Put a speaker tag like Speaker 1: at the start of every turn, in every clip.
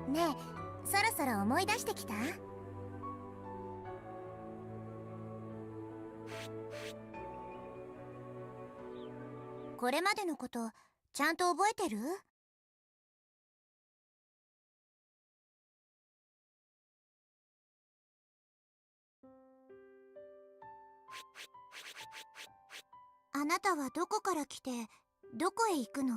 Speaker 1: ねえ、そろそろ思い出してきた？これまでのことちゃんと覚えてる？あなたはどこから来てどこへ行くの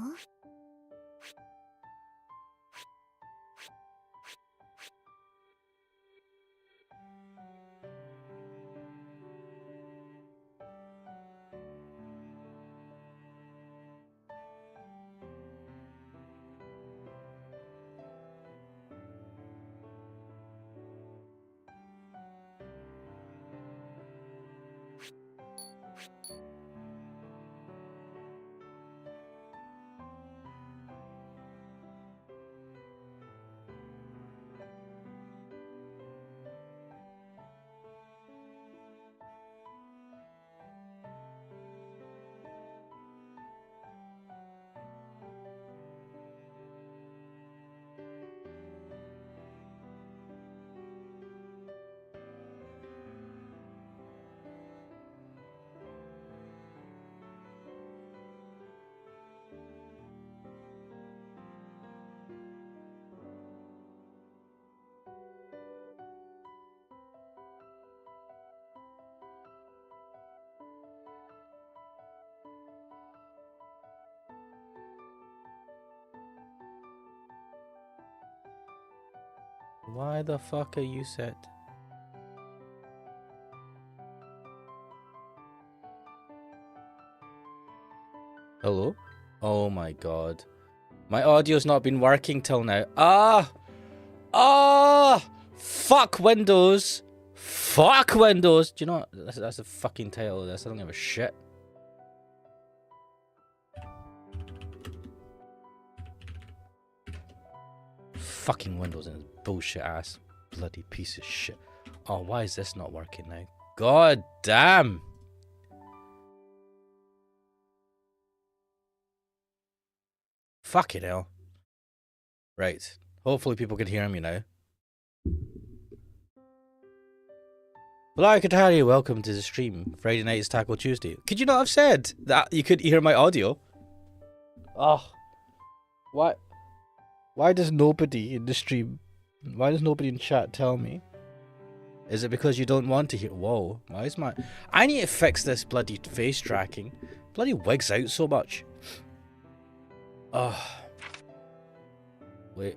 Speaker 1: ？Why
Speaker 2: the fuck are you set? Hello? Oh my god. My audio's not been working till now. Fuck Windows! Fuck Windows! Do you know what? That's the fucking title of this. I don't give a shit. Fucking Windows and its bullshit ass bloody piece of shit. Oh, why is this not working now? God damn! Fucking hell. Right. Hopefully people can hear me now. Black Atari, welcome to the stream. Friday night is Taco Tuesday. Could you not have said that you could hear my audio? Oh. What? Why does nobody in the stream, why does nobody in chat tell me? Is it because you don't want to hear? Whoa, why is my... I need to fix this bloody face tracking. Bloody wigs out so much. Oh. Wait.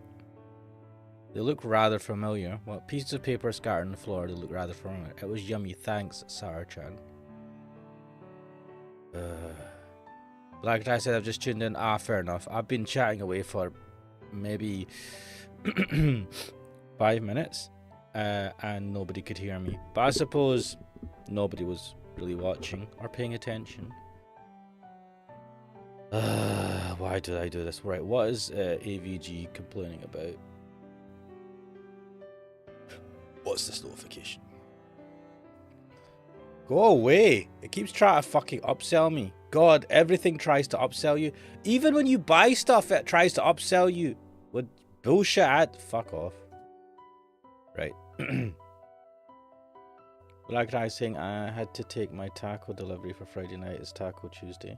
Speaker 2: They look rather familiar. What pieces of paper scattered on the floor? They look rather familiar. It was yummy, thanks, Sarah-chan. Black Guy said I've just tuned in. Ah, fair enough. I've been chatting away for maybe 5 minutes, and nobody could hear me. But I suppose nobody was really watching or paying attention. Why did I do this? Right, what is AVG complaining about? What's this notification? Go away! It keeps trying to fucking upsell me. God, everything tries to upsell you. Even when you buy stuff, it tries to upsell you. What bullshit ad? Fuck off. Right. Black Guy saying I had to take my taco delivery for Friday night. It's Taco Tuesday.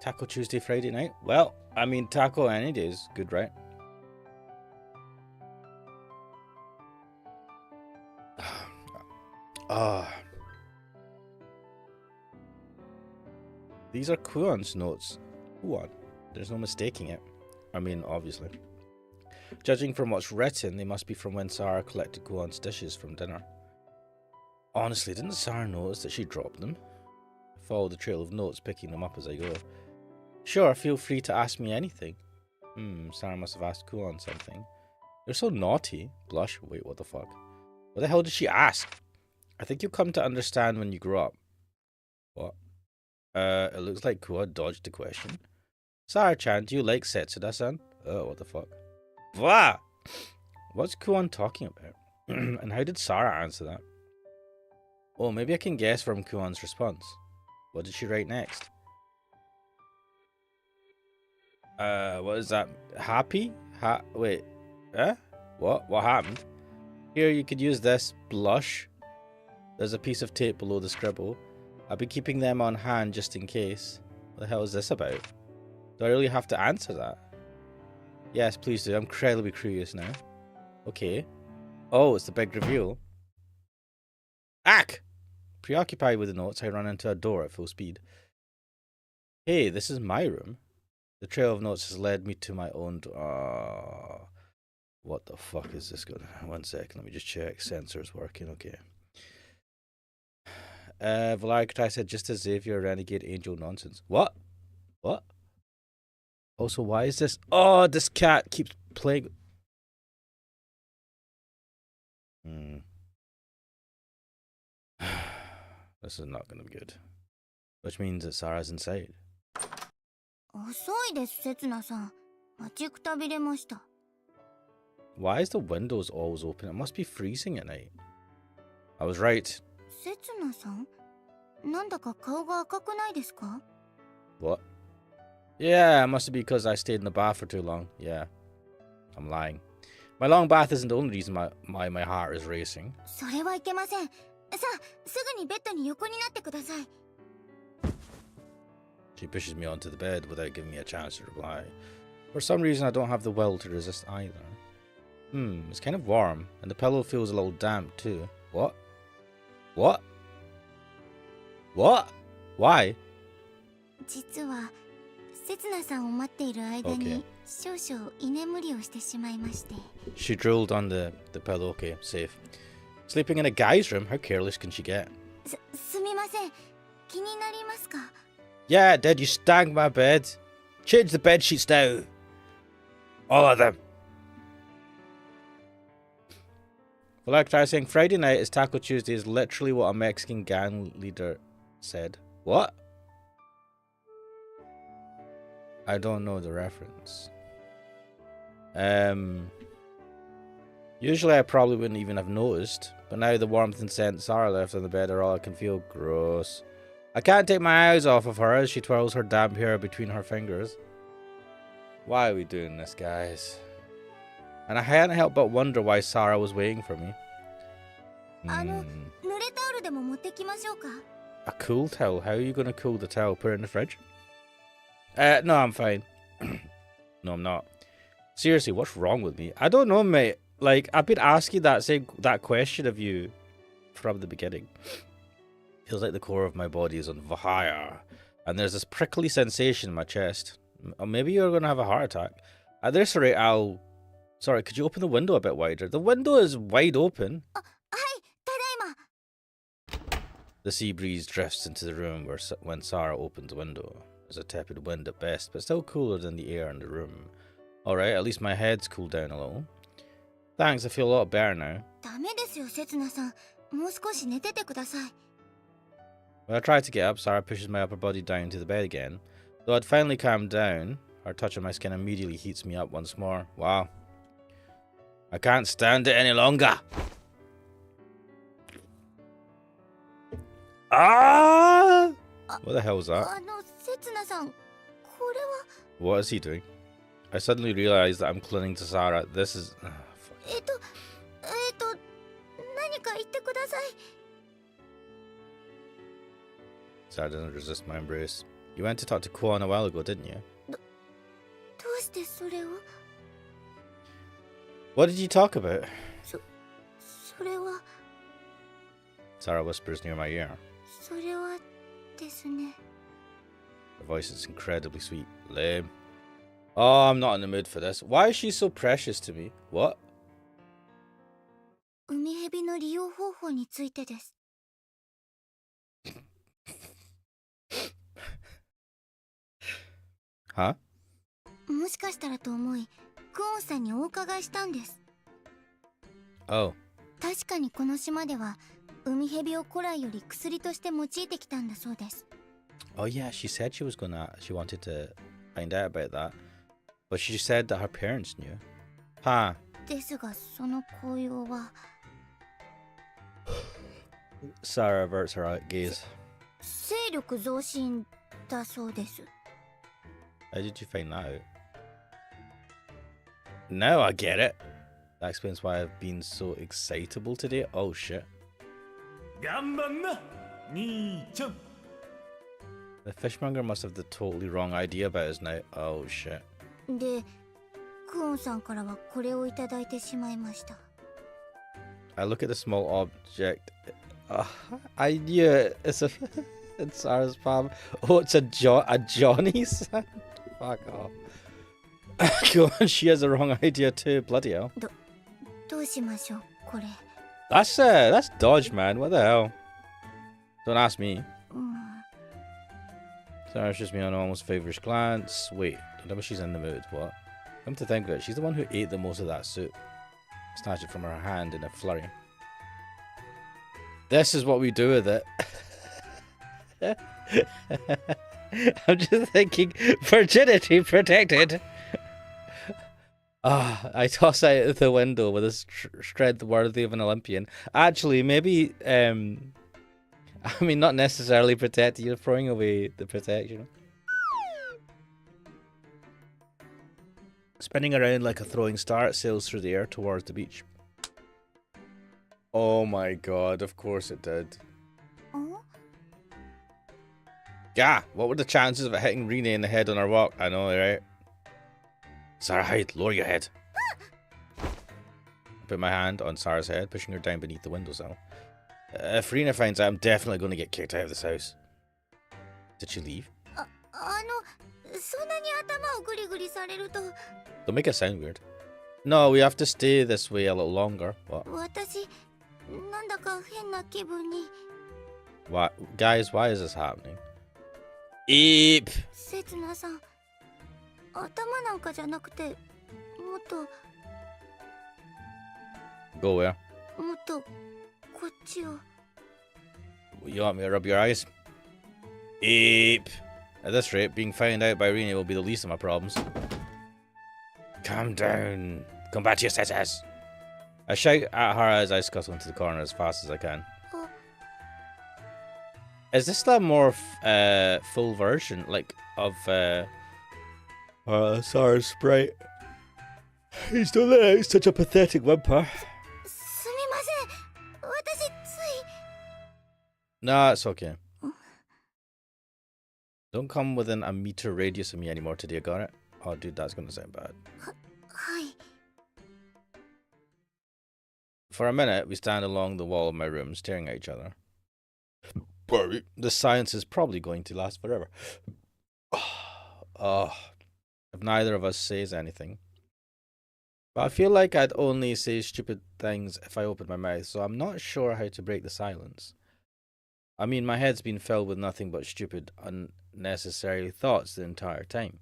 Speaker 2: Taco Tuesday, Friday night? Well, I mean, taco any day is good, right? These are Kuon's notes. Kuon. There's no mistaking it. I mean, obviously. Judging from what's written, they must be from when Sarah collected Kuon's dishes from dinner. Honestly, didn't Sarah notice that she dropped them? I follow the trail of notes, picking them up as I go. Sure, feel free to ask me anything. Sarah must have asked Kuon something. You're so naughty. Blush. Wait, what the fuck? What the hell did she ask? I think you'll come to understand when you grow up. What? It looks like Kuon dodged the question. Sarah-chan, do you like Setsuda-san? Oh, what the fuck? Blah! What's Kuon talking about? And how did Sarah answer that? Oh, maybe I can guess from Kuon's response. What did she write next? What is that? Happy? Wait. What? What happened? Here, you could use this blush. There's a piece of tape below the scribble. I'll be keeping them on hand just in case. What the hell is this about? Do I really have to answer that? Yes, please do. I'm incredibly curious now. Okay. Oh, it's the big reveal. Ack! Preoccupied with the notes, I run into a door at full speed. Hey, this is my room. The trail of notes has led me to my own door. What the fuck is this going? 1 second, let me just check. Sensors working, okay. Valericatai said just as Xavier renegade angel nonsense. What? What? Also, why is this? Oh, this cat keeps playing. This is not gonna be good. Which means that Sarah's inside.
Speaker 1: 遅いです、せつなさん。待ちくたびれました。
Speaker 2: Why is the windows always open? It must be freezing at night. I was right.
Speaker 1: せつなさん、なんだか顔が赤くないですか？
Speaker 2: What? Yeah, it must be because I stayed in the bath for too long. Yeah, I'm lying. My long bath isn't the only reason my heart is racing.
Speaker 1: それはいけません。さあ、すぐにベッドに横になってください。
Speaker 2: She pushes me onto the bed without giving me a chance to reply. For some reason, I don't have the will to resist either. It's kind of warm, and the pillow feels a little damp too. What? What? What? Why?
Speaker 1: 実は、せつなさんを待っている間に、少々居眠りをしてしまいまして。
Speaker 2: She drooled on the pillow. Okay, safe. Sleeping in a guy's room? How careless can she get?
Speaker 1: すみません。気になりますか？
Speaker 2: Yeah, it did. You stank my bed. Change the bed sheets now. All of them. Well, like I was saying, Friday night is Taco Tuesday is literally what a Mexican gang leader said. What? I don't know the reference. Usually I probably wouldn't even have noticed, but now the warmth and scent Sarah left on the bed are all I can feel. Gross. I can't take my eyes off of her as she twirls her damp hair between her fingers. Why are we doing this, guys? And I hadn't helped but wonder why Sarah was waiting for me. A cool towel? How are you going to cool the towel? Put it in the fridge? No, I'm fine. No, I'm not. Seriously, what's wrong with me? I don't know, mate. Like, I've been asking that question of you from the beginning. Feels like the core of my body is on fire. And there's this prickly sensation in my chest. Or maybe you're going to have a heart attack. At this rate, I'll... Sorry, could you open the window a bit wider? The window is wide open. The sea breeze drifts into the room when Sarah opens the window. There's a tepid wind at best, but still cooler than the air in the room. Alright, at least my head's cooled down a little. Thanks, I feel a lot better now. When I try to get up, Sarah pushes my upper body down to the bed again. Though I'd finally calmed down, her touch on my skin immediately heats me up once more. Wow. I can't stand it any longer. Ah! What the hell was that? What is he doing? I suddenly realize that I'm clinging to Sarah. This is... Sarah doesn't resist my embrace. You went to talk to Kwon a while ago, didn't you? What did you talk about? Sarah whispers near my ear. Her voice is incredibly sweet. Lame. Oh, I'm not in the mood for this. Why is she so precious to me? What? Huh?
Speaker 1: もしかしたらと思い、クオンさんにお伺いしたんです。
Speaker 2: Oh.
Speaker 1: 確かにこの島では海蛇を古来より薬として用いてきたんだそうです。
Speaker 2: Oh yeah, she said she wanted to find out about that. But she said that her parents knew. Huh.
Speaker 1: ですがその紅葉は
Speaker 2: Sarah averts her gaze.
Speaker 1: 勢力増進だそうです。
Speaker 2: How did you find that out? Now I get it. That explains why I've been so excitable today. Oh shit.
Speaker 3: 頑張んな兄ちゃん
Speaker 2: The fishmonger must have the totally wrong idea about us now. Oh shit.
Speaker 1: で、クオンさんからはこれをいただいてしまいました。
Speaker 2: I look at the small object. I knew it. It's a in Sarah's palm. Oh, it's a Johnny's. Fuck off. Go on, she has the wrong idea too. Bloody hell.
Speaker 1: どうしましょう、これ。
Speaker 2: That's dodge, man. What the hell? Don't ask me.
Speaker 1: うん。
Speaker 2: Sarah's just me on an almost feverish glance. Wait, remember she's in the mood. What? Come to think of it, she's the one who ate the most of that soup. Snatched it from her hand in a flurry. This is what we do with it. I'm just thinking, virginity protected. I toss out the window with a strength worthy of an Olympian. Actually, maybe, I mean, not necessarily protected, you're throwing away the protection. Spinning around like a throwing star, it sails through the air towards the beach. Oh my god, of course it did.
Speaker 1: お
Speaker 2: Yeah, what were the chances of it hitting Renee in the head on our walk? I know, right? Sarah, hide, lower your head. I put my hand on Sarah's head, pushing her down beneath the windowsill. If Rena finds out, I'm definitely going to get kicked out of this house. Did she leave?
Speaker 1: そんなに頭をグリグリされると
Speaker 2: Don't make it sound weird. No, we have to stay this way a little longer. What?
Speaker 1: 私なんだか変な気分に
Speaker 2: What? Guys, why is this happening? Eep!
Speaker 1: せつなさん頭なんかじゃなくてもっと
Speaker 2: Go where?
Speaker 1: もっとこっちを
Speaker 2: You want me to rub your eyes? Eep! At this rate, being found out by Rena will be the least of my problems. Calm down. Come back to your senses. I shout at her as I scuttle into the corner as fast as I can. Is this the more full version, like, of Sarah's sprite? He's done that. It's such a pathetic whimper.
Speaker 1: すみません私つい
Speaker 2: Nah, it's okay. Don't come within a meter radius of me anymore today, got it? Oh, dude, that's gonna sound bad.
Speaker 1: はい
Speaker 2: For a minute, we stand along the wall of my room, staring at each other. This silence is probably going to last forever. If neither of us says anything. But I feel like I'd only say stupid things if I opened my mouth, so I'm not sure how to break the silence. I mean, my head's been filled with nothing but stupid, unnecessary thoughts the entire time.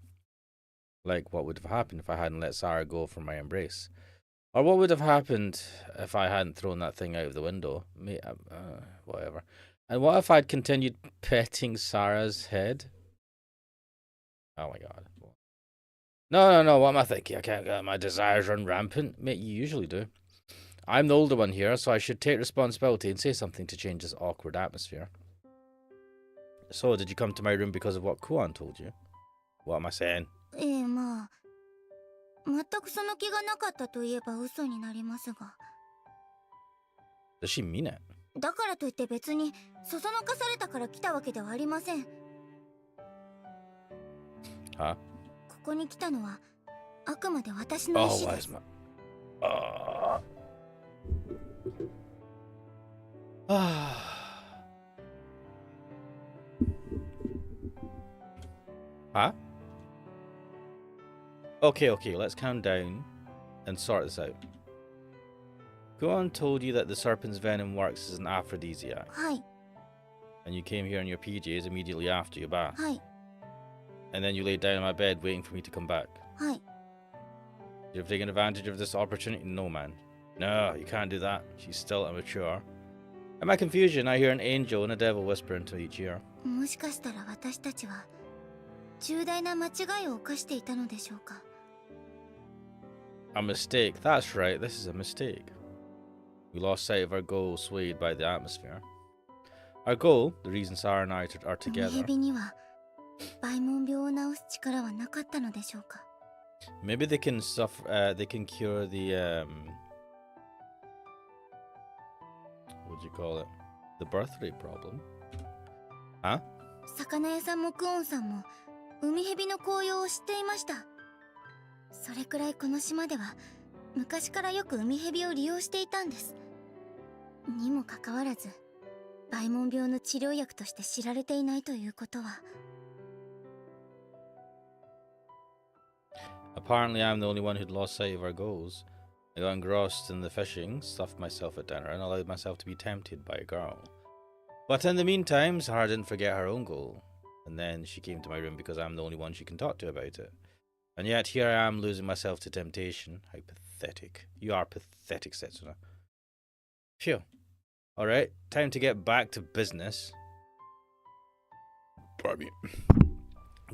Speaker 2: Like what would have happened if I hadn't let Sarah go from my embrace? Or what would have happened if I hadn't thrown that thing out of the window? Whatever. And what if I'd continued petting Sarah's head? Oh my god. No, what am I thinking? I can't let my desires run rampant. Mate, you usually do. I'm the older one here, so I should take responsibility and say something to change this awkward atmosphere. So, did you come to my room because of what Kuan told you? What am I saying?
Speaker 1: ええまあ全くその気がなかったと言えば嘘になりますが
Speaker 2: Does she mean it?
Speaker 1: だからといって別にそそのかされたから来たわけではありません
Speaker 2: Huh?
Speaker 1: ここに来たのはあくまで私の意
Speaker 2: Oh,
Speaker 1: 思
Speaker 2: why
Speaker 1: で
Speaker 2: is
Speaker 1: す
Speaker 2: my... Huh? Okay, let's calm down and sort this out. Kuan told you that the serpent's venom works as an aphrodisiac,
Speaker 1: はい
Speaker 2: and you came here in your PJs immediately after your bath,
Speaker 1: はい
Speaker 2: and then you laid down on my bed waiting for me to come back.
Speaker 1: はい
Speaker 2: You've taken advantage of this opportunity? No, man. No, you can't do that. She's still immature. In my confusion, I hear an angel and a devil whisper into each ear.
Speaker 1: もしかしたら私たちは重大な間違いを犯していたのでしょうか
Speaker 2: A mistake. That's right, this is a mistake. We lost sight of our goal, swayed by the atmosphere. Our goal, the reason Sarah and I are
Speaker 1: 海
Speaker 2: together.
Speaker 1: 蛇にはバイモン病を治す力はなかったのでしょうか
Speaker 2: Maybe they can suffer. They can cure the what do you call it? The birth rate problem. Huh?
Speaker 1: 魚屋さんもクオンさんも海蛇の紅葉を知っていました。それくらいこの島では昔からよく海蛇を利用していたんです。にもかかわらずバイモン病の治療薬として知られていないということは。
Speaker 2: Apparently, I'm the only one who'd lost sight of our goals. I got engrossed in the fishing, stuffed myself at dinner, and allowed myself to be tempted by a girl. But in the meantime, Sarah didn't forget her own goal. And then she came to my room because I'm the only one she can talk to about it. And yet here I am losing myself to temptation. How pathetic. You are pathetic, Setsuna. Phew. Alright, time to get back to business. Pardon me.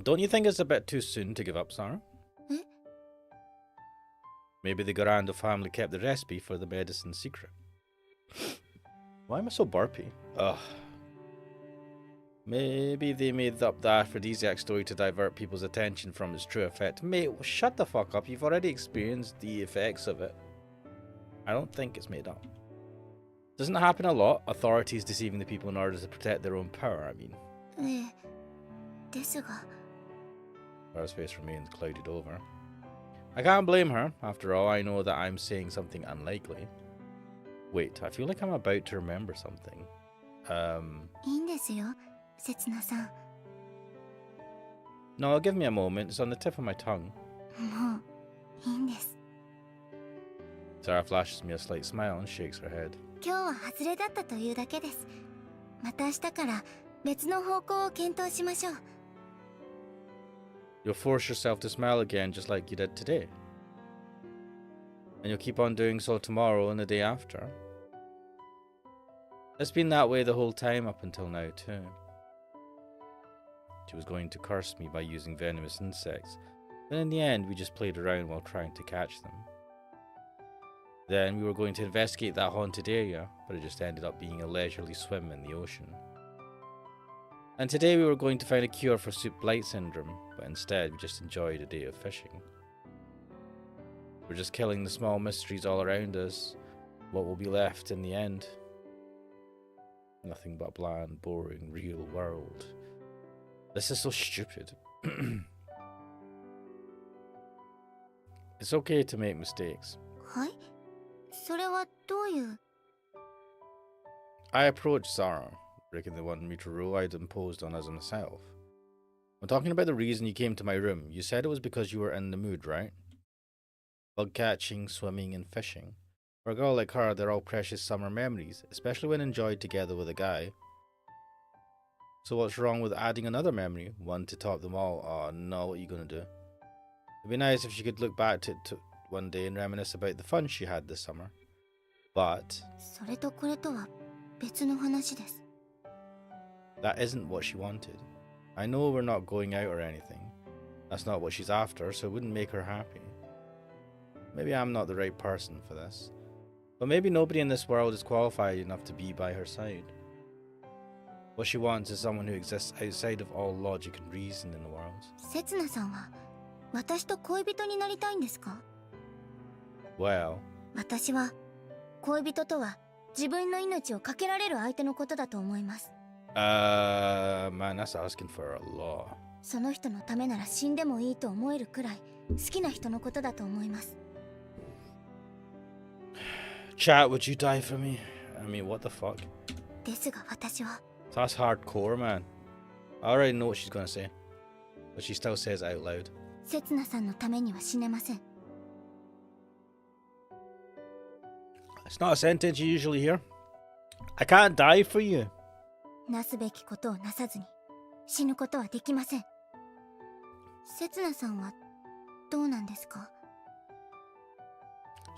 Speaker 2: Don't you think it's a bit too soon to give up, Sarah? Maybe the Garando family kept the recipe for the medicine secret. Why am I so burpy? Ugh. Maybe they made up the aphrodisiac story to divert people's attention from its true effect. Mate, shut the fuck up. You've already experienced the effects of it. I don't think it's made up. Doesn't it happen a lot? Authorities deceiving the people in order to protect their own power, I mean.
Speaker 1: ですが。
Speaker 2: Sarah's face remains clouded over. I can't blame her. After all, I know that I'm saying something unlikely. Wait, I feel like I'm about to remember something.
Speaker 1: いいんですよ、せつなさん。
Speaker 2: No, give me a moment. It's on the tip of my tongue.
Speaker 1: もういいんです。
Speaker 2: Sarah flashes me a slight smile and shakes her head.
Speaker 1: 今日は外れだったというだけです。また明日から別の方向を検討しましょう。
Speaker 2: You'll force yourself to smile again just like you did today. And you'll keep on doing so tomorrow and the day after. It's been that way the whole time up until now too. She was going to curse me by using venomous insects, but in the end we just played around while trying to catch them. Then we were going to investigate that haunted area, but it just ended up being a leisurely swim in the ocean. And today we were going to find a cure for soup blight syndrome, but instead we just enjoyed a day of fishing. We're just killing the small mysteries all around us. What will be left in the end? Nothing but a bland, boring, real world. This is so stupid. It's okay to make mistakes.
Speaker 1: はい。それはどういう。
Speaker 2: I approached Sarah, breaking the 1 meter rule I'd imposed on us myself. When talking about the reason you came to my room, you said it was because you were in the mood, right? Bug catching, swimming, and fishing. For a girl like her, they're all precious summer memories, especially when enjoyed together with a guy. So what's wrong with adding another memory, one to top them all? Oh no, what are you gonna do? It'd be nice if she could look back to one day and reminisce about the fun she had this summer. But
Speaker 1: それとこれとは別の話です。
Speaker 2: that isn't what she wanted. I know we're not going out or anything. That's not what she's after, so it wouldn't make her happy. Maybe I'm not the right person for this. But maybe nobody in this world is qualified enough to be by her side. What she wants is someone who exists outside of all logic and reason in the world.
Speaker 1: せつなさんは私と恋人になりたいんですか？
Speaker 2: Well,
Speaker 1: 私は恋人とは自分の命をかけられる相手のことだと思います。
Speaker 2: man, that's asking for a lot.
Speaker 1: その人のためなら死んでもいいと思えるくらい好きな人のことだと思います。
Speaker 2: Chat, would you die for me? I mean, what the fuck?
Speaker 1: ですが私は
Speaker 2: That's hardcore, man. I already know what she's gonna say. But she still says it out loud.
Speaker 1: せつなさんのためには死ねません。
Speaker 2: It's not a sentence you usually hear. I can't die for you.
Speaker 1: なすべきことをなさずに死ぬことはできません。せつなさんはどうなんですか？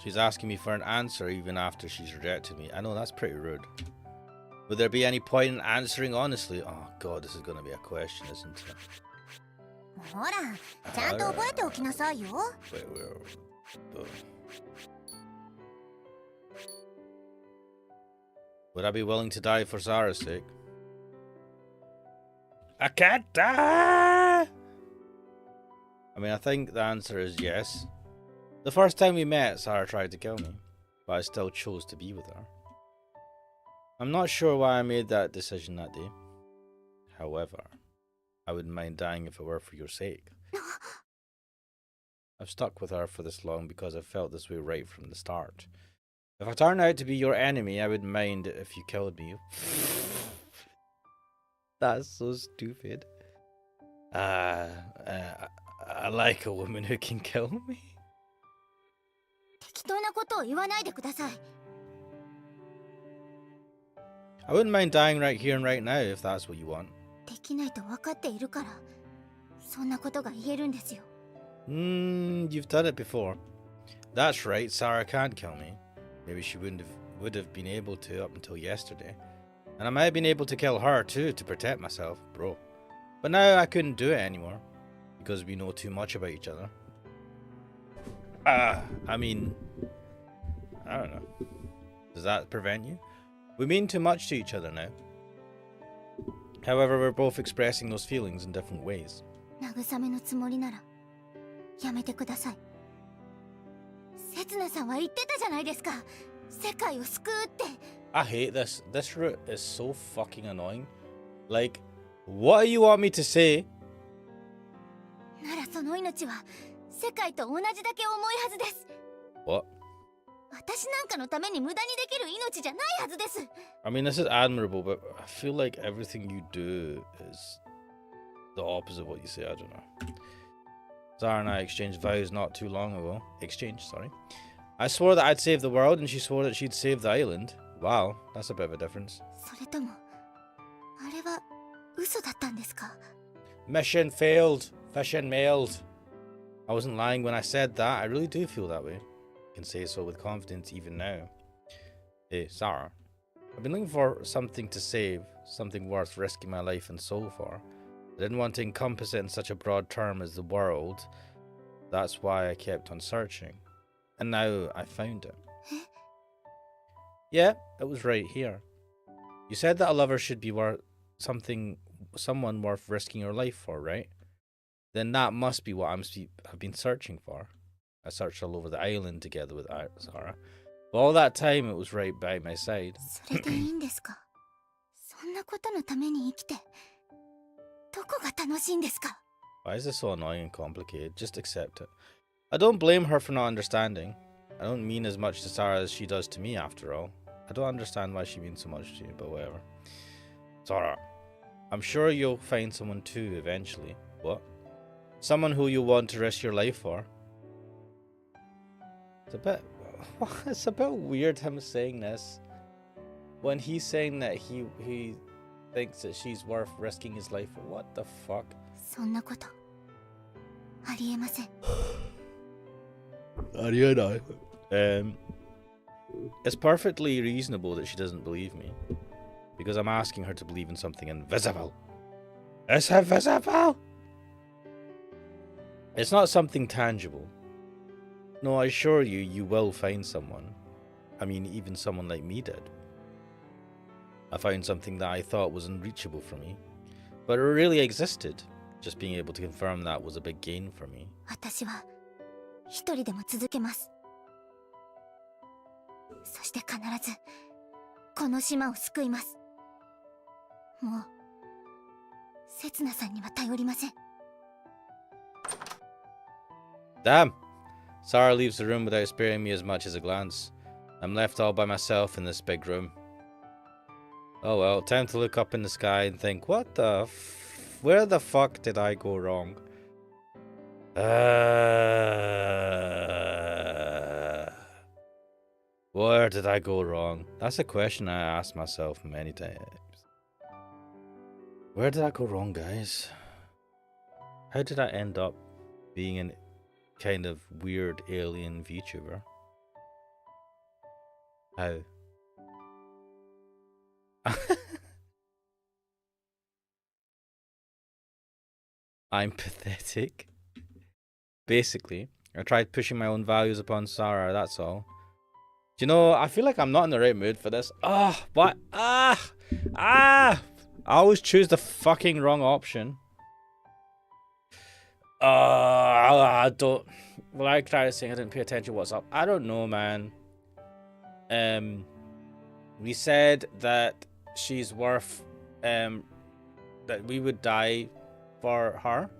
Speaker 2: She's asking me for an answer even after she's rejected me. I know, that's pretty rude. Would there be any point in answering honestly? Oh god, this is gonna be a question, isn't it?
Speaker 1: ほら、ちゃんと覚えておきなさいよ。
Speaker 2: Wait. Would I be willing to die for Zara's sake? I can't die! I mean, I think the answer is yes. The first time we met, Sarah tried to kill me, but I still chose to be with her. I'm not sure why I made that decision that day. However, I wouldn't mind dying if it were for your sake. I've stuck with her for this long because I felt this way right from the start. If I turned out to be your enemy, I wouldn't mind if you killed me. That's so stupid. I like a woman who can kill me.
Speaker 1: 適当なことを言わないでください。
Speaker 2: I wouldn't mind dying right here and right now if that's what you want.
Speaker 1: できないと分かっているから、そんなことが言えるんですよ。
Speaker 2: You've done it before. That's right, Sarah can't kill me. Maybe she would have been able to up until yesterday. And I might have been able to kill her too to protect myself, bro. But now I couldn't do it anymore. Because we know too much about each other. I mean, I don't know. Does that prevent you? We mean too much to each other now. However, we're both expressing those feelings in different ways.
Speaker 1: 慰めのつもりならやめてください。せつなさんは言ってたじゃないですか。世界を救うって。
Speaker 2: I hate this. This route is so fucking annoying. Like, what do you want me to say?
Speaker 1: ならその命は世界と同じだけ重いはずです。
Speaker 2: What?
Speaker 1: 私なんかのために無駄にできる命じゃないはずです。
Speaker 2: I mean, this is admirable, but I feel like everything you do is the opposite of what you say. I don't know. Zara and I exchanged vows not too long ago. Sorry. I swore that I'd save the world, and she swore that she'd save the island. Wow, that's a bit of a difference.
Speaker 1: それともあれは嘘だったんですか？
Speaker 2: Mission failed. Mission mailed. I wasn't lying when I said that. I really do feel that way. I can say so with confidence even now. Hey, Sarah. I've been looking for something to save, something worth risking my life and soul for. I didn't want to encompass it in such a broad term as the world. That's why I kept on searching. And now I found it. Yeah, it was right here. You said that a lover should be worth someone worth risking your life for, right? Then that must be what I've been searching for. I searched all over the island together with Sarah. But all that time it was right by my side.
Speaker 1: それでいいんですか？そんなことのために生きてどこが楽しいんですか？
Speaker 2: Why is this so annoying and complicated? Just accept it. I don't blame her for not understanding. I don't mean as much to Sarah as she does to me, after all. I don't understand why she means so much to you, but whatever. Sarah, I'm sure you'll find someone too eventually. What? Someone who you'll want to risk your life for. It's a bit weird him saying this. When he's saying that he thinks that she's worth risking his life for. What the fuck?
Speaker 1: そんなことありえません。
Speaker 2: It's perfectly reasonable that she doesn't believe me. Because I'm asking her to believe in something invisible. It's invisible! It's not something tangible. No, I assure you, you will find someone. I mean, even someone like me did. I found something that I thought was unreachable for me. But it really existed. Just being able to confirm that was a big gain for me.
Speaker 1: 私は一人でも続けます。そして必ずこの島を救います。もうせつなさんには頼りません。
Speaker 2: Damn! Sarah leaves the room without sparing me as much as a glance. I'm left all by myself in this big room. Oh well, time to look up in the sky and think, where the fuck did I go wrong? Where did I go wrong? That's a question I asked myself many times. Where did I go wrong, guys? How did I end up being an kind of weird alien VTuber? How? I'm pathetic. Basically, I tried pushing my own values upon Sarah, that's all. Do you know, I feel like I'm not in the right mood for this. What? I always choose the fucking wrong option. I don't. Well, I tried saying I didn't pay attention. What's up? I don't know, man. We said that she's worth. That we would die for her.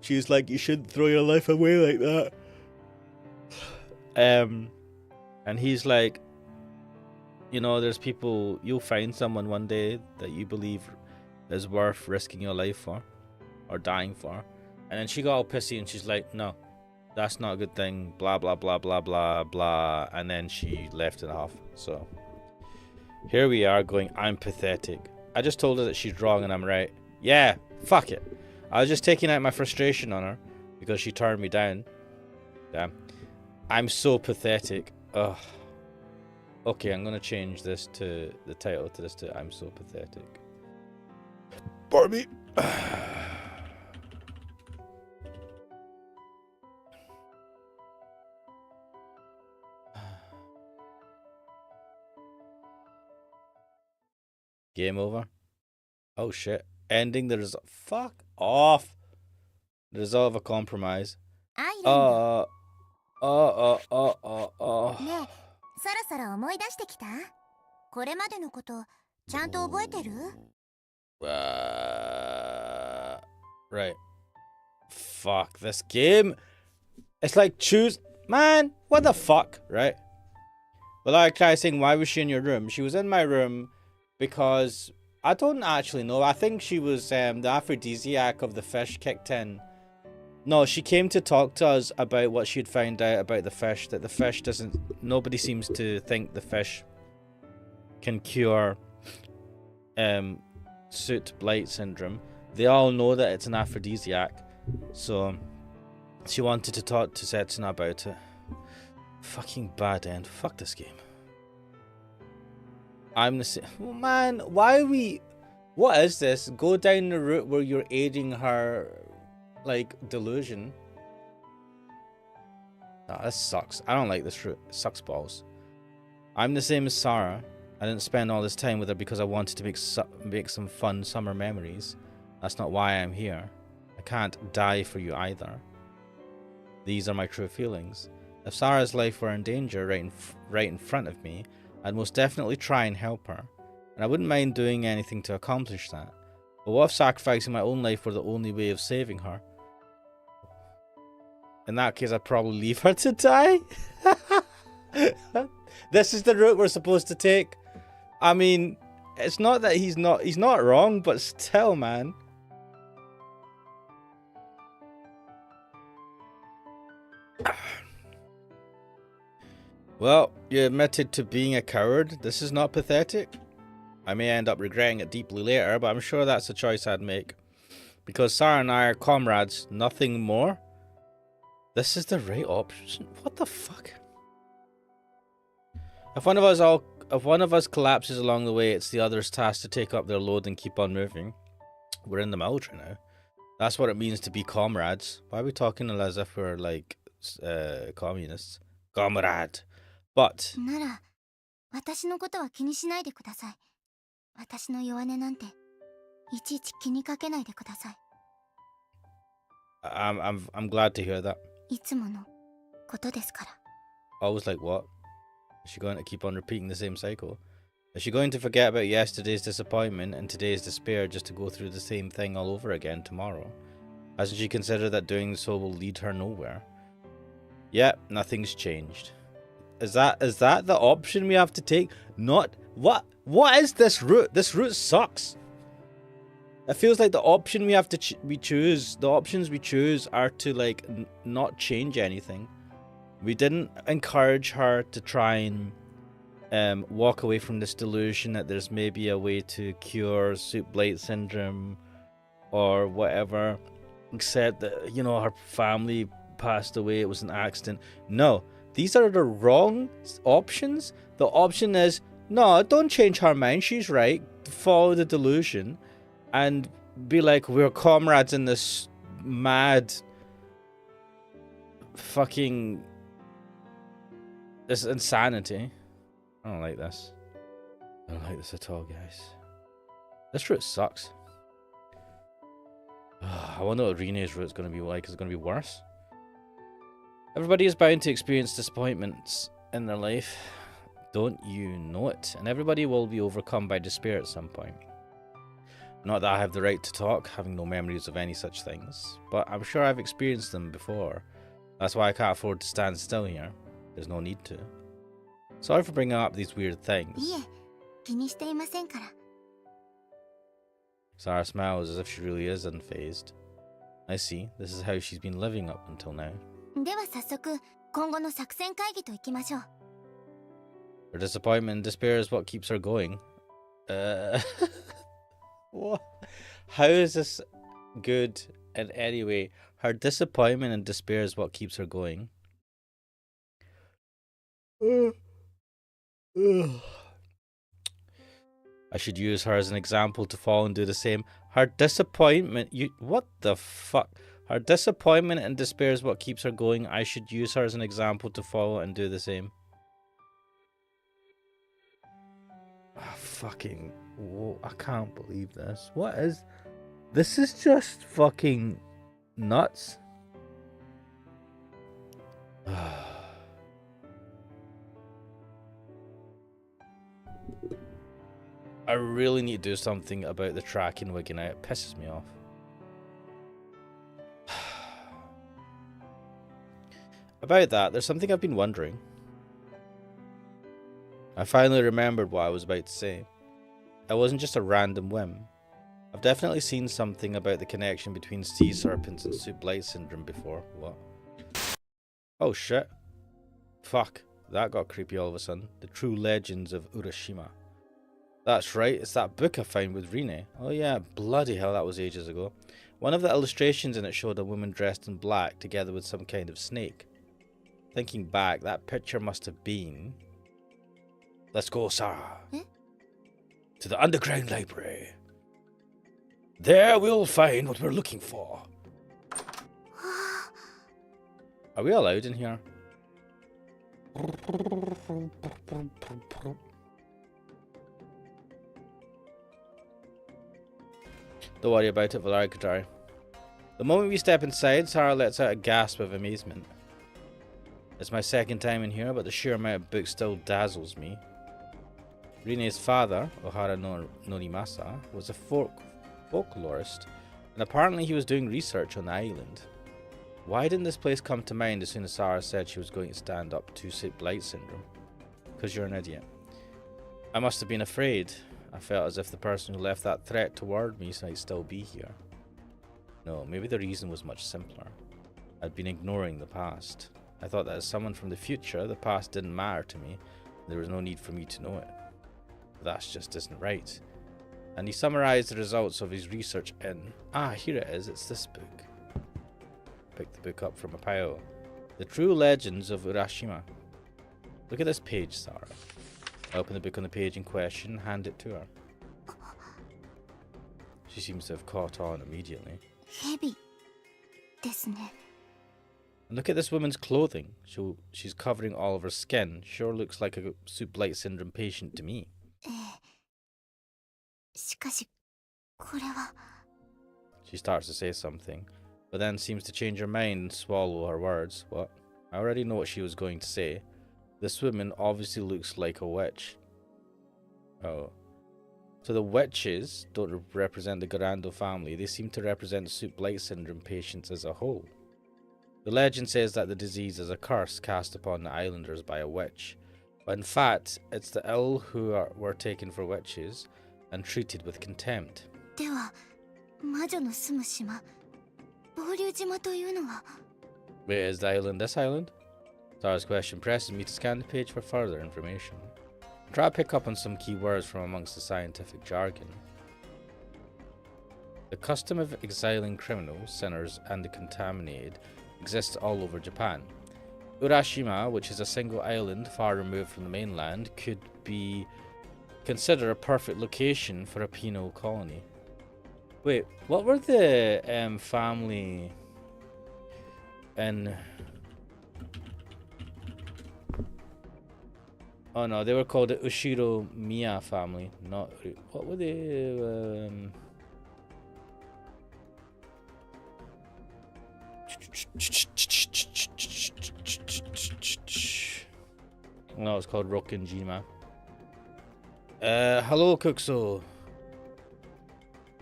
Speaker 2: She's like, you shouldn't throw your life away like that. And he's like, you know, there's people. You'll find someone one day that you believe is worth risking your life for, or dying for. And then she got all pissy and she's like, no, that's not a good thing, blah, blah, blah, blah, blah, blah. And then she left it off. So here we are going, I'm pathetic. I just told her that she's wrong and I'm right. Yeah, fuck it. I was just taking out my frustration on her because she turned me down. Damn. I'm so pathetic. Ugh. Okay, I'm going to change this to the title to this to I'm so pathetic. Barbie. Game over. Oh shit. Ending the result. Fuck off. The result of a compromise.
Speaker 1: アイランド。ねえ、
Speaker 2: Uh.
Speaker 1: そろそろ思い出してきた？これまでのことちゃんと覚えてる？
Speaker 2: Right. Fuck this game. It's like choose. Man, what the fuck, right? Well, like I was saying, why was she in your room? She was in my room because I don't actually know. I think she was the aphrodisiac of the fish kicked in. No, she came to talk to us about what she'd found out about the fish. That the fish doesn't. Nobody seems to think the fish can cure soot blight syndrome. They all know that it's an aphrodisiac. So she wanted to talk to Setsuna about it. Fucking bad end. Fuck this game. I'm the same. Oh, man, why are we... What is this? Go down the route where you're aiding her, like, delusion. Nah, this sucks. I don't like this route. It sucks balls. I'm the same as Sarah. I didn't spend all this time with her because I wanted to make some fun summer memories. That's not why I'm here. I can't die for you either. These are my true feelings. If Sarah's life were in danger right in front of me, I'd most definitely try and help her, and I wouldn't mind doing anything to accomplish that. But what if sacrificing my own life were the only way of saving her? In that case, I'd probably leave her to die. This is the route we're supposed to take. I mean, it's not that he's not wrong, but still, man. Well, you admitted to being a coward. This is not pathetic. I may end up regretting it deeply later, but I'm sure that's a choice I'd make. Because Sarah and I are comrades, nothing more. This is the right option. What the fuck? If one of us collapses along the way, it's the other's task to take up their load and keep on moving. We're in the military now. That's what it means to be comrades. Why are we talking as if we're like communists? Comrade. But
Speaker 1: なら、私のことは気にしないでください。私の弱音なんていちいち気にかけないでください。
Speaker 2: I'm glad to hear that.
Speaker 1: いつものことですから。
Speaker 2: Always like what? Is she going to keep on repeating the same cycle? Is she going to forget about yesterday's disappointment and today's despair just to go through the same thing all over again tomorrow? Hasn't she considered that doing so will lead her nowhere? Yep, nothing's changed. Is that the option we have to take? Not what is this route? This route sucks. It feels like the option we have to the options we choose are to like not change anything. We didn't encourage her to try and walk away from this delusion that there's maybe a way to cure soot blight syndrome or whatever, except that, you know, her family passed away, it was an accident. No, these are the wrong options. The option is, no, don't change her mind, she's right. Follow the delusion and be like, we're comrades in this mad fucking this insanity. I don't like this. I don't like this at all, guys. This route sucks. I wonder what Rine's route's going to be like. Is it going to be worse? Everybody is bound to experience disappointments in their life. Don't you know it? And everybody will be overcome by despair at some point. Not that I have the right to talk, having no memories of any such things, but I'm sure I've experienced them before. That's why I can't afford to stand still here. There's no need to. Sorry for bringing up these weird things.
Speaker 1: いえ、気にしていませんから。
Speaker 2: Sarah smiles as if she really is unfazed. I see. This is how she's been living up until now.
Speaker 1: では早速、今後の作戦会議といきましょう。
Speaker 2: Her disappointment and despair is what keeps her going. What? How is this good in any way? Her disappointment and despair is what keeps her going. I should use her as an example to follow and do the same. Her disappointment... What the fuck? Her disappointment and despair is what keeps her going. I should use her as an example to follow and do the same. Fucking... Whoa, I can't believe this. What is... This is just fucking nuts. I really need to do something about the tracking wigging out. It pisses me off. About that, there's something I've been wondering. I finally remembered what I was about to say. It wasn't just a random whim. I've definitely seen something about the connection between sea serpents and soup blight syndrome before. What? Oh shit. Fuck. That got creepy all of a sudden. The True Legends of Urashima. That's right, it's that book I found with Rine. Oh yeah, bloody hell, that was ages ago. One of the illustrations in it showed a woman dressed in black together with some kind of snake. Thinking back, that picture must have been... Let's go, Sarah. To the underground library. There we'll find what we're looking for. Are we allowed in here? Don't worry about it, Valarikatari. The moment we step inside, Sarah lets out a gasp of amazement. It's my second time in here, but the sheer amount of books still dazzles me. Rine's father, Ohara Norimasa, was a folklorist, and apparently he was doing research on the island. Why didn't this place come to mind as soon as Sarah said she was going to stand up to soup blight syndrome? Because you're an idiot. I must have been afraid. I felt as if the person who left that threat toward me might still be here. No, maybe the reason was much simpler. I'd been ignoring the past. I thought that as someone from the future, the past didn't matter to me. There was no need for me to know it. But that just isn't right. And he summarized the results of his research in... here it is, it's this book. Picked the book up from a pile. The True Legends of Urashima. Look at this page, Sarah. I open the book on the page in question and hand it to her. She seems to have caught on immediately.
Speaker 1: ヘビですね。
Speaker 2: And look at this woman's clothing. She's covering all of her skin. Sure looks like a soup blight syndrome patient to me.
Speaker 1: しかし、これは。
Speaker 2: She starts to say something, but then seems to change her mind and swallow her words. What? I already know what she was going to say. This woman obviously looks like a witch. Oh. So the witches don't represent the Garando family. They seem to represent soup blight syndrome patients as a whole. The legend says that the disease is a curse cast upon the islanders by a witch. But in fact, it's the ill who were taken for witches and treated with contempt.
Speaker 1: では、魔女の住む島、暴流島というのは。
Speaker 2: Wait, is the island this island? Sarah's question presses me to scan the page for further information. Try to pick up on some key words from amongst the scientific jargon. The custom of exiling criminals, sinners, and the contaminated exists all over Japan. Urashima, which is a single island far removed from the mainland, could be considered a perfect location for a penal colony. Wait, what were the family in... Oh no, they were called the Ushiro Miya family. Not... What were they... No, it's called Rokenjima. Hello, Kuxo.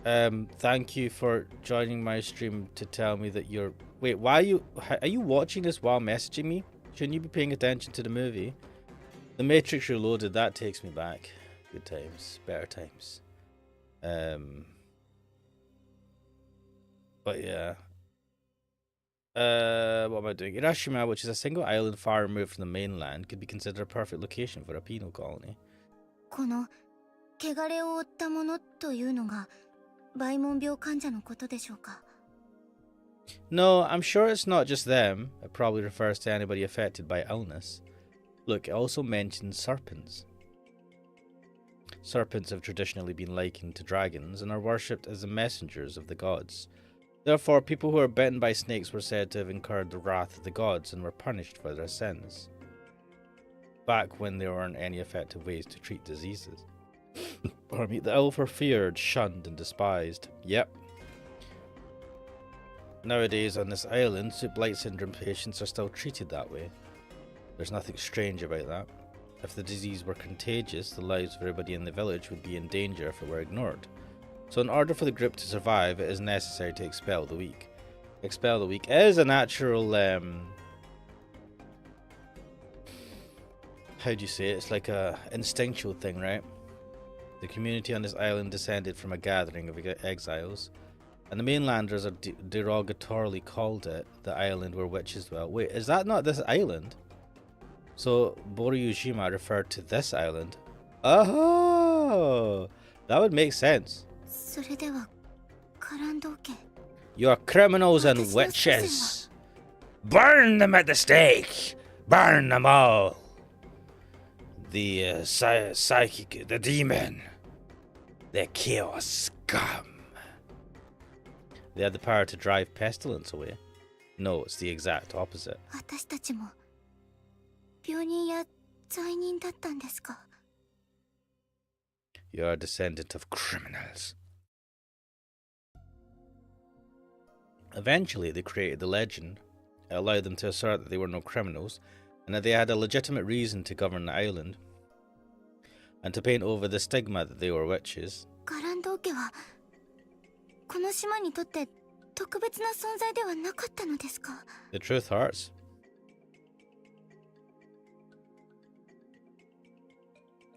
Speaker 2: Thank you for joining my stream to tell me that you're... Wait, why are you watching this while messaging me? Shouldn't you be paying attention to the movie? The Matrix Reloaded, that takes me back. Good times, better times. But yeah. What am I doing? Hiroshima, which is a single island far removed from the mainland, could be considered a perfect location for a penal colony.
Speaker 1: この汚れを負ったものというのがバイモン病患者のことでしょうか?
Speaker 2: No, I'm sure it's not just them. It probably refers to anybody affected by illness. Look, it also mentions serpents. Serpents have traditionally been likened to dragons and are worshipped as the messengers of the gods. Therefore, people who were bitten by snakes were said to have incurred the wrath of the gods and were punished for their sins. Back when there weren't any effective ways to treat diseases. Pardon me, the elf were feared, shunned, and despised. Yep. Nowadays on this island, soup blight syndrome patients are still treated that way. There's nothing strange about that. If the disease were contagious, the lives of everybody in the village would be in danger if it were ignored. So in order for the group to survive, it is necessary to expel the weak. Expel the weak is a natural, how do you say it? It's like a instinctual thing, right? The community on this island descended from a gathering of exiles, and the mainlanders are derogatorily called it the island where witches dwell. Wait, is that not this island? So Boryushima referred to this island. Oh, that would make sense.
Speaker 1: それではカランド家
Speaker 2: You're criminals and witches. Burn them at the stake. Burn them all. The psychic, the demon, the chaos scum. They had the power to drive pestilence away. No, it's the exact opposite.
Speaker 1: 私たちも病人や罪人だったんですか?
Speaker 2: You're a descendant of criminals. Eventually, they created the legend. It allowed them to assert that they were no criminals, and that they had a legitimate reason to govern the island, and to paint over the stigma that they were witches.
Speaker 1: ガランド家はこの島にとって特別な存在ではなかったのですか?
Speaker 2: The truth hurts.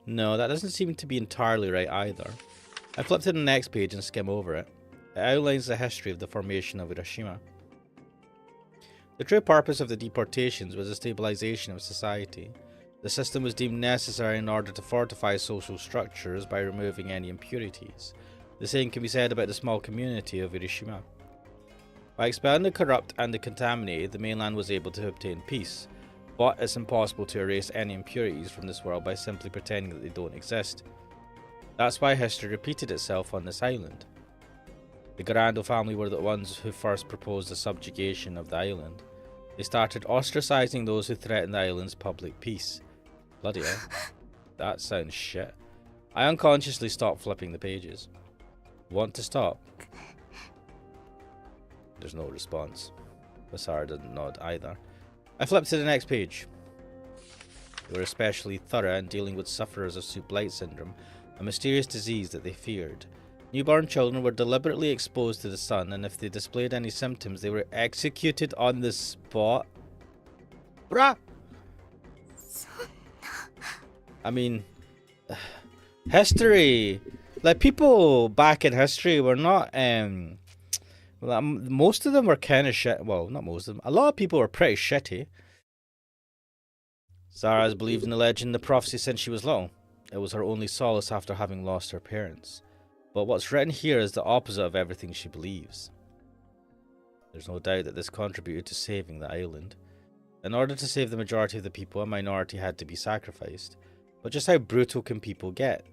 Speaker 2: No, that doesn't seem to be entirely right either. I flipped to the next page and skim over it. It outlines the history of the formation of Hiroshima. The true purpose of the deportations was the stabilization of society. The system was deemed necessary in order to fortify social structures by removing any impurities. The same can be said about the small community of Hiroshima. By expelling the corrupt and the contaminated, the mainland was able to obtain peace. But it's impossible to erase any impurities from this world by simply pretending that they don't exist. That's why history repeated itself on this island. The Garando family were the ones who first proposed the subjugation of the island. They started ostracizing those who threatened the island's public peace. Bloody hell. That sounds shit. I unconsciously stopped flipping the pages. Want to stop? There's no response. Basara didn't nod either. I flipped to the next page. They were especially thorough in dealing with sufferers of soup blight syndrome, a mysterious disease that they feared. Newborn children were deliberately exposed to the sun, and if they displayed any symptoms, they were executed on the spot. Bruh! I mean, history. Like, people back in history were not, most of them were kind of shit. Well, not most of them. A lot of people were pretty shitty. Zara has believed in the legend, the prophecy since she was little. It was her only solace after having lost her parents. But what's written here is the opposite of everything she believes. There's no doubt that this contributed to saving the island. In order to save the majority of the people, a minority had to be sacrificed. But just how brutal can people get?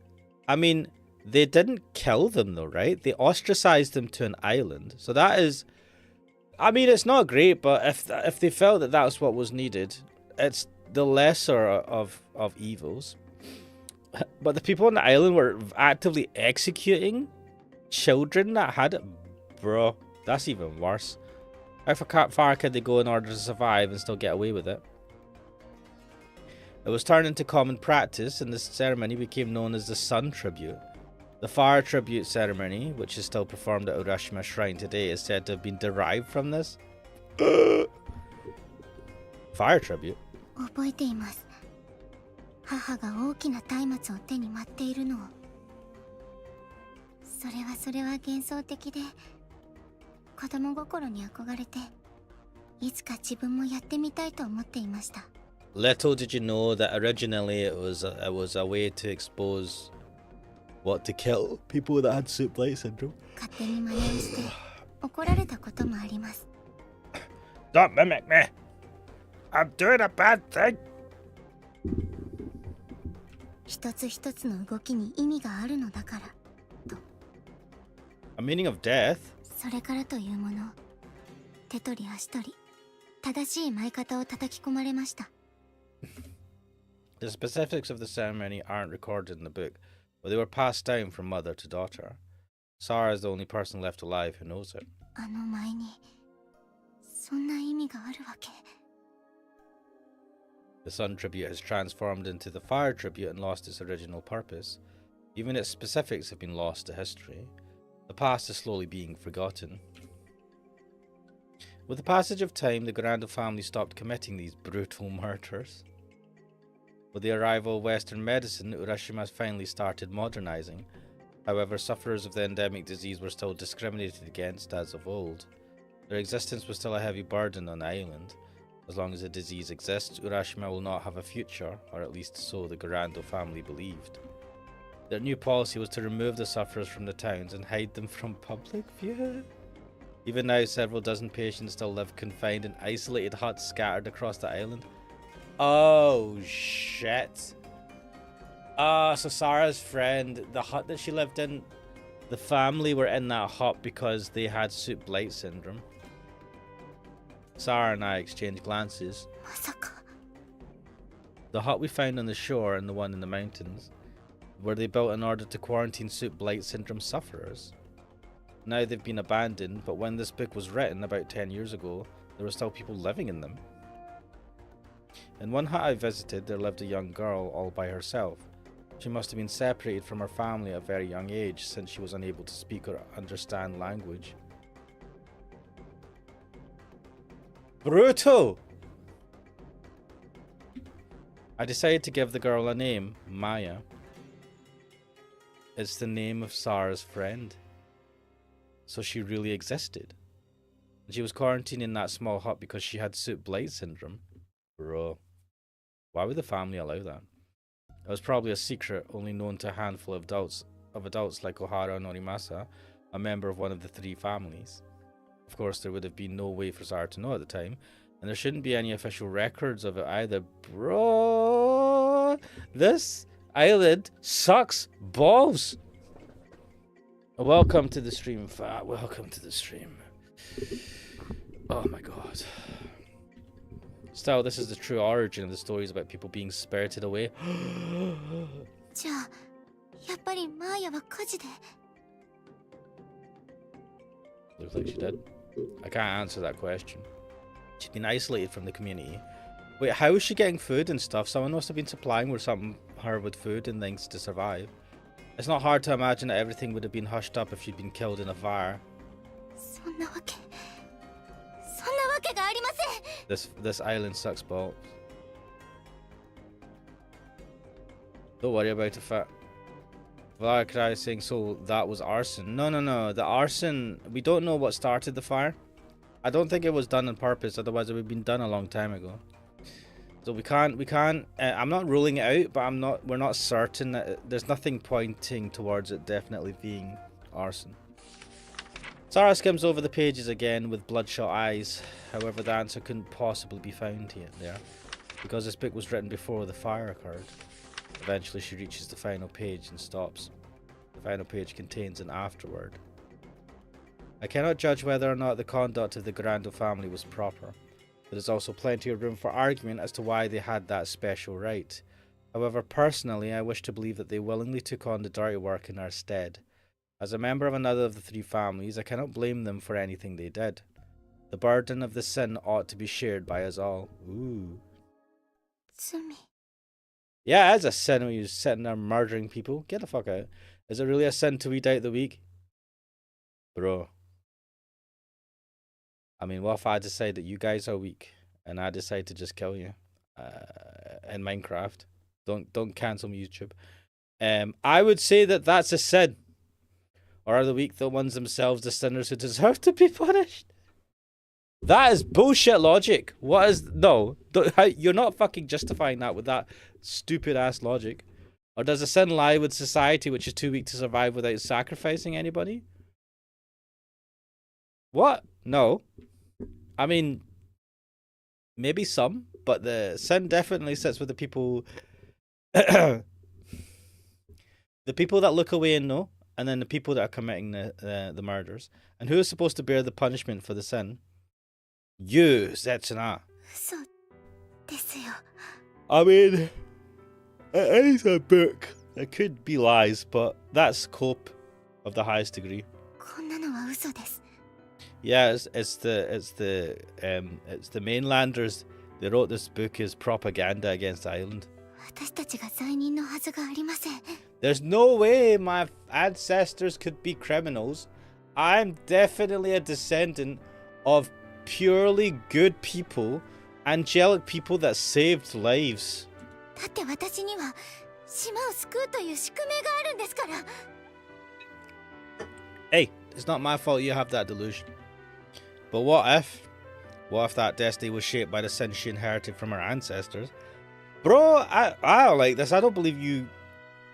Speaker 2: I mean, they didn't kill them though, right? They ostracized them to an island. So that is... I mean, it's not great, but if they felt that that's what was needed, it's the lesser of evils. But the people on the island were actively executing children that had it. Bro, that's even worse. How far could they go in order to survive and still get away with it? It was turned into common practice, and this ceremony became known as the Sun Tribute. The Fire Tribute ceremony, which is still performed at Urashima Shrine today, is said to have been derived from this. Fire Tribute?
Speaker 1: 覚えています。母が大きな松明を手に待っているのを。それは幻想的で、子供心に憧れて、いつか自分もやってみたいと思っていました。
Speaker 2: Little did you know that originally it was a way to expose what to kill people that had soup blight syndrome.
Speaker 1: 勝手に真似をして怒られたこともあります。
Speaker 2: Don't mimic me. I'm doing a bad thing.
Speaker 1: 一つ一つの動きに意味があるのだからと。
Speaker 2: A meaning of death?
Speaker 1: それからというもの、手取り足取り、正しい舞い方を叩き込まれました。
Speaker 2: The specifics of the ceremony aren't recorded in the book, but they were passed down from mother to daughter. Sarah is the only person left alive who knows it.
Speaker 1: あの舞に、そんな意味があるわけ。
Speaker 2: The Sun Tribute has transformed into the Fire Tribute and lost its original purpose. Even its specifics have been lost to history. The past is slowly being forgotten. With the passage of time, the Grando family stopped committing these brutal murders. With the arrival of Western medicine, Urashima finally started modernizing. However, sufferers of the endemic disease were still discriminated against as of old. Their existence was still a heavy burden on the island. As long as the disease exists, Urashima will not have a future, or at least so the Grando family believed. Their new policy was to remove the sufferers from the towns and hide them from public view. Even now, several dozen patients still live confined in isolated huts scattered across the island. Oh, shit. So Sarah's friend, the hut that she lived in, the family were in that hut because they had soup blight syndrome. Sarah and I exchanged glances.
Speaker 1: まさか。
Speaker 2: The hut we found on the shore and the one in the mountains, were they built in order to quarantine soup blight syndrome sufferers? Now they've been abandoned, but when this book was written about 10 years ago, there were still people living in them. In one hut I visited, there lived a young girl all by herself. She must have been separated from her family at a very young age, since she was unable to speak or understand language. Brutal! I decided to give the girl a name, Maya. It's the name of Sarah's friend. So she really existed. And she was quarantined in that small hut because she had soup blight syndrome. Bro. Why would the family allow that? It was probably a secret only known to a handful of adults like Ohara and Norimasa, a member of one of the three families. Of course, there would have been no way for Sarah to know at the time, and there shouldn't be any official records of it either. Bro, this island sucks balls. Welcome to the stream, Fat. Welcome to the stream. Oh my god. Still, this is the true origin of the stories about people being spirited away.
Speaker 1: じゃあ、やっぱりマーヤは火事で。
Speaker 2: Looks like she did. I can't answer that question. She'd been isolated from the community. Wait, how is she getting food and stuff? Someone must have been supplying her with food and things to survive. It's not hard to imagine that everything would have been hushed up if she'd been killed in a fire.
Speaker 1: そんなわけがありません。
Speaker 2: This island sucks balls. Don't worry about it, Fat. Valkyrie is saying, so that was arson. No. The arson, we don't know what started the fire. I don't think it was done on purpose, otherwise it would have been done a long time ago. So we can't, I'm not ruling it out, but we're not certain that there's nothing pointing towards it definitely being arson. Sarah skims over the pages again with bloodshot eyes. However, the answer couldn't possibly be found there, because this book was written before the fire occurred. Eventually she reaches the final page and stops. The final page contains an afterword. I cannot judge whether or not the conduct of the Grando family was proper. There is also plenty of room for argument as to why they had that special right. However, personally, I wish to believe that they willingly took on the dirty work in our stead. As a member of another of the three families, I cannot blame them for anything they did. The burden of the sin ought to be shared by us all. Ooh.
Speaker 1: 罪。
Speaker 2: Yeah, it is a sin when you're sitting there murdering people. Get the fuck out. Is it really a sin to weed out the weak? Bro. I mean, what if I decide that you guys are weak and I decide to just kill you in Minecraft? Don't cancel me, YouTube. I would say that that's a sin. Or are the weak the ones themselves the sinners who deserve to be punished? That is bullshit logic. What is... No. You're not fucking justifying that with that stupid ass logic. Or does a sin lie with society which is too weak to survive without sacrificing anybody? What? No. I mean, maybe some, but the sin definitely sits with the people... the people that look away and know, and then the people that are committing the murders. And who is supposed to bear the punishment for the sin? You, Setsuna.
Speaker 1: 嘘ですよ。
Speaker 2: I mean, it is a book. It could be lies, but that's cope of the highest degree.
Speaker 1: こんなのは嘘です。
Speaker 2: Yeah, it's the mainlanders. They wrote this book as propaganda against the island.
Speaker 1: 私たちが罪人のはずがありません。
Speaker 2: There's no way my ancestors could be criminals. I'm definitely a descendant of purely good people, angelic people that saved lives.
Speaker 1: だって私には島を救うという宿命があるんですから。
Speaker 2: Hey, it's not my fault you have that delusion. But what if that destiny was shaped by the sin she inherited from her ancestors? Bro, I don't like this. I don't believe you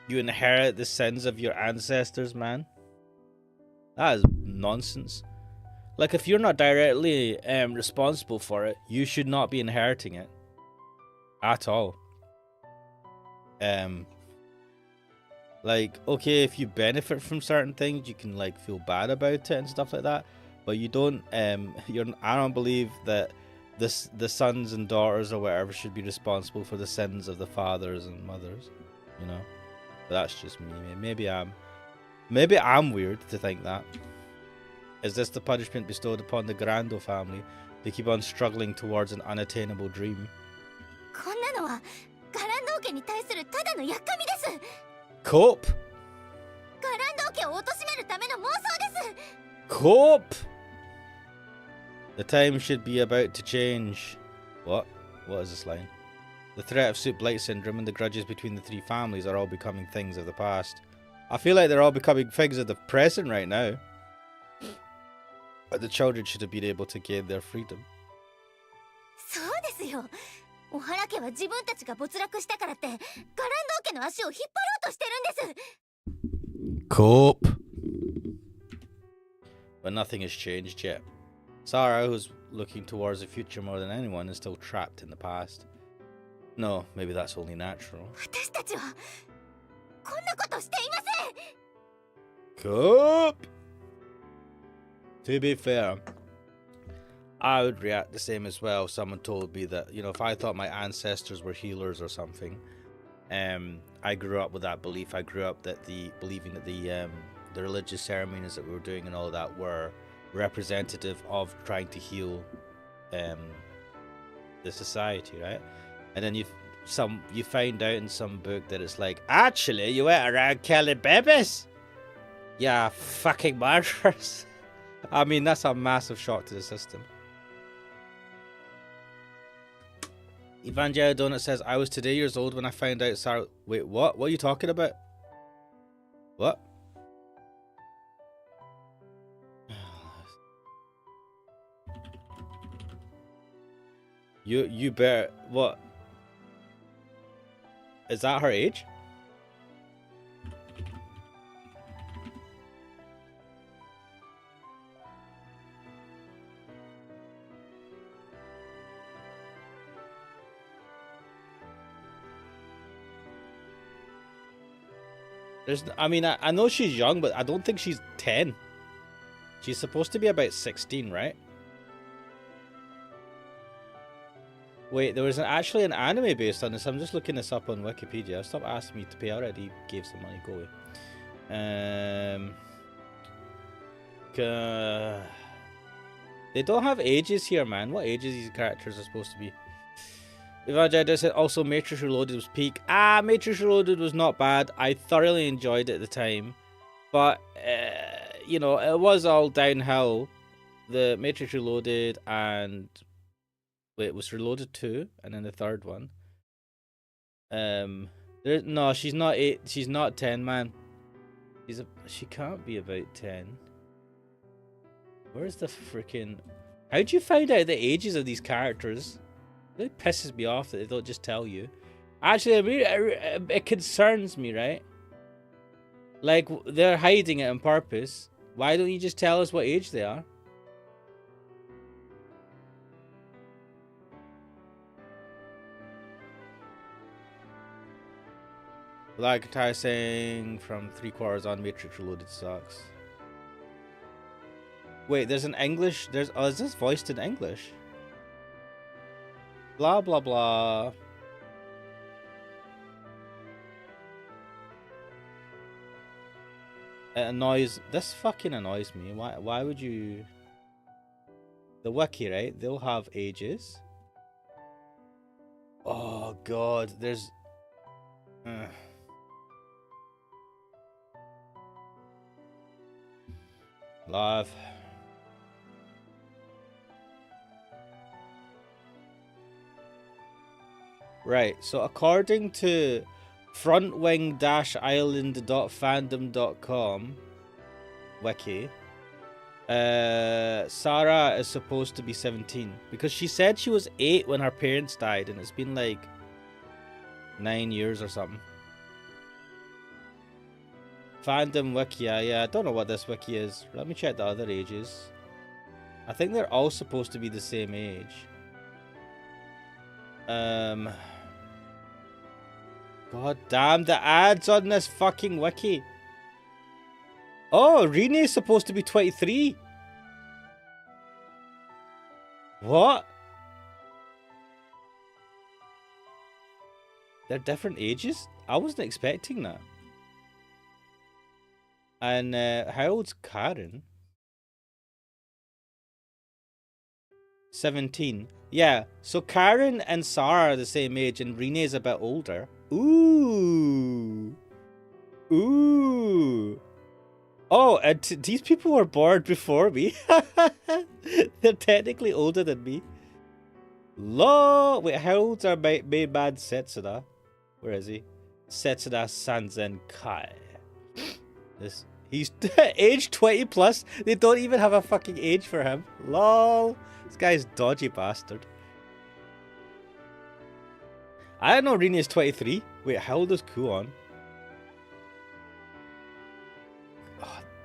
Speaker 2: inherit the sins of your ancestors, man. That is nonsense. Like, if you're not directly responsible for it, you should not be inheriting it. At all. Like, okay, if you benefit from certain things, you can, like, feel bad about it and stuff like that. But you don't, I don't believe that the sons and daughters or whatever should be responsible for the sins of the fathers and mothers, you know? But that's just me. Maybe I'm weird to think that. Is this the punishment bestowed upon the Grando family? They keep on struggling towards an unattainable dream.
Speaker 1: こんなのはガランド家に対するただのやっかみです。
Speaker 2: Cope!
Speaker 1: ガランド家を貶めるための妄想です。
Speaker 2: Cope! The time should be about to change. What? What is this line? The threat of Soup Blight Syndrome and the grudges between the three families are all becoming things of the past. I feel like they're all becoming things of the present right now. But the children should have been able to gain their freedom.
Speaker 1: そうですよ。お原家は自分たちが没落したからってガランド家の足を引っ張ろうとしてるんです。
Speaker 2: Cope! But nothing has changed yet. Sarah, who's looking towards the future more than anyone, is still trapped in the past. No, maybe that's only natural.
Speaker 1: 私たちはこんなことしていません。
Speaker 2: Cope! To be fair, I would react the same as well if someone told me that, you know, if I thought my ancestors were healers or something, I grew up with that belief. I grew up believing that the religious ceremonies that we were doing and all of that were representative of trying to heal the society, right? And then you find out in some book that it's like, actually, you went around killing babies. Yeah, fucking murderers. I mean, that's a massive shock to the system. Evangelion Donut says, I was today years old when I found out Sarah... Wait, what? What are you talking about? What? You better... What? Is that her age? I mean, I know she's young, but I don't think she's 10. She's supposed to be about 16, right? Wait, there was actually an anime based on this. I'm just looking this up on Wikipedia. Stop asking me to pay. I already gave some money. Go away. They don't have ages here, man. What ages these characters are supposed to be? Evangelica said also Matrix Reloaded was peak. Matrix Reloaded was not bad. I thoroughly enjoyed it at the time. But, you know, it was all downhill. The Matrix Reloaded and... Wait, it was Reloaded 2 and then the third one. No, she's not 8. She's not 10, man. She can't be about 10. Where's the freaking... How'd you find out the ages of these characters? It really pisses me off that they don't just tell you. Actually, it concerns me, right? Like, they're hiding it on purpose. Why don't you just tell us what age they are? Like Ty saying from 3/4 on Matrix Reloaded sucks. Wait, there's an English. Is this voiced in English? Blah blah blah. It annoys. This fucking annoys me. Why would you? The wiki, right? They'll have ages. Oh god, there's. Live. Right, so according to frontwing-island.fandom.com wiki, Sarah is supposed to be 17 because she said she was 8 when her parents died, and it's been like 9 years or something. Fandom wiki, yeah, I don't know what this wiki is. Let me check the other ages. I think they're all supposed to be the same age. God damn the ads on this fucking wiki. Oh, Rene's supposed to be 23. What? They're different ages? I wasn't expecting that. And how old's Karen? 17. Yeah, so Karen and Sarah are the same age and Rene's a bit older. Ooh. Ooh. Oh, and these people were born before me. They're technically older than me. Wait, how old's our main man Setsuda? Where is he? Setsuda Sanzen Kai. He's age 20 plus. They don't even have a fucking age for him. Lol. This guy's dodgy bastard. I don't know Rene is 23. Wait, how old is Kuon?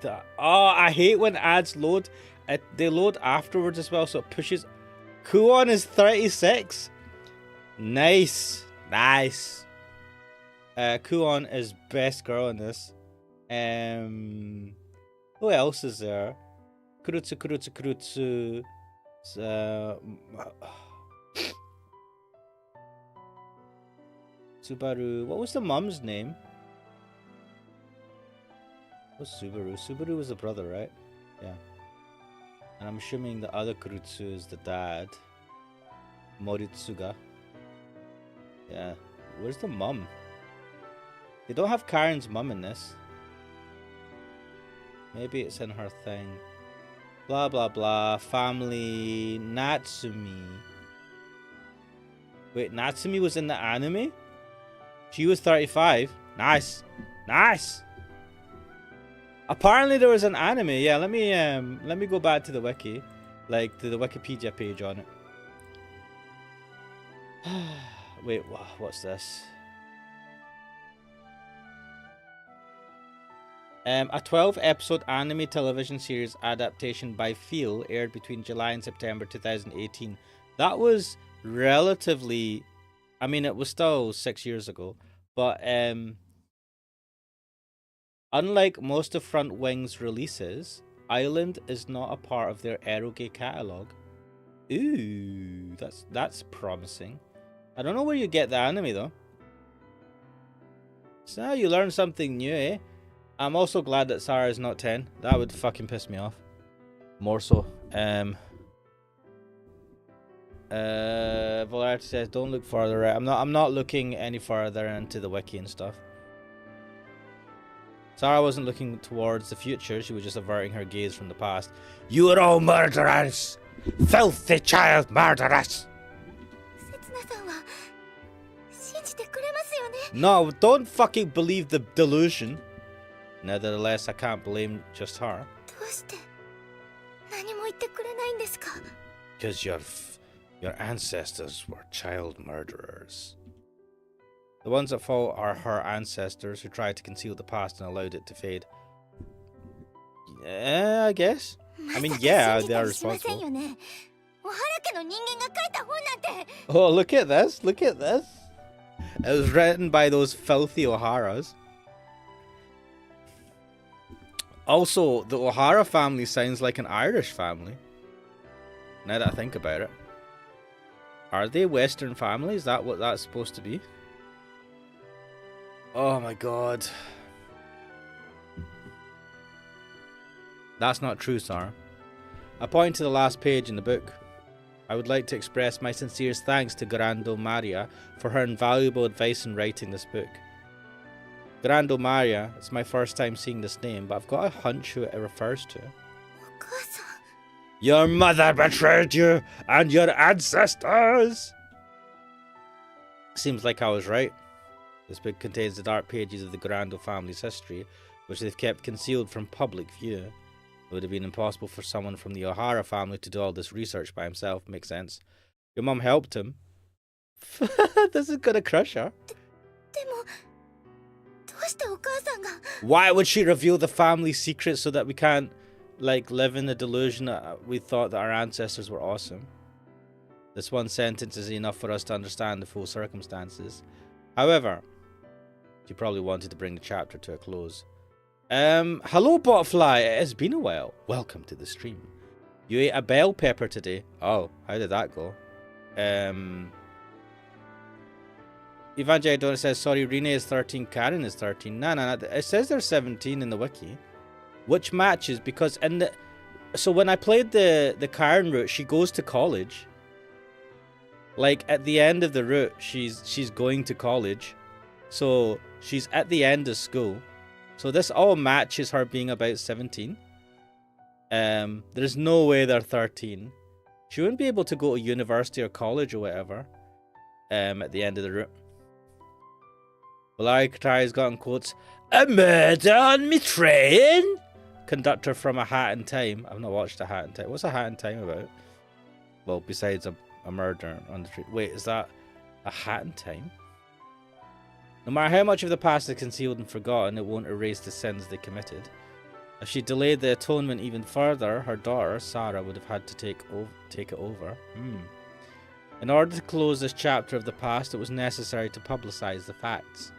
Speaker 2: Oh, I hate when ads load. They load afterwards as well, so it pushes. Kuon is 36. Nice. Nice. Kuon is best girl in this. Who else is there? Kurutsu. Subaru. What was the mum's name? What's Subaru? Subaru was the brother, right? Yeah. And I'm assuming the other Kurutsu is the dad. Moritsuga. Yeah. Where's the mum? They don't have Karen's mum in this. Maybe it's in her thing. Blah blah blah. Family. Natsumi. Wait, Natsumi was in the anime? She was 35. Nice. Nice. Apparently there was an anime. Yeah, let me go back to the wiki. Like to the Wikipedia page on it. Wait, what's this? A 12-episode anime television series adaptation by Feel aired between July and September 2018. That was relatively... I mean, it was still 6 years ago. But unlike most of Front Wing's releases, Island is not a part of their eroge catalog. Ooh, that's promising. I don't know where you get the anime, though. So now you learn something new, eh? I'm also glad that Sarah is not 10. That would fucking piss me off. More so. Volarity says, don't look further. I'm not looking any further into the wiki and stuff. Sarah wasn't looking towards the future. She was just averting her gaze from the past. You are all murderers! Filthy child murderers! No, don't fucking believe the delusion. Nevertheless, I can't blame just her. Because your ancestors were child murderers. The ones at fault are her ancestors who tried to conceal the past and allowed it to fade. Yeah, I guess. I mean, yeah, they are responsible. Oh, look at this. Look at this. It was written by those filthy O'Haras. Also, the O'Hara family sounds like an Irish family. Now that I think about it. Are they Western family? Is that what that's supposed to be? Oh my god. That's not true, Sarah. I point to the last page in the book. I would like to express my sincerest thanks to Grando Maria for her invaluable advice in writing this book. Grando Maria, it's my first time seeing this name, but I've got a hunch who it refers to. Your mother betrayed you and your ancestors! Seems like I was right. This book contains the dark pages of the Grando family's history, which they've kept concealed from public view. It would have been impossible for someone from the O'Hara family to do all this research by himself. Makes sense. Your mum helped him. This is gonna crush her. Why would she reveal the family secret so that we can't, like, live in the delusion that we thought that our ancestors were awesome? This one sentence is enough for us to understand the full circumstances. However, she probably wanted to bring the chapter to a close. Hello, Botfly. It has been a while. Welcome to the stream. You ate a bell pepper today. Oh, how did that go? Evangelidon says, sorry, Rene is 13, Karen is 13. No. It says they're 17 in the wiki. Which matches, because in the... So when I played the Karen route, she goes to college. Like, at the end of the route, she's going to college. So, she's at the end of school. So this all matches her being about 17. There's no way they're 13. She wouldn't be able to go to university or college or whatever. At the end of the route. Valari Katari's got in quotes, a murder on me train? Conductor from A Hat in Time. I've not watched A Hat in Time. What's A Hat in Time about? Well, besides a murder on the train. Wait, is that A Hat in Time? No matter how much of the past is concealed and forgotten, it won't erase the sins they committed. If she delayed the atonement even further, her daughter, Sarah, would have had to take it over. In order to close this chapter of the past, it was necessary to publicize the facts.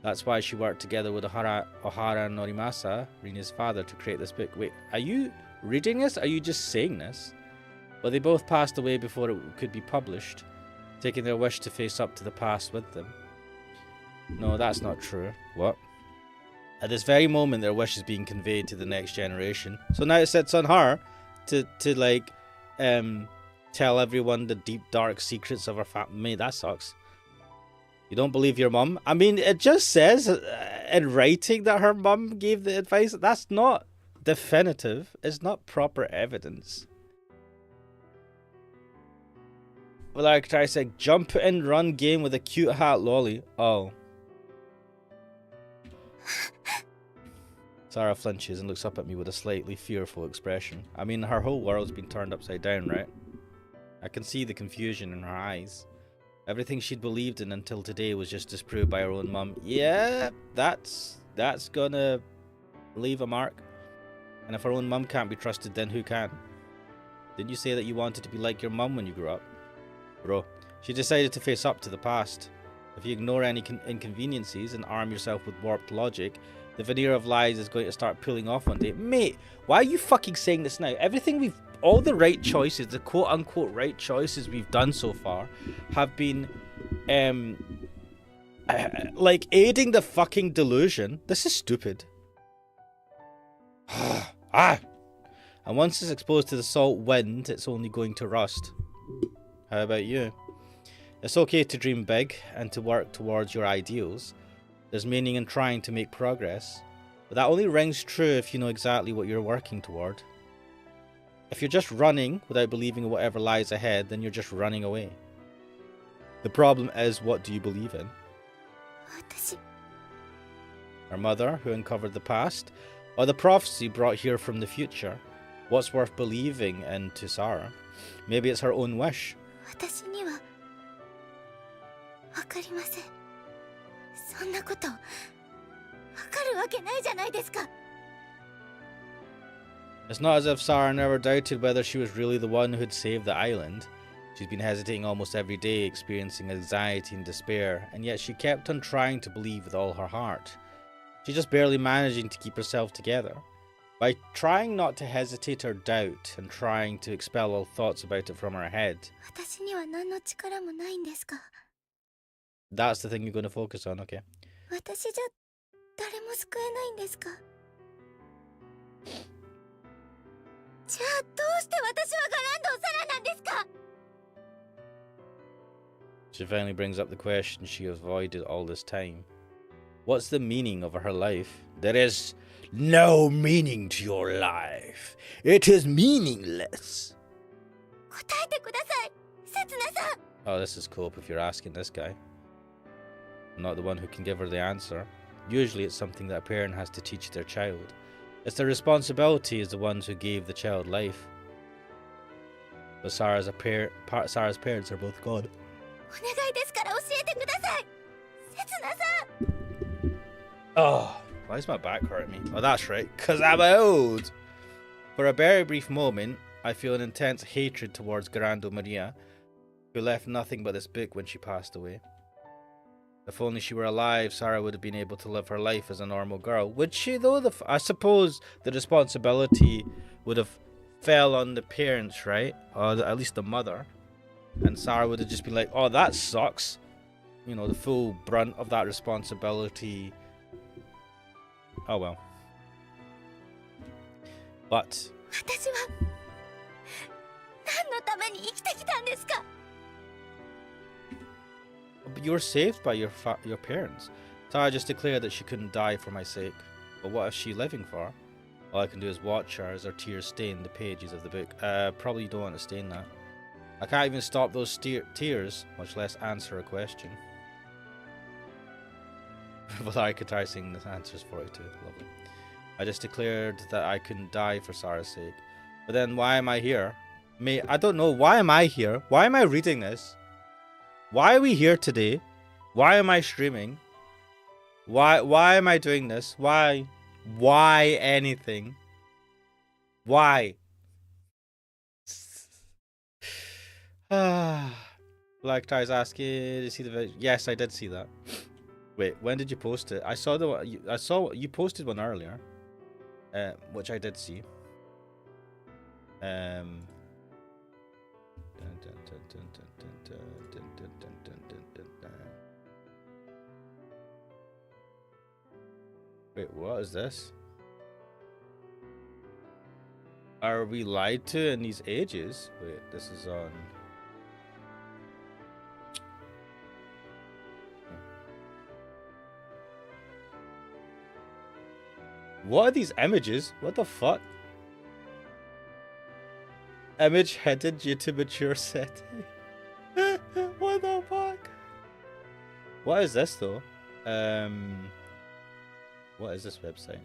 Speaker 2: That's why she worked together with O'Hara Norimasa, Rina's father, to create this book. Wait, are you reading this? Are you just saying this? Well, they both passed away before it could be published, taking their wish to face up to the past with them. No, that's not true. What? At this very moment, their wish is being conveyed to the next generation. So now it sits on her to like, tell everyone the deep, dark secrets of her family. Mate, that sucks. You don't believe your mum? I mean, it just says in writing that her mum gave the advice. That's not definitive. It's not proper evidence. Well, like I said, jump and run game with a cute hat lolly. Oh. Sarah flinches and looks up at me with a slightly fearful expression. I mean, her whole world's been turned upside down, right? I can see the confusion in her eyes. Everything she'd believed in until today was just disproved by her own mum. Yeah, that's gonna leave a mark. And if her own mum can't be trusted, then who can? Didn't you say that you wanted to be like your mum when you grew up? Bro, she decided to face up to the past. If you ignore any inconveniences and arm yourself with warped logic, the veneer of lies is going to start peeling off one day. Mate, why are you fucking saying this now? All the right choices, the quote-unquote right choices we've done so far have been, like, aiding the fucking delusion. This is stupid. And once it's exposed to the salt wind, it's only going to rust. How about you? It's okay to dream big and to work towards your ideals. There's meaning in trying to make progress, but that only rings true if you know exactly what you're working toward. If you're just running without believing in whatever lies ahead, then you're just running away. The problem is, what do you believe in?
Speaker 1: 私
Speaker 2: Her mother, who uncovered the past, or the prophecy brought here from the future? What's worth believing in to Sarah? Maybe it's her own wish.
Speaker 1: 私にはわかりません。そんなことわかるわけないじゃないですか。
Speaker 2: It's not as if Sarah never doubted whether she was really the one who'd saved the island. She's been hesitating almost every day, experiencing anxiety and despair, and yet she kept on trying to believe with all her heart. She's just barely managing to keep herself together. By trying not to hesitate or doubt, and trying to expel all thoughts about it from her head,
Speaker 1: 私には何の力もないんですか。
Speaker 2: that's the thing you're going to focus on, okay?
Speaker 1: 私じゃ誰も救えないんですか。じゃあどうして私はガランドサラなんですか。
Speaker 2: She finally brings up the question she avoided all this time. What's the meaning of her life? There is no meaning to your life. It is meaningless.
Speaker 1: 答えてください、せつなさん。
Speaker 2: Oh, this is cope if you're asking this guy. I'm not the one who can give her the answer. Usually it's something that a parent has to teach their child. It's their responsibility as the ones who gave the child life. But Sarah's parents are both gone.
Speaker 1: お願いですから教えてください、せつなさん。
Speaker 2: Oh, why is my back hurting me? Oh, that's right, because I'm old. For a very brief moment, I feel an intense hatred towards Grando Maria, who left nothing but this book when she passed away. If only she were alive, Sarah would have been able to live her life as a normal girl. Would she, though? I suppose the responsibility would have fell on the parents, right? Or at least the mother. And Sarah would have just been like, oh, that sucks. You know, the full brunt of that responsibility. Oh well. But
Speaker 1: 私は何のために生きてきたんですか。
Speaker 2: you were saved by your parents. Sarah just declared that she couldn't die for my sake. But what is she living for? All I can do is watch her as her tears stain the pages of the book. Probably don't want to stain that. I can't even stop those tears, much less answer a question. Well, I could try singing the answers for you too. Lovely. I just declared that I couldn't die for Sarah's sake. But then why am I here? I don't know. Why am I here? Why am I reading this? Why are we here today? Why am I streaming? Why am I doing this? Why anything? Why? Black Tie's asking, did you see the video? Yes, I did see that. Wait, when did you post it? I saw you posted one earlier, which I did see. Wait, what is this? Are we lied to in these ages? Wait, this is on. What are these images? What the fuck? Image hidden due to mature setting. What the fuck? What is this though? What is this website?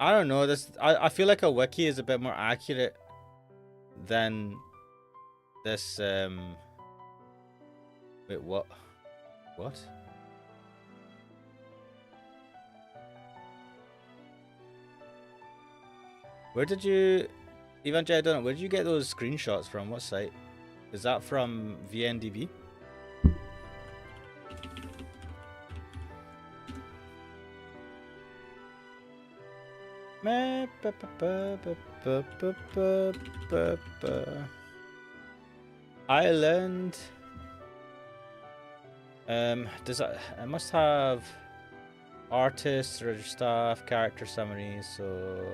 Speaker 2: I don't know. I feel like a wiki is a bit more accurate than this. Wait, what? What? Where did you, Evan J, I don't know, where did you get those screenshots from? What site? Is that from VNDB? Island. Does that? I must have artists, register staff, character summaries. So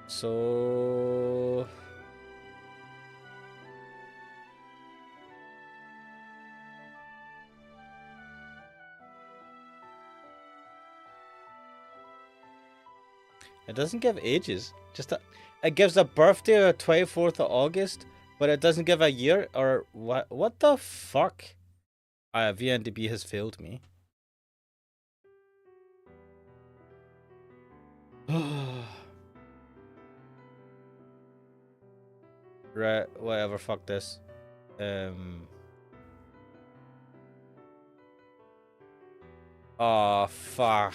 Speaker 2: So it doesn't give ages. It gives a birthday of 24th of August, but it doesn't give a year or what? What the fuck? VNDB has failed me. Right, whatever. Fuck this. Oh fuck.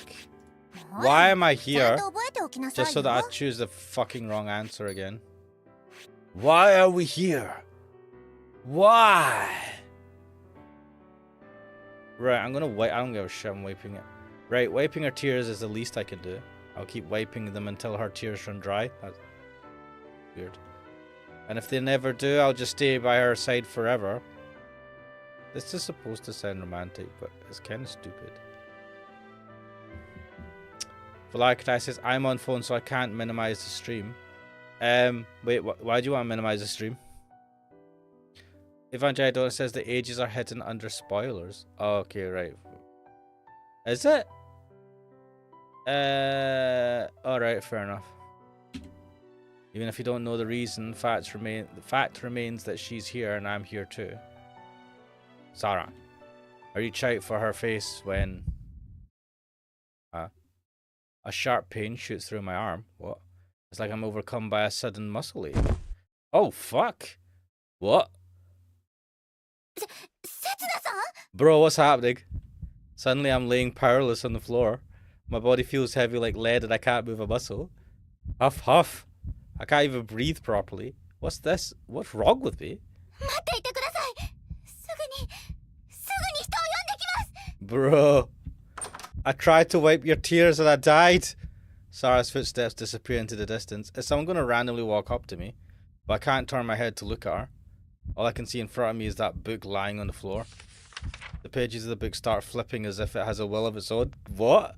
Speaker 2: Why am I here? Just so that I choose the fucking wrong answer again. Why are we here? Why? Right, I'm gonna wait. I don't give a shit. I'm wiping it. Right, wiping her tears is the least I can do. I'll keep wiping them until her tears run dry. That's weird. And if they never do, I'll just stay by her side forever. This is supposed to sound romantic, but it's kind of stupid. Valakai says, I'm on phone, so I can't minimize the stream. Wait, why do you want to minimize the stream? Evangelidon says the ages are hidden under spoilers. Oh, okay, right. Is it? Alright, fair enough. Even if you don't know the reason, the fact remains that she's here and I'm here too. Sarah, I reach out for her face when a sharp pain shoots through my arm. What? It's like I'm overcome by a sudden muscle ache. Oh, fuck. What? Bro, what's happening? Suddenly I'm laying powerless on the floor. My body feels heavy like lead and I can't move a muscle. Huff, huff. I can't even breathe properly. What's this? What's wrong with me? Bro. I tried to wipe your tears and I died. Sarah's footsteps disappear into the distance. Is someone going to randomly walk up to me? But I can't turn my head to look at her. All I can see in front of me is that book lying on the floor. The pages of the book start flipping as if it has a will of its own. What?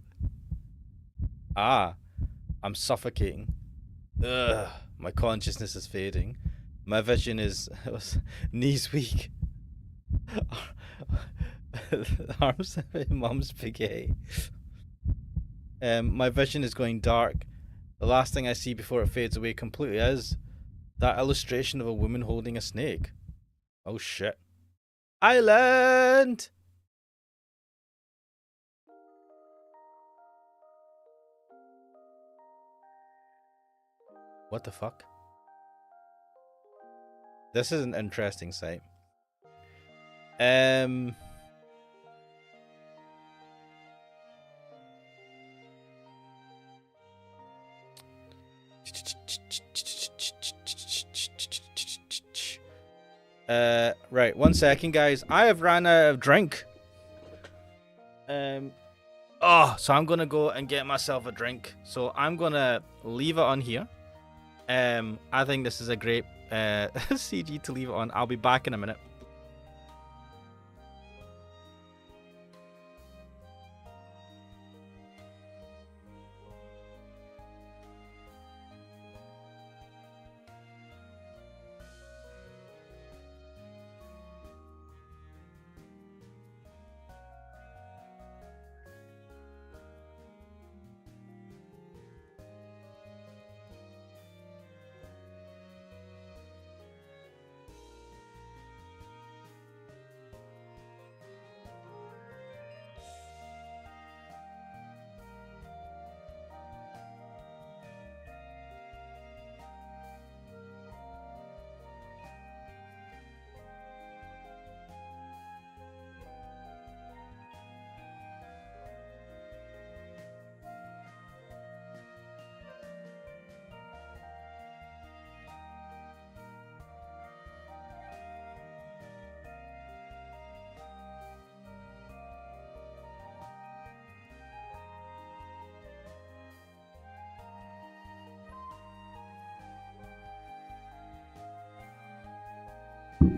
Speaker 2: Ah, I'm suffocating. Ugh, my consciousness is fading. My vision is knees weak. Arms mum's spaghetti. My vision is going dark. The last thing I see before it fades away completely is that illustration of a woman holding a snake. Oh shit. Island! What the fuck? This is an interesting sight. Right, 1 second, guys. I have ran out of drink. So I'm gonna go and get myself a drink. So I'm gonna leave it on here. I think this is a great CG to leave it on. I'll be back in a minute.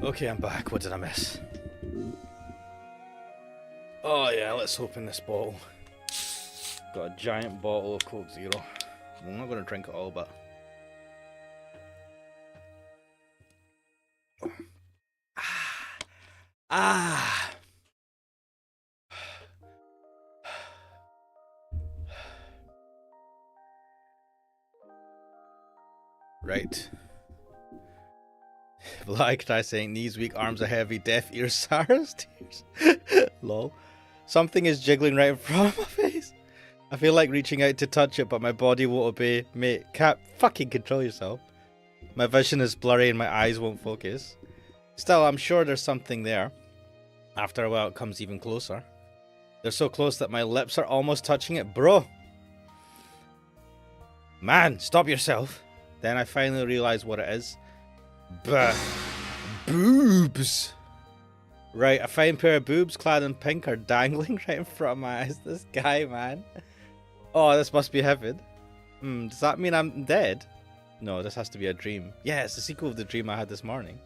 Speaker 2: Okay, I'm back. What did I miss? Oh yeah, let's open this bottle. Got a giant bottle of Coke Zero. I'm not going to drink it all, but Ah. Right. Like I saying, knees weak, arms are heavy, deaf ears, Sarah's tears. Lol. Something is jiggling right in front of my face. I feel like reaching out to touch it, but my body won't obey. Mate, can't fucking control yourself. My vision is blurry and my eyes won't focus. Still, I'm sure there's something there. After a while, it comes even closer. They're so close that my lips are almost touching it. Bro! Man, stop yourself. Then I finally realize what it is. Boobs! Right, a fine pair of boobs clad in pink are dangling right in front of my eyes. This guy, man. Oh, this must be heaven. Does that mean I'm dead? No, this has to be a dream. Yeah, it's the sequel of the dream I had this morning.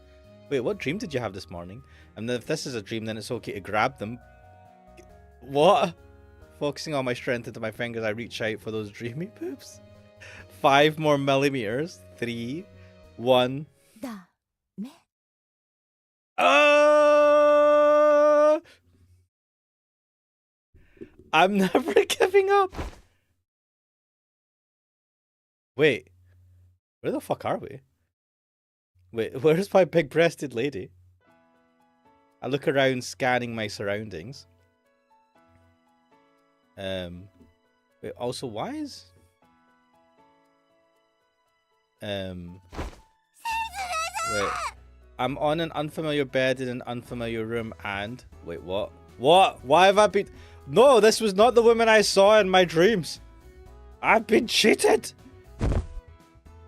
Speaker 2: Wait, what dream did you have this morning? And if this is a dream, then it's okay to grab them. What? Focusing all my strength into my fingers, I reach out for those dreamy boobs. 5 more millimeters. 3, 1. I'm never giving up. Wait, where the fuck are we? Wait, where's my big-breasted lady? I look around, scanning my surroundings. Wait, also, why is... Wait, I'm on an unfamiliar bed in an unfamiliar room and... Wait, what? What? Why have I been... No, this was not the woman I saw in my dreams. I've been cheated.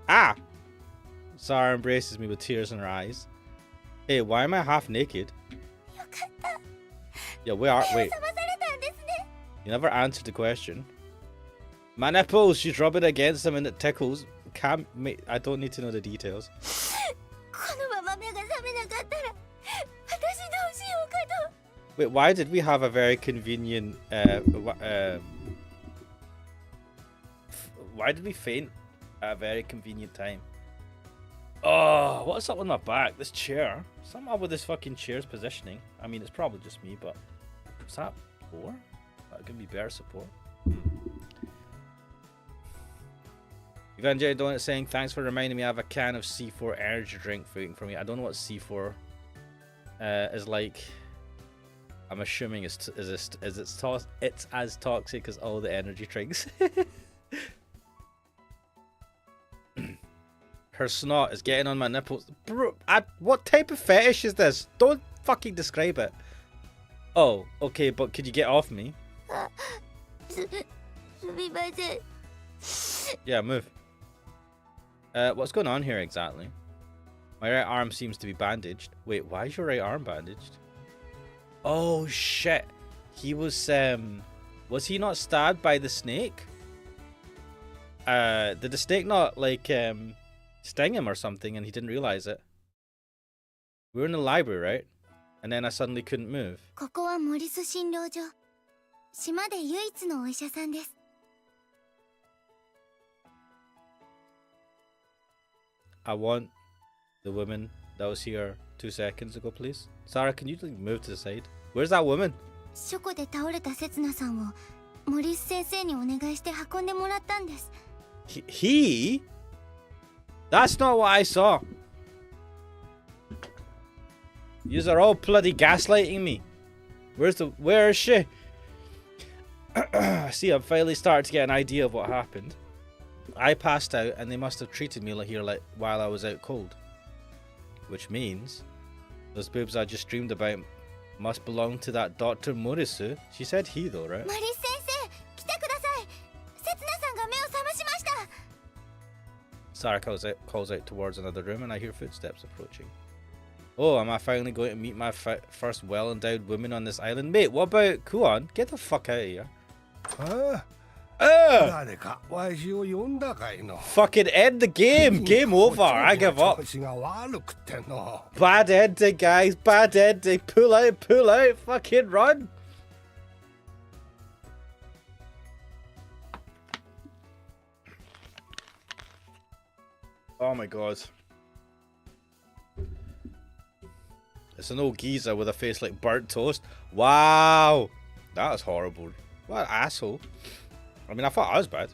Speaker 2: Ah! Sarah embraces me with tears in her eyes. Hey, why am I half naked? Yeah, wait. You never answered the question. My nipples, she's rubbing against them and it tickles. I don't need to know the details. Wait, why did we have a very convenient... why did we faint at a very convenient time? Oh, what's up with my back? This chair. Something up with this fucking chair's positioning. I mean, it's probably just me, but... Is that 4? That could be better support. Evangelii Donut saying, thanks for reminding me I have a can of C4 energy drink waiting for me. I don't know what C4 is like. I'm assuming it's as toxic as all the energy drinks. Her snot is getting on my nipples. Bro, what type of fetish is this? Don't fucking describe it. Oh, okay, but could you get off me? Yeah, move. What's going on here exactly? My right arm seems to be bandaged. Wait, why is your right arm bandaged? Oh shit. He was he not stabbed by the snake? Did the snake not like sting him or something and he didn't realize it? We were in the library, right? And then I suddenly couldn't move.
Speaker 1: ここはモリス診療所。島で唯一のお医者さんです。
Speaker 2: I want the woman that was here 2 seconds ago, please. Sarah, can you move to the side? Where's that woman?
Speaker 1: 書庫で倒れた刹那さんをモリス先生にお願いして運んでもらったんです。
Speaker 2: He? That's not what I saw. Yous are all bloody gaslighting me. Where is she? See, I'm finally starting to get an idea of what happened. I passed out and they must have treated me like while I was out cold. Which means those boobs I just dreamed about must belong to that Dr. Morisu. She said he though, right?
Speaker 1: モリス先生、来てください。刹那さんが目を覚ましました。
Speaker 2: Sarah calls out towards another room and I hear footsteps approaching. Oh, am I finally going to meet my first well-endowed woman on this island? Mate, what about Kuon? Get the fuck out of here. Fucking end the game. Game over. I give up. Bad ending, guys. Bad ending. Pull out. Pull out. Fucking run. Oh my god. It's an old geezer with a face like burnt toast. Wow. That was horrible. What an asshole. I mean, I thought I was bad.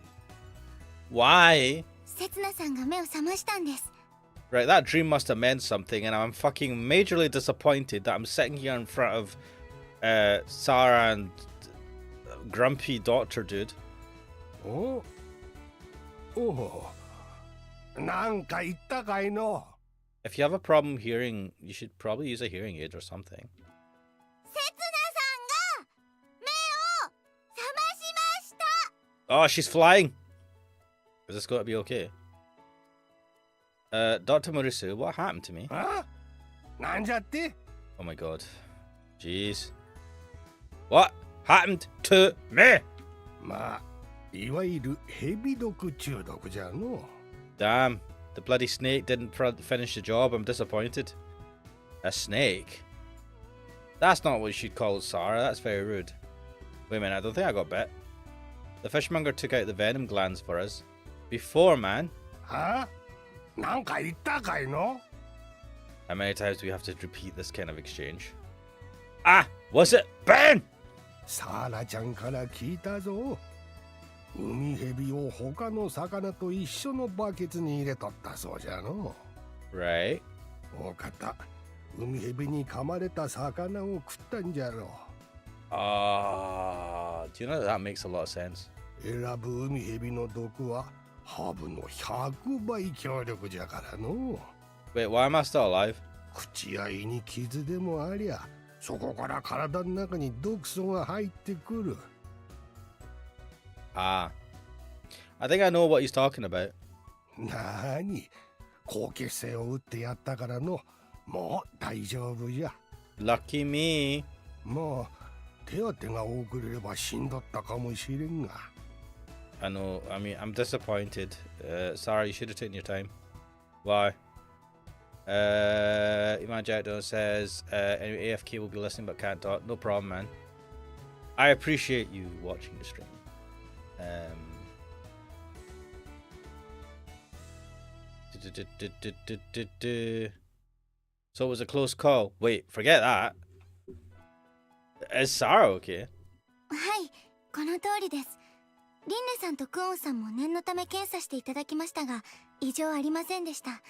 Speaker 2: Why?
Speaker 1: せつなさんが目を覚ましたんです。
Speaker 2: Right, that dream must have meant something, and I'm fucking majorly disappointed that I'm sitting here in front of Sarah and grumpy doctor dude.
Speaker 4: おおう、なんか言ったかいの。
Speaker 2: If you have a problem hearing, you should probably use a hearing aid or something.
Speaker 1: せつなさんが目を覚ましました。
Speaker 2: Oh, she's flying! Is this going to be okay? Dr. Murisu, what happened to me?
Speaker 4: あ、なんじゃって？
Speaker 2: Oh my god. Jeez. What happened to me?
Speaker 4: まあ、いわゆる蛇毒中毒じゃの。
Speaker 2: Damn. The bloody snake didn't finish the job. I'm disappointed. A snake? That's not what you'd call Sarah. That's very rude. Wait a minute. I don't think I got bit. The fishmonger took out the venom glands for us. Before, man.
Speaker 4: は？なんか言ったかいの？
Speaker 2: How many times do we have to repeat this kind of exchange? Ah! Was it Ben?
Speaker 4: サラちゃんから聞いたぞ。海蛇を他の魚と一緒のバケツに入れとったそうじゃの。
Speaker 2: Right.
Speaker 4: お方、海蛇に噛まれた魚を食ったんじゃろ。
Speaker 2: Do you know that makes a lot of sense?
Speaker 4: 選ぶ海蛇の毒はハブの100倍強力じゃからの。
Speaker 2: Wait, why am I still alive?
Speaker 4: 口や胃に傷でもありゃ、そこから体の中に毒素が入ってくる。
Speaker 2: Ah. I think I know what he's talking about.
Speaker 4: なに、高血性を打ってやったからの、もう大丈夫じゃ。
Speaker 2: Lucky me.
Speaker 4: もう手当てが遅れれば死んどったかもしれんが。
Speaker 2: I know. I mean, I'm disappointed. Sorry, you should have taken your time. Why? Iman Jackdo says, anyway, AFK will be listening but can't talk. No problem, man. I appreciate you watching the stream. So it was a close call. Wait, forget that. Is Sarah okay?
Speaker 1: はい、この通りです。リンネさんとクオンさんも念のため検査していただきましたが、異常ありませんでした。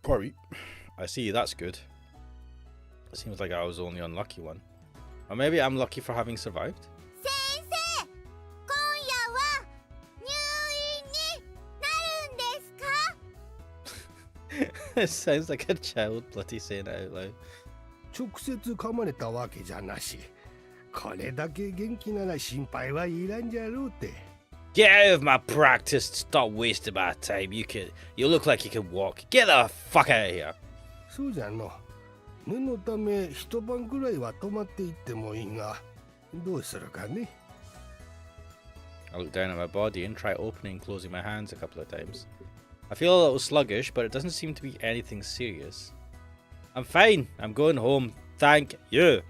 Speaker 2: Sorry. I see, that's good. It seems like I was the only unlucky one. Or maybe I'm lucky for having survived?
Speaker 1: 先生、今夜は入院になるんですか？
Speaker 2: It sounds like a child bloody saying it out loud.
Speaker 4: 直接噛まれたわけじゃなし。これだけ元気なら心配はいらんじゃろうて。
Speaker 2: Get out of my practice. Stop wasting my time. You look like you can walk. Get the fuck out of here.
Speaker 4: そうじゃの。念のため一晩くらいは泊まっていってもいいが、どうするかね。
Speaker 2: I look down at my body and try opening and closing my hands a couple of times. I feel a little sluggish, but it doesn't seem to be anything serious. I'm fine. I'm going home. Thank you.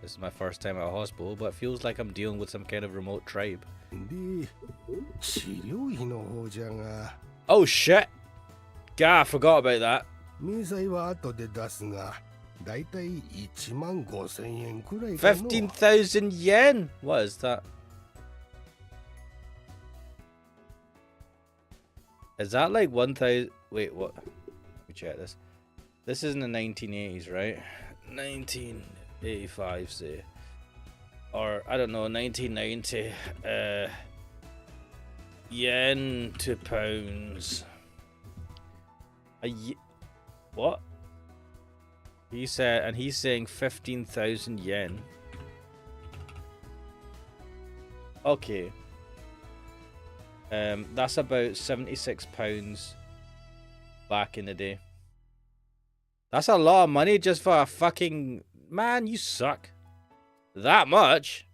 Speaker 2: This is my first time at a hospital, but it feels like I'm dealing with some kind of remote tribe.
Speaker 4: で、治療費の方じゃが。
Speaker 2: Oh shit! God, I forgot about that.
Speaker 4: 明細は後で出すが、だいたい15,000円くらいかの。
Speaker 2: 15,000 yen? What is that? Is that like 1,000? Wait, what? Let me check this. This is in the 1980s, right? 1985, say. Or, I don't know, 1990. Yen to pounds. What? He said, and he's saying 15,000 yen. Okay. That's about £76 back in the day. That's a lot of money just for a fucking... Man, you suck. That much?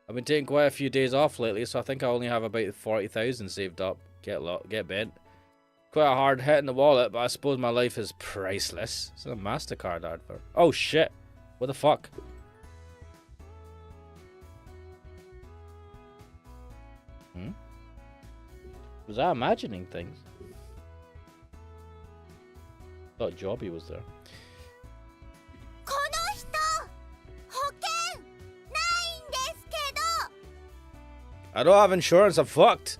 Speaker 2: I've been taking quite a few days off lately, so I think I only have about 40,000 saved up. Get bent. Quite a hard hit in the wallet, but I suppose my life is priceless. It's a MasterCard advert. Oh shit. What the fuck? Was I imagining things? Thought Jobby was there.
Speaker 1: この人保険ないんですけど。
Speaker 2: I don't have insurance, I'm fucked.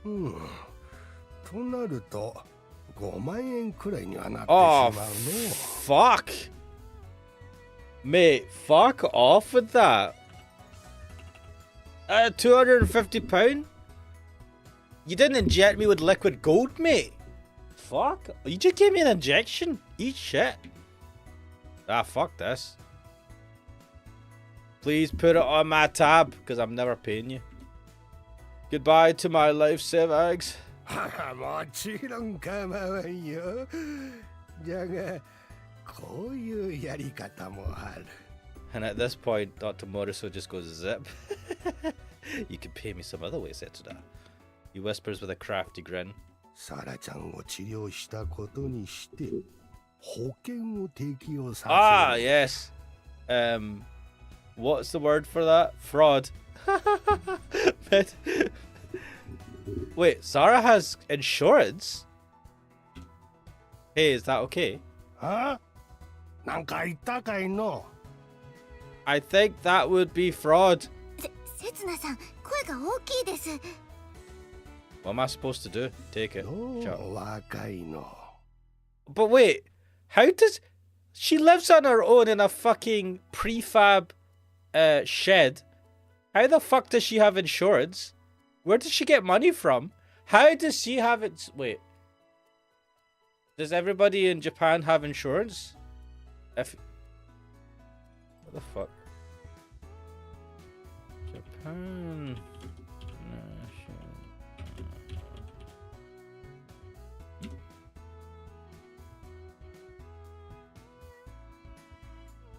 Speaker 4: となると5万円くらいにはなってし
Speaker 2: Oh,
Speaker 4: まうの。
Speaker 2: fuck. Mate, fuck off with that. £250? You didn't inject me with liquid gold, mate. Fuck. You just gave me an injection. Eat shit. Ah, fuck this. Please put it on my tab, because I'm never paying you. Goodbye to my life savings.
Speaker 4: もちろん構わんよ。じゃがこういうやり方もある。
Speaker 2: And at this point, Dr. Moriso just goes zip. You could pay me some other way, Setsuda. He whispers with a crafty grin.
Speaker 4: サラちゃんを治療したことにして保険を適用させる。
Speaker 2: Ah, yes. What's the word for that? Fraud. Wait, Sarah has insurance? Hey, is that okay?
Speaker 4: あ？なんか言ったかいの？
Speaker 2: I think that would be fraud.
Speaker 1: せつなさん、声が大きいです。
Speaker 2: What am I supposed to do? Take it.
Speaker 4: ど
Speaker 2: Shut up.
Speaker 4: う若いの？
Speaker 2: But wait, how does... She lives on her own in a fucking prefab shed. How the fuck does she have insurance? Where does she get money from? How does she have it? Wait. Does everybody in Japan have insurance? What the fuck? Japan.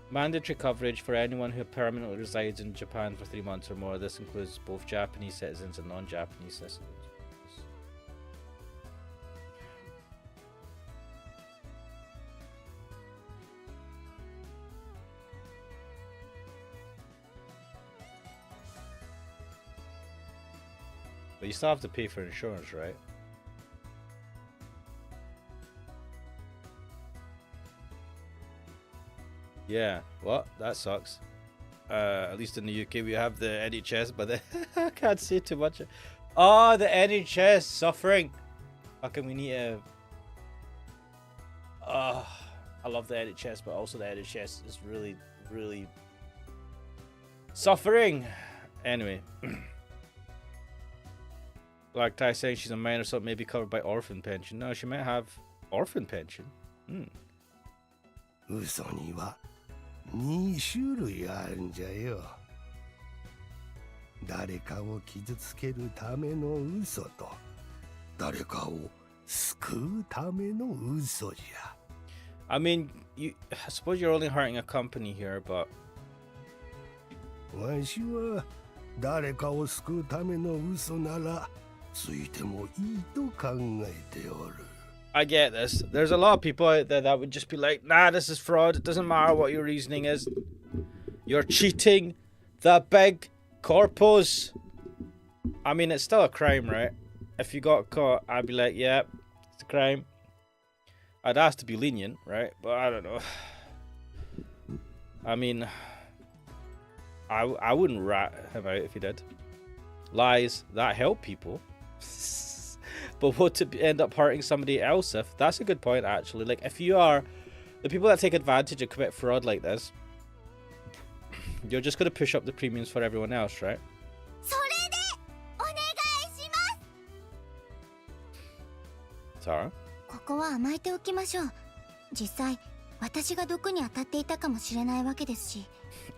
Speaker 2: Mandatory coverage for anyone who permanently resides in Japan for 3 months or more. This includes both Japanese citizens and non-Japanese citizens. But you still have to pay for insurance, right? Yeah, what? That sucks. At least in the UK we have the NHS, but I can't say too much. Oh, the NHS suffering. Fucking we need to... I love the NHS, but also the NHS is really, really suffering. Anyway. Like Ty saying she's a minor, so it may be covered by orphan pension. No, she might have orphan pension.
Speaker 4: 嘘には2種類あるんじゃよ。誰かを傷つけるための嘘と、誰かを救うための嘘じゃ。
Speaker 2: I mean, I suppose you're only hurting a company here, but
Speaker 4: わしは誰かを救うための嘘ならついてもいいと考えておる。
Speaker 2: I get this. There's a lot of people out there that would just be like, nah, this is fraud. It doesn't matter what your reasoning is. You're cheating the big corpos. I mean, it's still a crime, right? If you got caught, I'd be like, yeah, it's a crime. I'd ask to be lenient, right? But I don't know. I mean, I wouldn't rat him out if he did. Lies that help people. But what to end up hurting somebody else if? That's a good point, actually. Like, if you are the people that take advantage and commit fraud like this, you're just going to push up the premiums for everyone else, right?
Speaker 1: それでお願いします。
Speaker 2: Tara?
Speaker 1: ここは甘えておきましょう。実際、私が毒に当たっていたかもしれないわけですし。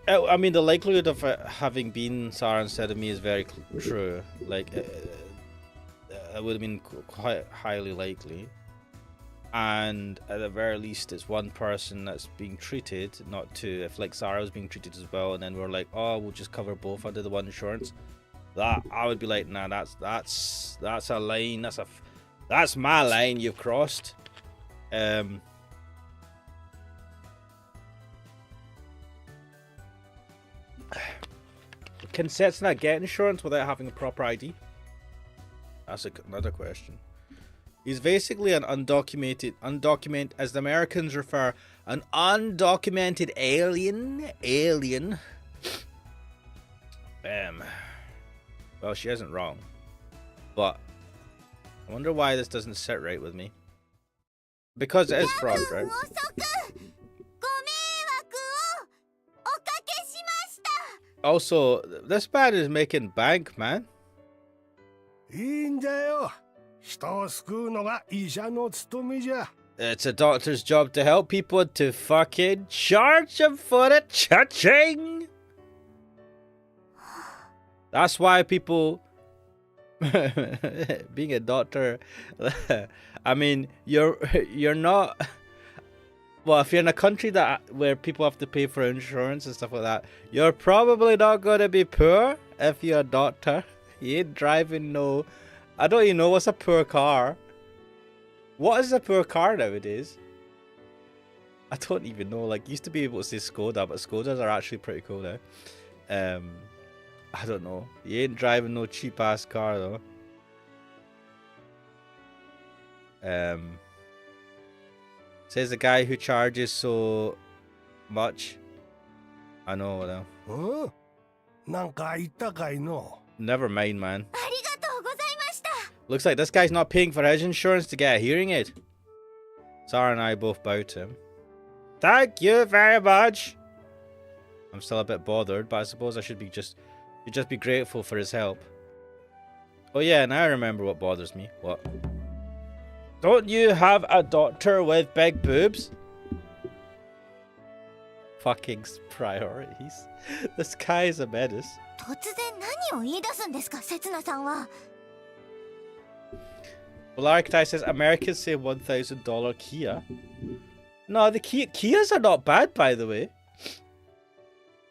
Speaker 2: I mean, the likelihood of it having been Sarah instead of me is very true. Like, it would have been quite highly likely. And at the very least, it's one person that's being treated, not two. If like Sarah was being treated as well, and then we're like, oh, we'll just cover both under the one insurance. That I would be like, nah, that's a line. That's my line you've crossed. Can Setsuna get insurance without having a proper ID? That's another question. He's basically an undocumented, as the Americans refer, an undocumented alien. Well, she isn't wrong, but I wonder why this doesn't sit right with me. Because it is fraud, right?
Speaker 1: 遅くご迷惑をおかけしました。
Speaker 2: Also, this man is making bank, man.
Speaker 4: いいんじゃよ。人を救うのが医者の務めじゃ。
Speaker 2: It's a doctor's job to help people, to fucking charge them for it. Cha-ching! That's why people... being a doctor... I mean, you're not... Well, if you're in a country where people have to pay for insurance and stuff like that, you're probably not going to be poor if you're a doctor. You ain't driving no... I don't even know what's a poor car. What is a poor car nowadays? I don't even know. Like, used to be able to say Skoda, but Skodas are actually pretty cool now. I don't know. You ain't driving no cheap ass car though. Says the guy who charges so much. I know though.
Speaker 4: うんなんか言ったかいの
Speaker 2: Never mind, man.
Speaker 1: ありがとうございました。
Speaker 2: Looks like this guy's not paying for his insurance to get a hearing aid. Sarah and I both bow to him. Thank you very much. I'm still a bit bothered, but I suppose I should just be grateful for his help. Oh yeah, now I remember what bothers me. What? Don't you have a doctor with big boobs? Fucking priorities. This guy is a menace.
Speaker 1: 突然何を言い出すんですか、せつなさんは。
Speaker 2: Well, Archetype says Americans say $1,000 Kia. No, the Kias are not bad, by the way.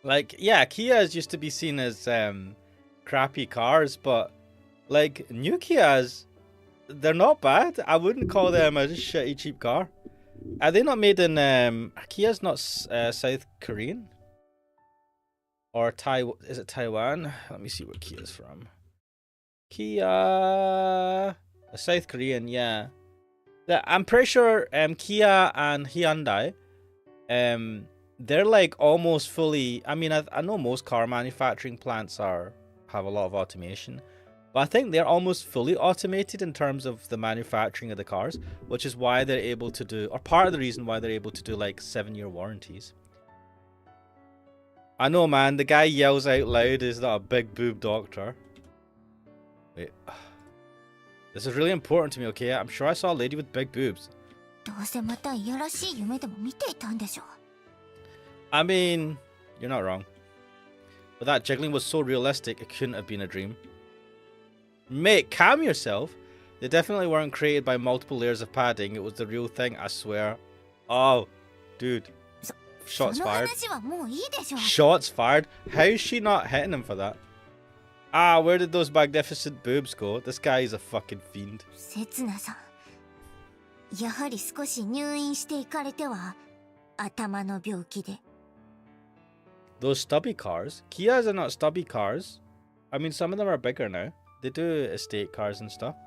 Speaker 2: Like, yeah, Kias used to be seen as crappy cars, but like new Kias, they're not bad. I wouldn't call them a shitty cheap car. Are they not made in Kia's not South Korean? Or Taiwan? Is it Taiwan? Let me see where Kia's from. Kia, South Korean, yeah. I'm pretty sure Kia and Hyundai, they're like almost fully. I mean, I know most car manufacturing plants have a lot of automation, but I think they're almost fully automated in terms of the manufacturing of the cars, which is why they're able to do, or part of the reason why they're able to do like 7-year warranties. I know, man, the guy yells out loud is not a big boob doctor. Wait. This is really important to me, okay? I'm sure I saw a lady with big boobs.
Speaker 1: どうせまたいやらしい夢でも見ていたんでしょう。
Speaker 2: I mean, you're not wrong. But that jiggling was so realistic, it couldn't have been a dream. Mate, calm yourself. They definitely weren't created by multiple layers of padding. It was the real thing, I swear. Oh, dude. Shots
Speaker 1: その
Speaker 2: fired.
Speaker 1: 話はもういいでしょう。
Speaker 2: Shots fired? How is she not hitting him for that? Ah, where did those magnificent boobs go? This guy is a fucking fiend.
Speaker 1: せつなさん、やはり少し入院していかれては頭の病気で。
Speaker 2: Those stubby cars? Kias are not stubby cars. I mean, some of them are bigger now. They do estate cars and stuff.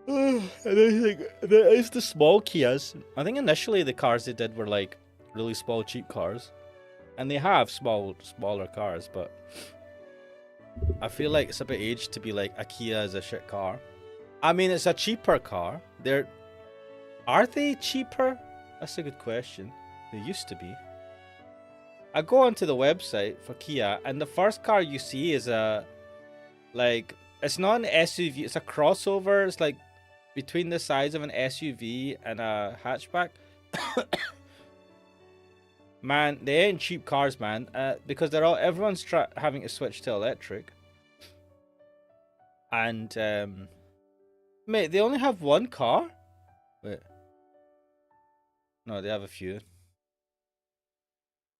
Speaker 2: And I think it's the small Kias. I think initially the cars they did were like really small, cheap cars. And they have smaller cars, but I feel like it's a bit aged to be like a Kia is a shit car. I mean, it's a cheaper car. Are they cheaper? That's a good question. They used to be. I go onto the website for Kia, and the first car you see is it's not an SUV, it's a crossover. It's like between the size of an SUV and a hatchback. Man, they ain't cheap cars, man, because everyone's having to switch to electric. And mate, they only have one car? Wait. No, they have a few.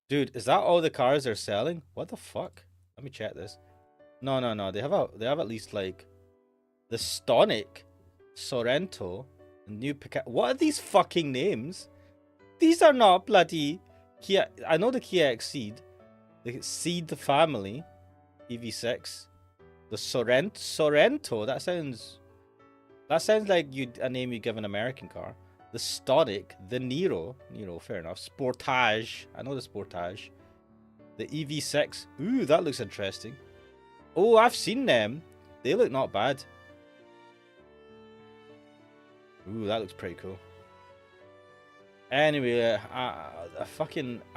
Speaker 2: Dude, is that all the cars they're selling? What the fuck? Let me check this. No. They have at least like the Stonic, Sorento, New Picasso. What are these fucking names? These are not bloody Kia. I know the Kia Exceed, the Ceed family, EV6, the Sorento. That sounds That sounds like a name you give an American car. The Stodic, the Nero, fair enough. Sportage, I know the Sportage. The EV6, ooh, that looks interesting. Oh, I've seen them. They look not bad. Ooh, that looks pretty cool. Anyway, I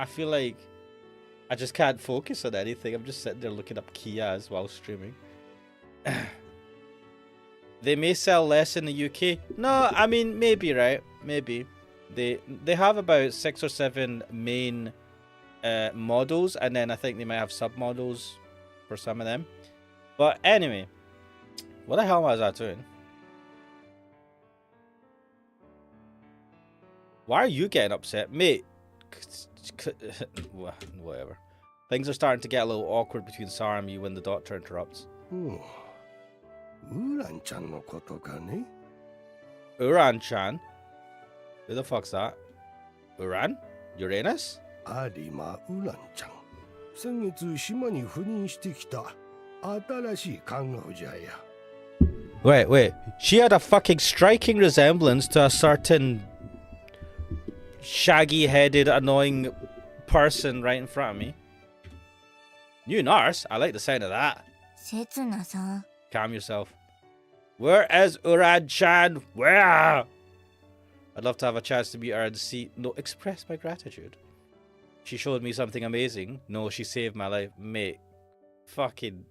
Speaker 2: feel like I just can't focus on anything. I'm just sitting there looking up Kias while streaming. They may sell less in the UK. No, I mean, maybe, right? Maybe. They have about 6 or 7 main models, and then I think they might have sub-models for some of them. But anyway, what the hell was I doing? Why are you getting upset? Mate, whatever. Things are starting to get a little awkward between Sarah and me when the doctor interrupts.
Speaker 4: Uran-chan no koto ka ne?
Speaker 2: Uran-chan? Who the fuck's that? Uran? Uranus?
Speaker 4: Arima Uran-chan. 先月島に赴任してきた新しい看護婦じゃや。
Speaker 2: Wait. She had a fucking striking resemblance to a certain shaggy-headed, annoying person right in front of me. New nurse? I like the sound of that.
Speaker 1: せつなさん。
Speaker 2: Calm yourself. Where is Uran-chan? Where? I'd love to have a chance to meet her and express my gratitude. She showed me something amazing. No, she saved my life. Mate, fucking...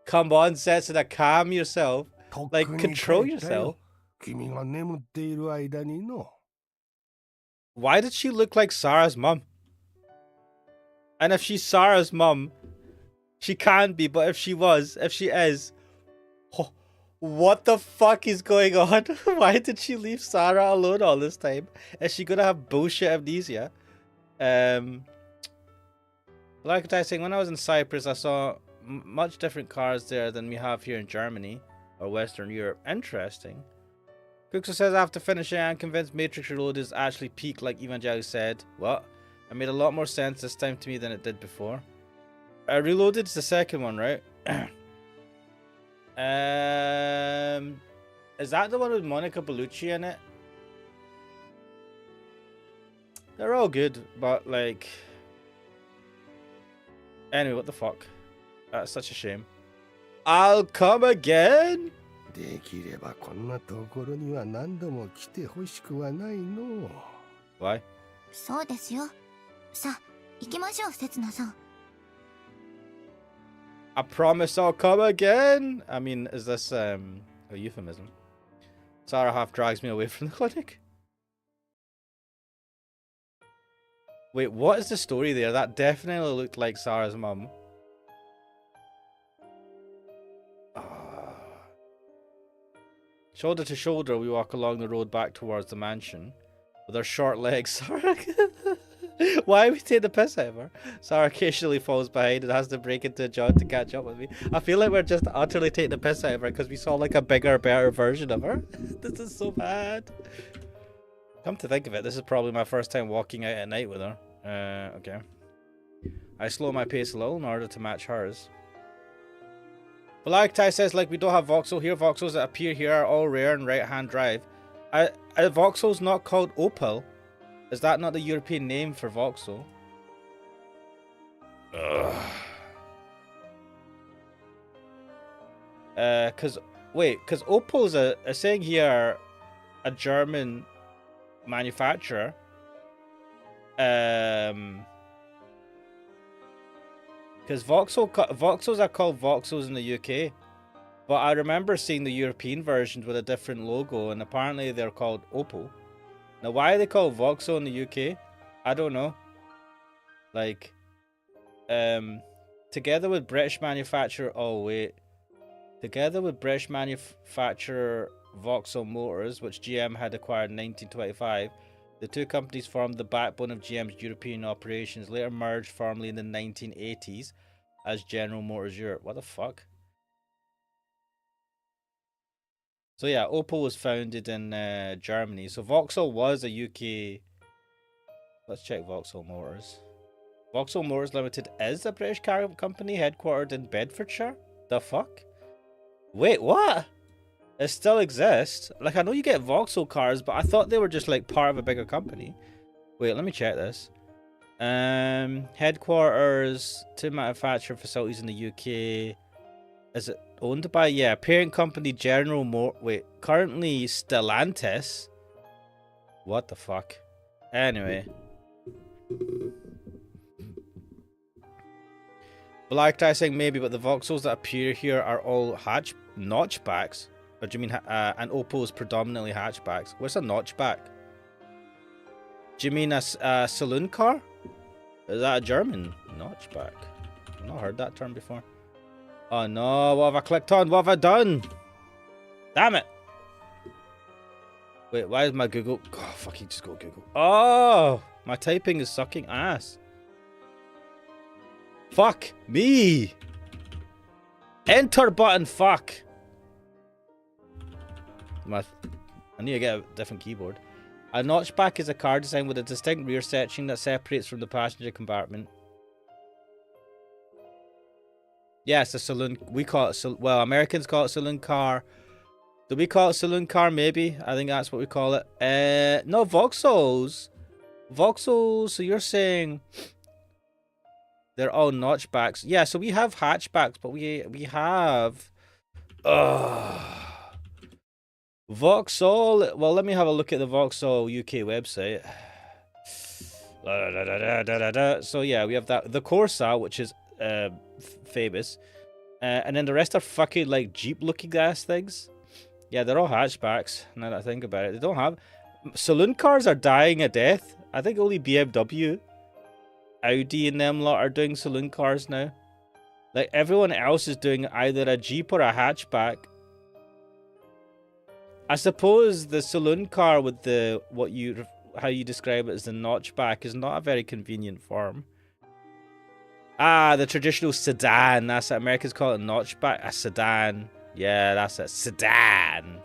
Speaker 2: Come on, Setsuna, calm yourself. Like, control yourself.
Speaker 4: 君が眠っている間にの。
Speaker 2: Why did she look like Sarah's mum? And if she's Sarah's mum, she can't be, but if she is, oh, what the fuck is going on? Why did she leave Sarah alone all this time? Is she gonna have bullshit amnesia? Like I was saying, when I was in Cyprus, I saw much different cars there than we have here in Germany or Western Europe. Interesting. Cookso says, after finishing, I'm convinced Matrix Reloaded is actually peak, like Evangelion said. What? It made a lot more sense this time to me than it did before. Reloaded's the second one, right? Is that the one with Monica Bellucci in it? They're all good, but like... Anyway, what the fuck? That's such a shame. I'll come again?
Speaker 4: できればこんなところには何度も来てほしくはないの。
Speaker 2: Why?
Speaker 1: そうですよ。さあ、行きましょう、せつなさん。
Speaker 2: I promise I'll come again. I mean, is this a euphemism? Sarah half drags me away from the clinic. Wait, what is the story there? That definitely looked like Sarah's mum. Shoulder to shoulder, we walk along the road back towards the mansion. With our short legs, Sarah... Why are we taking the piss out of her? Sarah occasionally falls behind and has to break into a jog to catch up with me. I feel like we're just utterly taking the piss out of her because we saw like a bigger, better version of her. This is so bad. Come to think of it, this is probably my first time walking out at night with her. Okay. I slow my pace a little in order to match hers. Balagtai says, like, we don't have voxel here. Voxels that appear here are all rare and right-hand drive. Are voxels not called Opel? Is that not the European name for voxel? Because Opel's saying here a German manufacturer. Because voxels are called voxels in the UK, but I remember seeing the European versions with a different logo, and apparently they're called Opel. Now, why are they called voxel in the UK? I don't know. Like, together with British manufacturer. Oh wait, together with British manufacturer Vauxhall Motors, which GM had acquired in 1925. The two companies formed the backbone of GM's European operations, later merged formally in the 1980s as General Motors Europe. What the fuck? So yeah, Opel was founded in Germany. So Vauxhall was a UK... Let's check Vauxhall Motors. Vauxhall Motors Limited is a British car company headquartered in Bedfordshire? The fuck? Wait, what? It still exists. Like, I know you get Vauxhall cars, but I thought they were just like part of a bigger company. Wait, let me check this. Headquarters, two manufacturing facilities in the UK. Is it owned by, yeah, parent company General wait, currently Stellantis. What the fuck? Anyway. Black saying maybe, but the Vauxhalls that appear here are all notchbacks. Or do you mean, and Opel's predominantly hatchbacks? What's a notchback? Do you mean a saloon car? Is that a German notchback? I've not heard that term before. Oh no, what have I clicked on? What have I done? Damn it. Wait, why is my Google... Oh, fuck, you just go Google. Oh, my typing is sucking ass. Fuck me. Enter button, fuck. I need to get a different keyboard. A notchback is a car design with a distinct rear section that separates from the passenger compartment. Yes, a saloon. We call it, well, Americans call it saloon car. Do we call it saloon car? Maybe. I think that's what we call it. No, Vauxhalls. Vauxhalls, so you're saying they're all notchbacks. Yeah, so we have hatchbacks, but we have... Vauxhall. Well, let me have a look at the Vauxhall UK website. So yeah, we have that, the Corsa, which is famous, and then the rest are fucking like Jeep looking ass things. Yeah, they're all hatchbacks. Now that I think about it, they don't have saloon cars are dying a death. I think only BMW, Audi, and them lot are doing saloon cars now. Like everyone else is doing either a Jeep or a hatchback. I suppose the saloon car with the how you describe it as the notchback is not a very convenient form. Ah, the traditional sedan. That's it. Americans call it a notchback. A sedan. Yeah, that's it. Sedan.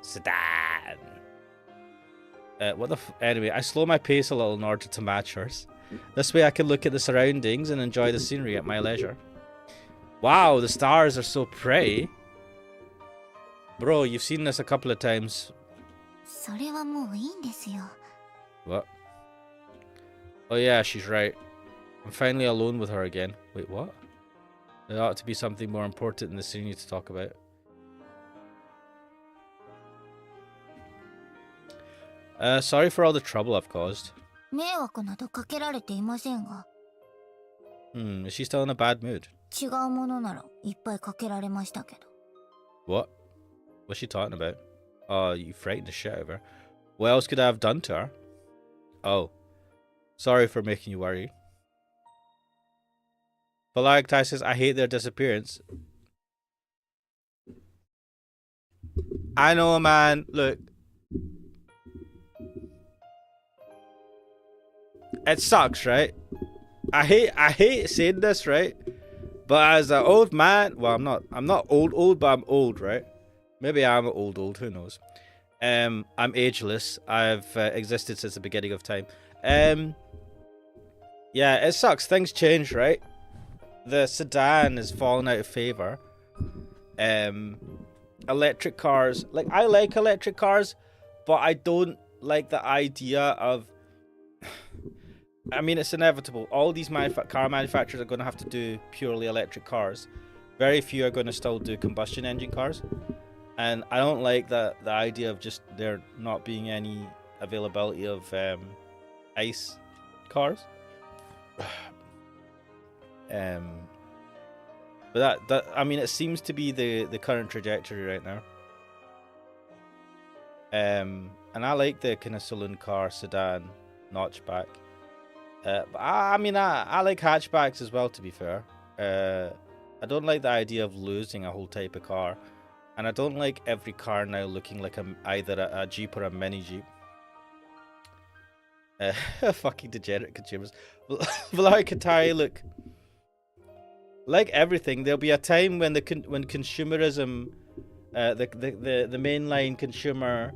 Speaker 2: Sedan. Anyway, I slow my pace a little in order to match hers. This way I can look at the surroundings and enjoy the scenery at my leisure. Wow, the stars are so pretty. Bro, you've seen this a couple of times. What? Oh yeah, she's right. I'm finally alone with her again. Wait, what? There ought to be something more important in the scene to talk about. Sorry for all the trouble I've caused. Is she still in a bad mood? What? What's she talking about? Oh, you frightened the shit out of her. What else could I have done to her? Oh. Sorry for making you worry. Balagtai says, I hate their disappearance. I know, man. Look. It sucks, right? I hate saying this, right? But as an old man, well, I'm not old, but I'm old, right? Maybe I'm old, who knows? I'm ageless. I've existed since the beginning of time. Yeah, it sucks. Things change, right? The sedan is falling out of favor. Electric cars, like, I like electric cars, but I don't like the idea of... I mean, it's inevitable. All these car manufacturers are going to have to do purely electric cars. Very few are going to still do combustion engine cars. And I don't like the idea of just there not being any availability of ICE cars. But that I mean, it seems to be the current trajectory right now. And I like the kind of saloon car, sedan, notchback. But I mean, I like hatchbacks as well, to be fair. I don't like the idea of losing a whole type of car. And I don't like every car now looking like either a Jeep or a mini Jeep. Fucking degenerate consumers. Vlad Katari, look. Like everything, there'll be a time when when consumerism, the mainline consumer,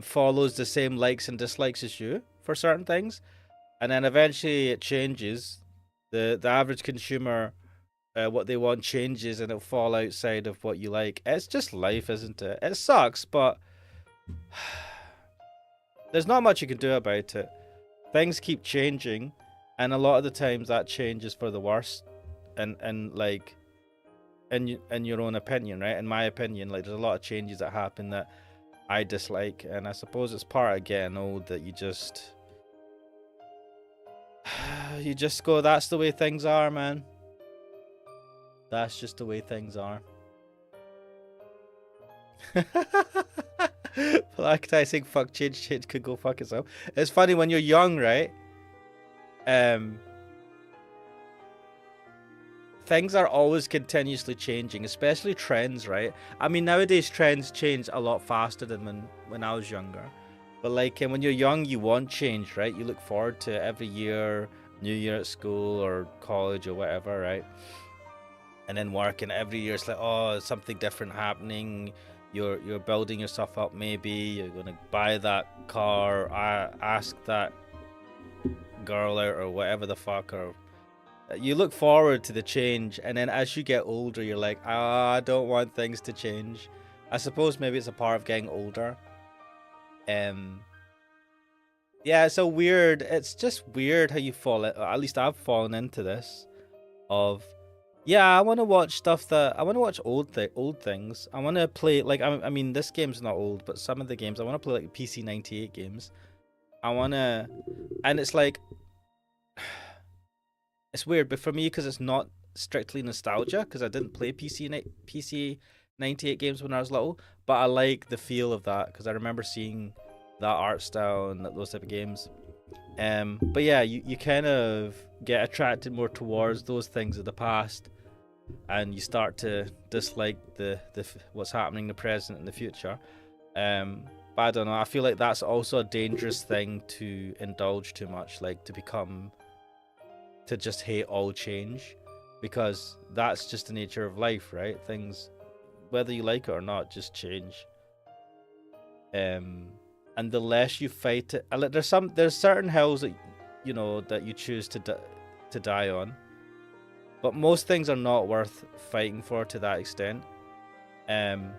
Speaker 2: follows the same likes and dislikes as you for certain things, and then eventually it changes. The average consumer what they want changes and it'll fall outside of what you like. It's just life, isn't it? It sucks, but there's not much you can do about it. Things keep changing, and a lot of the times that change is for the worse. And like, in your own opinion, right? In my opinion, like there's a lot of changes that happen that I dislike, and I suppose it's part of getting old that you just go, that's the way things are, man. That's just the way things are. Like I saying fuck change could go fuck itself. It's funny when you're young, right? Things are always continuously changing, especially trends, right? I mean, nowadays trends change a lot faster than when I was younger. But like when you're young, you want change, right? You look forward to every year, new year at school or college or whatever, right? And then work, and every year it's like, oh, something different happening. You're building yourself up, maybe. You're going to buy that car, ask that girl out or whatever the fuck, or you look forward to the change, and then as you get older, you're like, I don't want things to change. I suppose maybe it's a part of getting older. Yeah, it's so weird. It's just weird how you fall, at least I've fallen into this, of, yeah, I want to watch stuff that, I want to watch old things. I want to play, like, I mean, this game's not old, but some of the games, I want to play, like, PC 98 games. I want to, and it's like, it's weird, but for me, because it's not strictly nostalgia, because I didn't play PC 98 games when I was little, but I like the feel of that, because I remember seeing that art style and those type of games. But yeah, you kind of get attracted more towards those things of the past, and you start to dislike the what's happening in the present and the future. But I don't know, I feel like that's also a dangerous thing to indulge too much, like to just hate all change, because that's just the nature of life, right? Things, whether you like it or not, just change. And the less you fight it, there's certain hills that that you choose to die on, but most things are not worth fighting for to that extent. And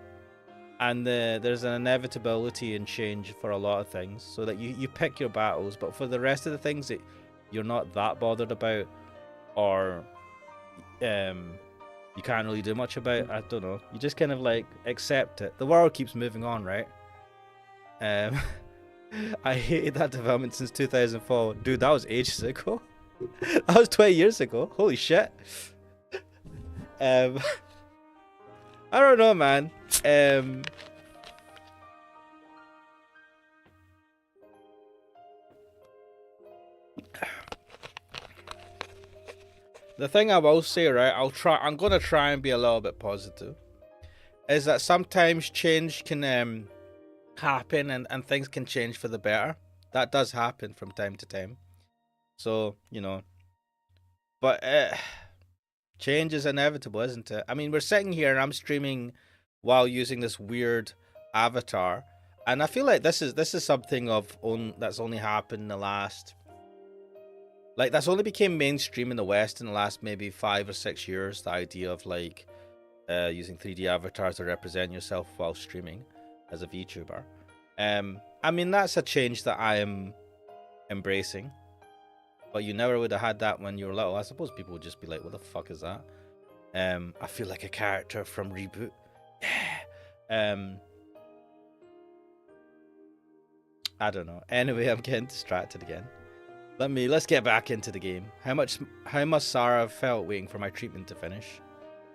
Speaker 2: there's an inevitability in change for a lot of things, so that you pick your battles, but for the rest of the things that you're not that bothered about, or you can't really do much about, I don't know, you just kind of like accept it. The world keeps moving on, right? I hated that development since 2004. Dude, that was ages ago. That was 20 years ago. Holy shit. I don't know, man. The thing I will say, right, I'm gonna try and be a little bit positive, is that sometimes change can happen, and things can change for the better. That does happen from time to time. So, but change is inevitable, isn't it? I mean, we're sitting here and I'm streaming while using this weird avatar, and I feel like this is something that's only happened in the last, like, that's only became mainstream in the West in the last maybe 5 or 6 years, the idea of like using 3D avatars to represent yourself while streaming as a VTuber. I mean, that's a change that I am embracing, but you never would have had that when you were little. I suppose people would just be like, what the fuck is that? I feel like a character from Reboot. Yeah. I don't know. Anyway, I'm getting distracted again. Let's get back into the game. How must Sarah have felt waiting for my treatment to finish?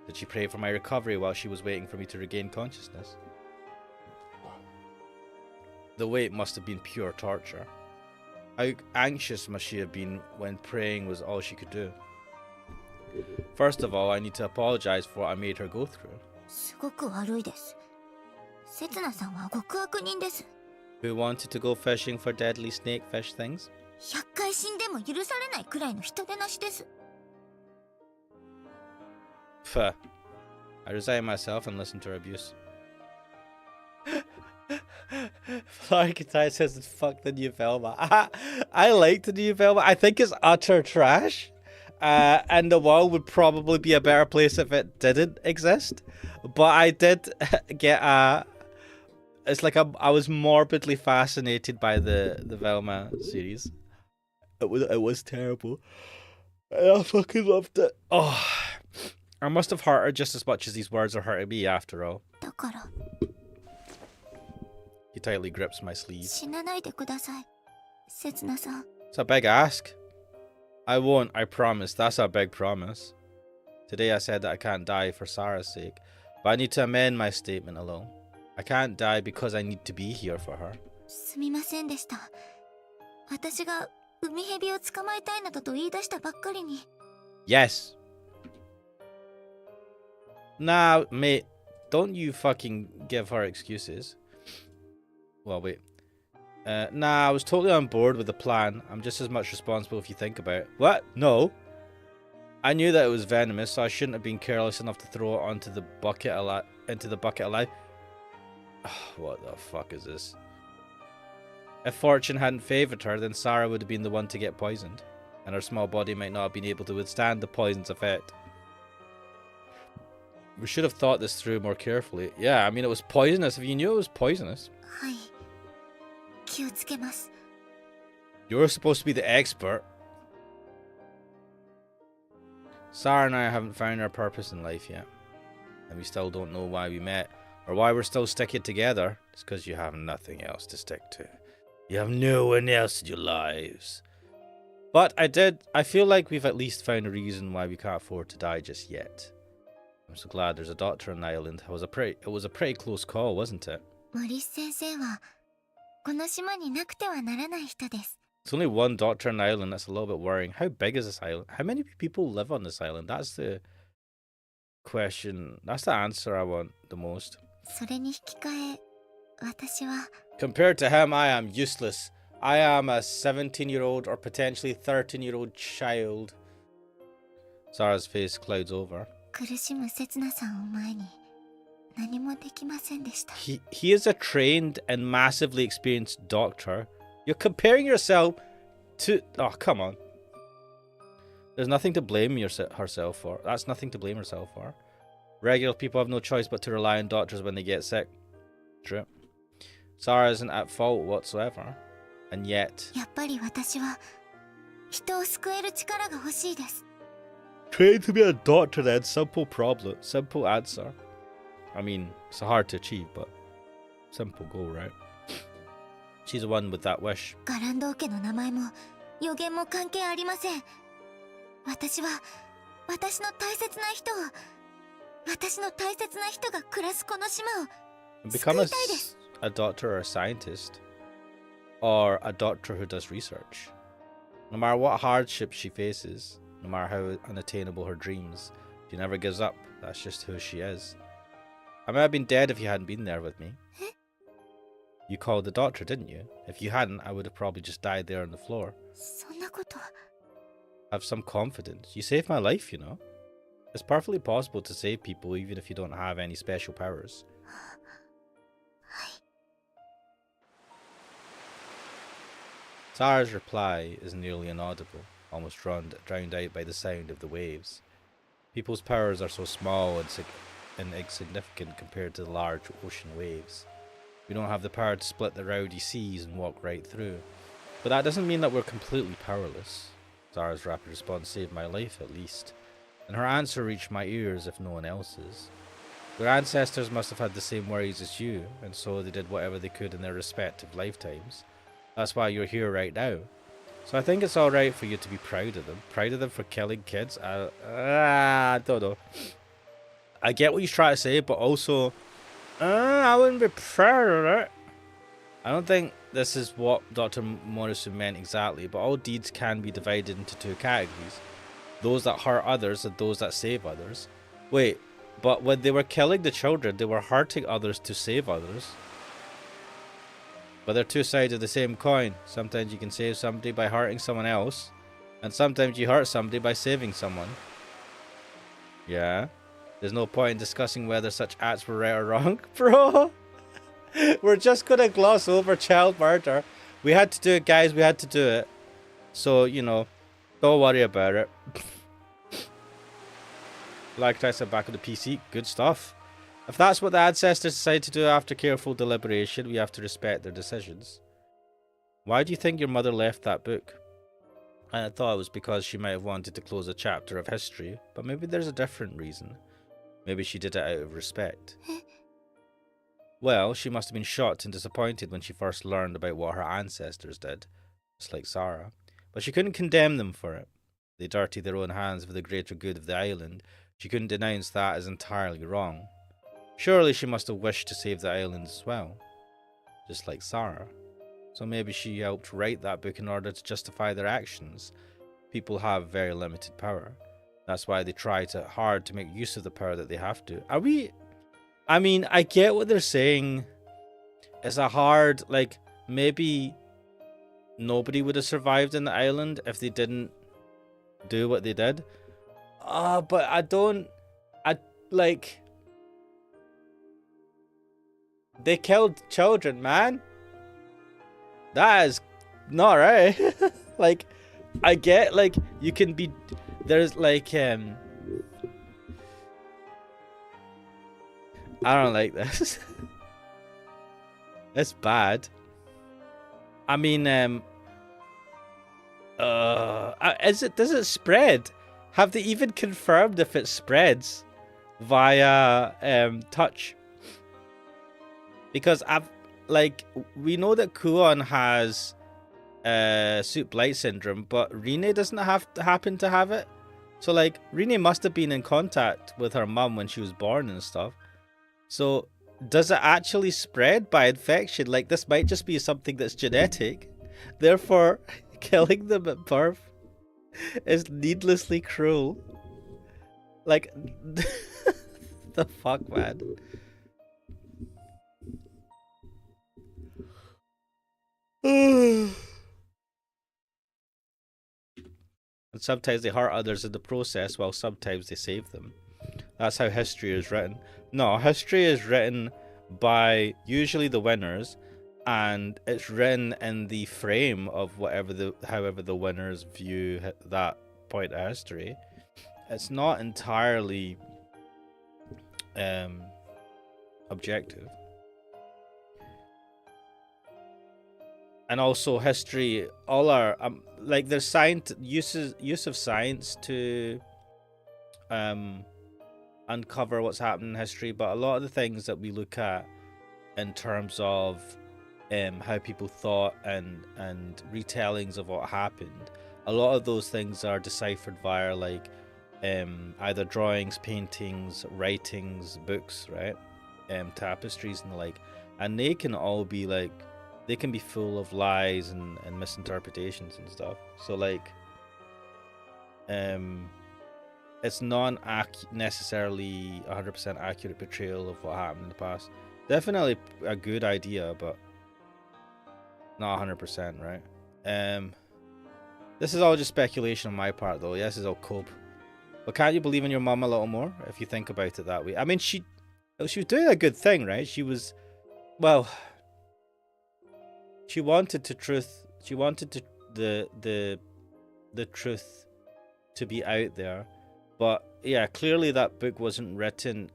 Speaker 2: Did she pray for my recovery while she was waiting for me to regain consciousness? The wait must have been pure torture. How anxious must she have been when praying was all she could do? First of all, I need to apologize for what I made her go through.
Speaker 1: すごく悪いです。せつなさんは極悪人です。
Speaker 2: Who wanted to go fishing for deadly snakefish things?
Speaker 1: 100回死んでも許されないくらいの人手なしです。
Speaker 2: Pfft. I resign myself and listen to her abuse. Archetype says fuck the new Velma. I like the new Velma. I think it's utter trash. and the world would probably be a better place if it didn't exist. But I did get it's like I was morbidly fascinated by the Velma series. It was terrible. I fucking loved it. Oh, I must have hurt her just as much as these words are hurting me after all.
Speaker 1: だから
Speaker 2: He tightly grips my sleeve.
Speaker 1: 死なないでください、せつなさん。
Speaker 2: It's a big ask. I won't, I promise. That's a big promise. Today I said that I can't die for Sarah's sake, but I need to amend my statement alone. I can't die because I need to be here for her.
Speaker 1: すみませんでした。私が海蛇を捕まえたいなどと言い出したばっかりに。
Speaker 2: Yes. Nah, mate, don't you fucking give her excuses. Well, wait. Nah, I was totally on board with the plan. I'm just as much responsible if you think about it. What? No. I knew that it was venomous, so I shouldn't have been careless enough to throw it onto the bucket into the bucket alive. What the fuck is this? If fortune hadn't favoured her, then Sarah would have been the one to get poisoned, and her small body might not have been able to withstand the poison's effect. We should have thought this through more carefully. Yeah, I mean, it was poisonous. If you knew it was poisonous.
Speaker 1: はい、気をつけます。
Speaker 2: You're supposed to be the expert. Sarah and I haven't found our purpose in life yet, and we still don't know why we met, or why we're still sticking together. It's because you have nothing else to stick to. You have no one else in your lives. But I feel like we've at least found a reason why we can't afford to die just yet. I'm so glad there's a doctor on the island. It was a pretty close call, wasn't it?
Speaker 1: モリス先生はこの島になくてはならない人です。
Speaker 2: It's only one doctor on the island. That's a little bit worrying. How big is this island? How many people live on this island? That's the question. That's the answer I want the most.
Speaker 1: それに引き換え、私は
Speaker 2: Compared to him, I am useless. I am a 17-year-old or potentially 13-year-old child. Sarah's face clouds over.
Speaker 1: 苦しむせつなさんを前に何もできませんでした。
Speaker 2: He is a trained and massively experienced doctor. You're comparing yourself to... Oh, come on. There's nothing to blame herself for. That's nothing to blame herself for. Regular people have no choice but to rely on doctors when they get sick. True. Sarah isn't at fault whatsoever. And yet...
Speaker 1: やっぱり私は人を救える力が欲しいです。
Speaker 2: Trained to be a doctor then. Simple problem. Simple answer. I mean, it's hard to achieve, but simple goal, right? She's the one with that wish.
Speaker 1: ガランド家の名前も予言も関係ありません。私は私の大切な人が暮らすこの島を
Speaker 2: Become a doctor or a scientist. Or a doctor who does research. No matter what hardships she faces, no matter how unattainable her dreams, she never gives up. That's just who she is. I might have been dead if you hadn't been there with me. You called the doctor, didn't you? If you hadn't, I would have probably just died there on the floor.
Speaker 1: そんなこと
Speaker 2: Have some confidence. You saved my life, you know. It's perfectly possible to save people even if you don't have any special powers. Sarah's reply is nearly inaudible, almost drowned out by the sound of the waves. People's powers are so small and insignificant compared to the large ocean waves. We don't have the power to split the rowdy seas and walk right through. But that doesn't mean that we're completely powerless. Sarah's rapid response saved my life at least, and her answer reached my ears if no one else's. Your ancestors must have had the same worries as you, and so they did whatever they could in their respective lifetimes. That's why you're here right now. So I think it's alright for you to be proud of them. Proud of them for killing kids? I don't know. I get what he's trying to say, but also, I wouldn't be proud of it. I don't think this is what Dr. Morrison meant exactly, but all deeds can be divided into two categories. Those that hurt others and those that save others. Wait, but when they were killing the children, they were hurting others to save others. But they're two sides of the same coin. Sometimes you can save somebody by hurting someone else, and sometimes you hurt somebody by saving someone. Yeah? There's no point in discussing whether such acts were right or wrong. Bro! We're just gonna gloss over child murder. We had to do it, guys. We had to do it. So, you know, don't worry about it. Like I said, back on the PC. Good stuff. If that's what the ancestors decided to do after careful deliberation, we have to respect their decisions. Why do you think your mother left that book? And I thought it was because she might have wanted to close a chapter of history, but maybe there's a different reason. Maybe she did it out of respect. Well, she must have been shocked and disappointed when she first learned about what her ancestors did, just like Sarah. But she couldn't condemn them for it. They dirtied their own hands for the greater good of the island. She couldn't denounce that as entirely wrong. Surely she must have wished to save the island as well, just like Sarah. So maybe she helped write that book in order to justify their actions. People have very limited power. That's why they try hard to make use of the power that they have to. I mean, I get what they're saying. It's a hard, like, maybe nobody would have survived in the island if they didn't do what they did. But they killed children, man. That is not right. Like, I get, like, you can be, there's like, I don't like this. It's bad. I mean, does it spread? Have they even confirmed if it spreads via touch? Because we know that Kuon has soup blight syndrome, but Rine doesn't happen to have it. So like, Rine must have been in contact with her mum when she was born and stuff. So does it actually spread by infection? Like, this might just be something that's genetic. Therefore, killing them at birth is needlessly cruel. Like, the fuck, man. And sometimes they hurt others in the process, while sometimes they save them. That's how history is written. No, history is written by usually the winners, and it's written in the frame of however the winners view that point of history. It's not entirely objective. And also history, all our like, there's use of science to uncover what's happened in history, but a lot of the things that we look at in terms of how people thought and retellings of what happened, a lot of those things are deciphered via like either drawings, paintings, writings, books, right? Tapestries and the like, and they can all be like, they can be full of lies and misinterpretations and stuff. So like, it's not necessarily 100% accurate portrayal of what happened in the past. Definitely a good idea, but not 100%, right? This is all just speculation on my part, though. Yes, this is all cope. But can't you believe in your mum a little more if you think about it that way? I mean, she was doing a good thing, right? She was, well, she wanted the truth to be out there. But yeah, clearly that book wasn't written,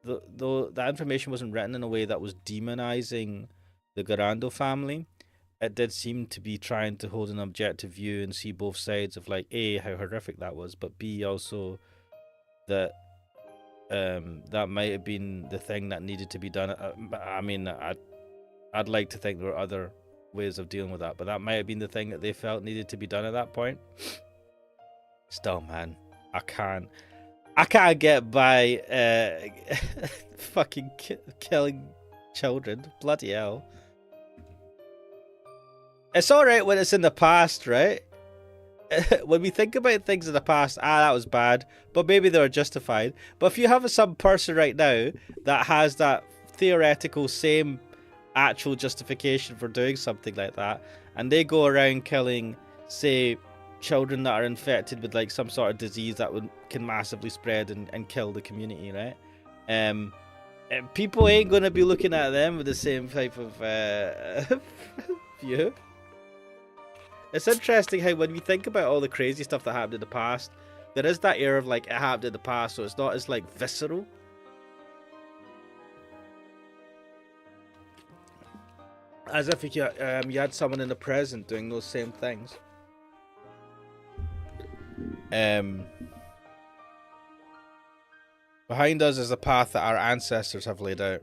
Speaker 2: though that information wasn't written in a way that was demonizing the Garando family. It did seem to be trying to hold an objective view and see both sides of, like, A, how horrific that was, but B, also that that might have been the thing that needed to be done. I mean, I'd like to think there were other ways of dealing with that, but that might have been the thing that they felt needed to be done at that point. Still, man, I can't get by fucking killing children. Bloody hell. It's alright when it's in the past, right? When we think about things in the past, that was bad, but maybe they were justified. But if you have some person right now that has that theoretical same actual justification for doing something like that, and they go around killing, say, children that are infected with like some sort of disease that can massively spread and kill the community, right? People ain't gonna be looking at them with the same type of view. It's interesting how when we think about all the crazy stuff that happened in the past, there is that air of like it happened in the past, so it's not as like visceral. As if you had someone in the present doing those same things. Behind us is a path that our ancestors have laid out,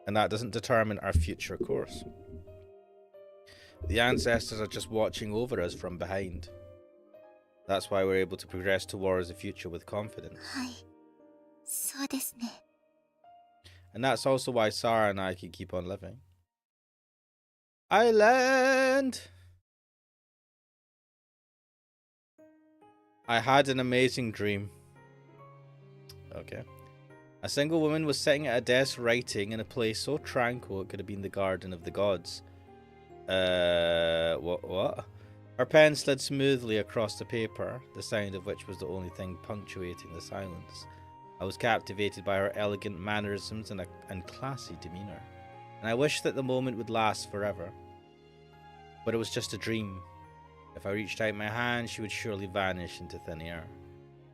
Speaker 2: and that doesn't determine our future course. The ancestors are just watching over us from behind. That's why we're able to progress towards the future with confidence.
Speaker 1: はい。そうですね。
Speaker 2: And that's also why Sarah and I can keep on living. Island! I had an amazing dream. Okay. A single woman was sitting at a desk writing in a place so tranquil it could have been the garden of the gods. What? Her pen slid smoothly across the paper, the sound of which was the only thing punctuating the silence. I was captivated by her elegant mannerisms and classy demeanour, and I wished that the moment would last forever. But it was just a dream. If I reached out my hand, she would surely vanish into thin air.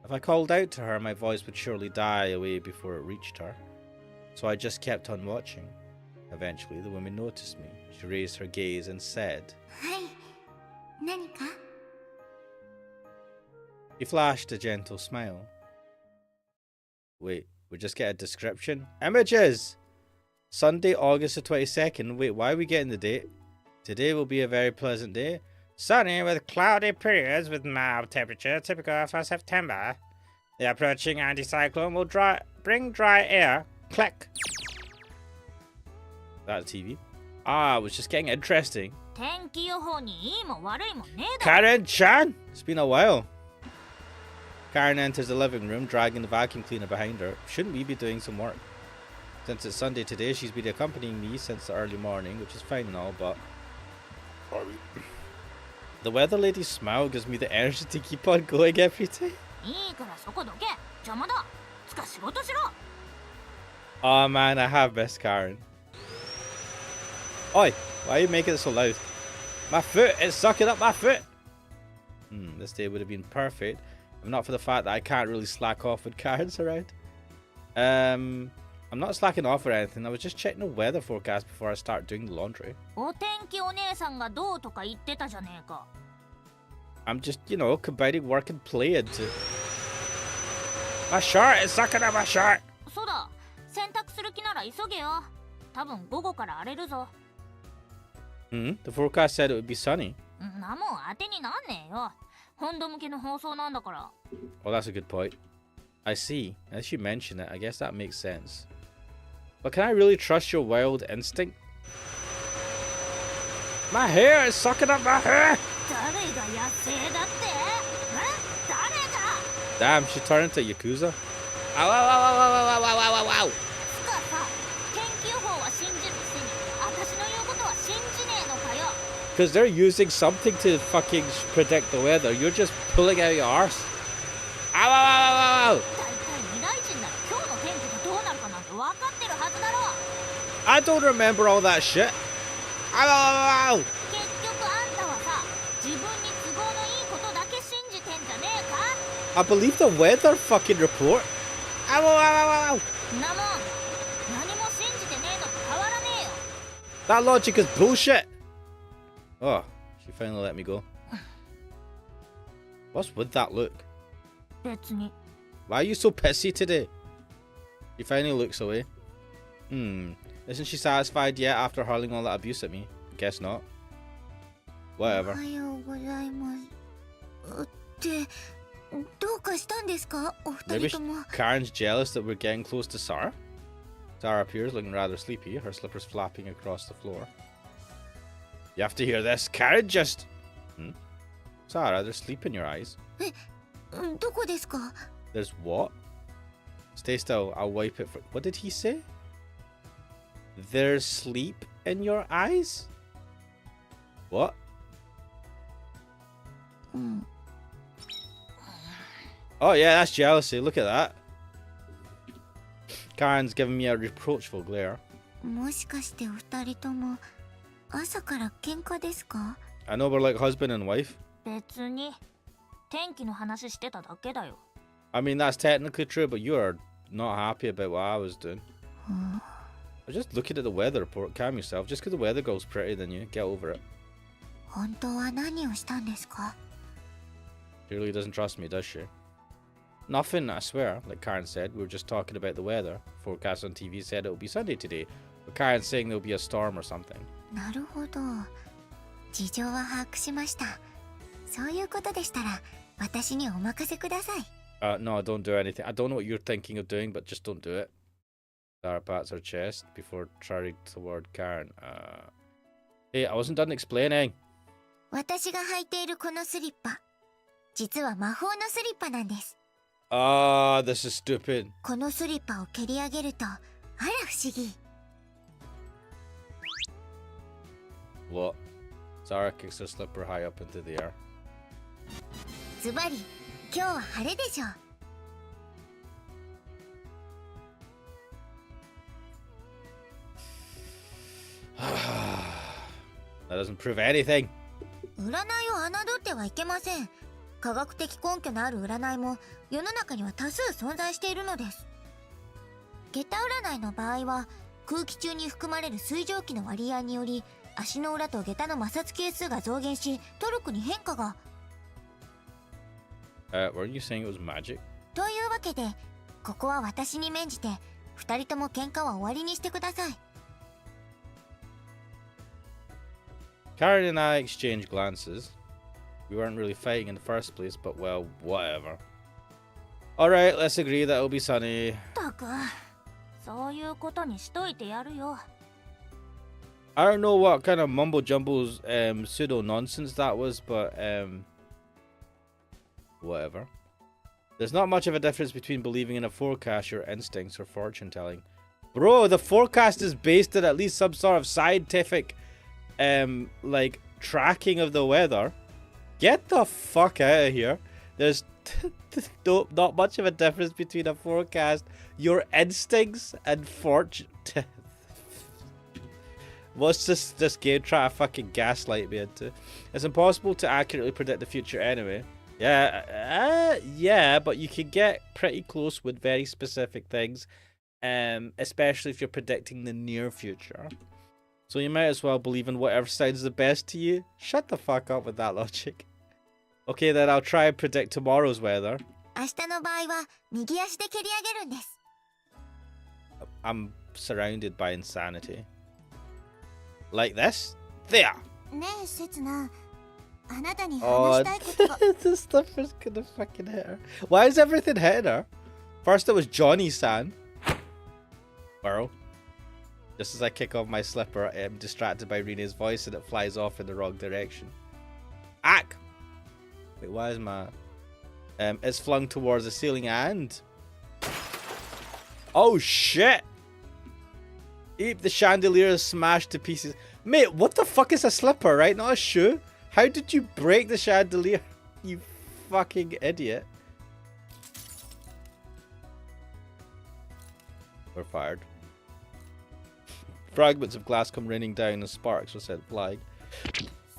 Speaker 2: If I called out to her, my voice would surely die away before it reached her. So I just kept on watching. Eventually, the woman noticed me. She raised her gaze and said,
Speaker 1: はい。何か?
Speaker 2: He flashed a gentle smile. Wait, we just get a description? Images! Sunday, August the 22nd. Wait, why are we getting the date? Today will be a very pleasant day. Sunny with cloudy periods with mild temperature, typical for September. The approaching anticyclone will bring dry air. Click. That TV. Ah, it was just getting interesting.
Speaker 5: 天気予報にいいも悪いもねえだ。
Speaker 2: Karen-chan! It's been a while. Karen enters the living room, dragging the vacuum cleaner behind her. Shouldn't we be doing some work? Since it's Sunday today, she's been accompanying me since the early morning, which is fine and all, but... The weather lady's smile gives me the energy to keep on going every day.
Speaker 5: いいからそこどけ。邪魔だ。つか仕事しろ。
Speaker 2: Oh man, I have missed Karen. Oi, why are you making it so loud? My foot is sucking up my foot. This day would have been perfect if not for the fact that I can't really slack off when Karen's around. I'm not slacking off or anything. I was just checking the weather forecast before I start doing the laundry.
Speaker 5: お天気お姉さんがどうとか言ってたじゃねえか。
Speaker 2: I'm just, combining work and play into... My shirt is sucking up my shirt!
Speaker 5: そうだ。洗濯する気なら急げよ。多分午後から荒れるぞ。
Speaker 2: The forecast said it would be sunny.
Speaker 5: なもん当てになんねえよ。本土向けの放送なんだから。
Speaker 2: Well, that's a good point. I see. As you mention it, I guess that makes sense. But can I really trust your wild instinct? My hair is sucking up my hair!
Speaker 5: 誰が野生だって？誰だ？
Speaker 2: Damn, she turned into Yakuza. Ow, ow, ow, ow, ow, ow, ow, ow, ow.
Speaker 5: つかさ、天気予報は信じるくせに、私の言うことは信じねえのかよ。
Speaker 2: Because they're using something to fucking predict the weather. You're just pulling out your arse. Ow, ow, ow, ow, ow.
Speaker 5: 大体未来人なら今日の天気がどうなるかなんて分かってるはずだろ。
Speaker 2: I don't remember all that shit. Ow, ow, ow, ow.
Speaker 5: 結局あんたはさ、自分に都合のいいことだけ信じてんじゃねえか？
Speaker 2: I believe the weather fucking report. Ow, ow, ow, ow, ow.
Speaker 5: なもん、何も信じてねえのと変わらねえよ。
Speaker 2: That logic is bullshit. Oh, she finally let me go. What's with that look?
Speaker 5: 別に。
Speaker 2: Why are you so pissy today? She finally looks away. Isn't she satisfied yet after hurling all that abuse at me? Guess not.
Speaker 1: お
Speaker 2: Whatever.
Speaker 1: はようございます。ってどうかしたんですか、お二
Speaker 2: Maybe
Speaker 1: 人とも。
Speaker 2: Karen's jealous that we're getting close to Sarah? Sarah appears looking rather sleepy, her slippers flapping across the floor. You have to hear this. Karen just... Sarah, there's sleep in your eyes.
Speaker 1: どこですか？
Speaker 2: There's what? Stay still, I'll wipe it for... What did he say? There's sleep in your eyes? What? Oh yeah, that's jealousy. Look at that. Karen's giving me a reproachful glare.
Speaker 1: もしかしてお二人とも朝から喧嘩ですか？
Speaker 2: I know we're like husband and wife.
Speaker 5: 別に天気の話してただけだよ。
Speaker 2: I mean, that's technically true, but you are not happy about what I was doing. I was just looking at the weather report. Calm yourself. Just because the weather girl's prettier than you, get over it.
Speaker 1: 本当は何をしたんですか?
Speaker 2: She really doesn't trust me, does she? Nothing, I swear. Like Karen said, we were just talking about the weather. Forecast on TV said it will be sunny today. But Karen's saying there'll be a storm or something.
Speaker 1: なるほど。事情は把握しました。そういうことでしたら、私にお任せください。
Speaker 2: No, don't do anything. I don't know what you're thinking of doing, but just don't do it. Sarah pats her chest before turning toward Karen. Hey, I wasn't done explaining.
Speaker 1: 私が履いているこのスリッパ、実は魔法のスリッパなんです。
Speaker 2: This is stupid.
Speaker 1: このスリッパを蹴り上げると、あら不思議。
Speaker 2: What? Sarah kicks her slipper high up into the air.
Speaker 1: ズバリ、今日は晴れでしょう。
Speaker 2: That doesn't prove anything.
Speaker 1: 占いを侮ってはいけません。科学的根拠のある占いも世の中には多数存在しているのです。下駄占いの場合は空気中に含まれる水蒸気の割合により足の裏と下駄の摩擦係数が増減しトルクに変化が。
Speaker 2: Weren't you saying it was magic?
Speaker 1: というわけでここは私に免じて2人とも喧嘩は終わりにしてください。
Speaker 2: Karen and I exchanged glances. We weren't really fighting in the first place, but well, whatever. Alright, let's agree that it'll be sunny.
Speaker 5: たく、そういうことにしといてやるよ。
Speaker 2: I don't know what kind of mumbo jumbo pseudo nonsense that was, but whatever. There's not much of a difference between believing in a forecast, your instincts, or fortune telling. Bro, the forecast is based on at least some sort of scientific like tracking of the weather. Get the fuck out of here. There's not much of a difference between a forecast, your instincts, and fortune. What's this game trying to fucking gaslight me into? It's impossible to accurately predict the future anyway. Yeah, but you can get pretty close with very specific things, especially if you're predicting the near future. So you might as well believe in whatever sounds the best to you. Shut the fuck up with that logic. Okay, then I'll try and predict tomorrow's weather.
Speaker 1: 明日の場合は右足で蹴り上げるんです。
Speaker 2: I'm surrounded by insanity. Like this? There!
Speaker 1: ねえ、セツナ。あなたに話
Speaker 2: Oh,
Speaker 1: したいことが。
Speaker 2: the slipper's gonna fucking hit her. Why is everything hitting her? First it was Johnny-san. Burrow. Just as I kick off my slipper, I'm distracted by Rene's voice and it flies off in the wrong direction. Ack! Wait, why is my... it's flung towards the ceiling and... Oh shit! Eep, the chandelier is smashed to pieces. Mate, what the fuck is a slipper, right? Not a shoe? How did you break the chandelier? You fucking idiot. We're fired. Fragments of glass come raining down and sparks are sent flying.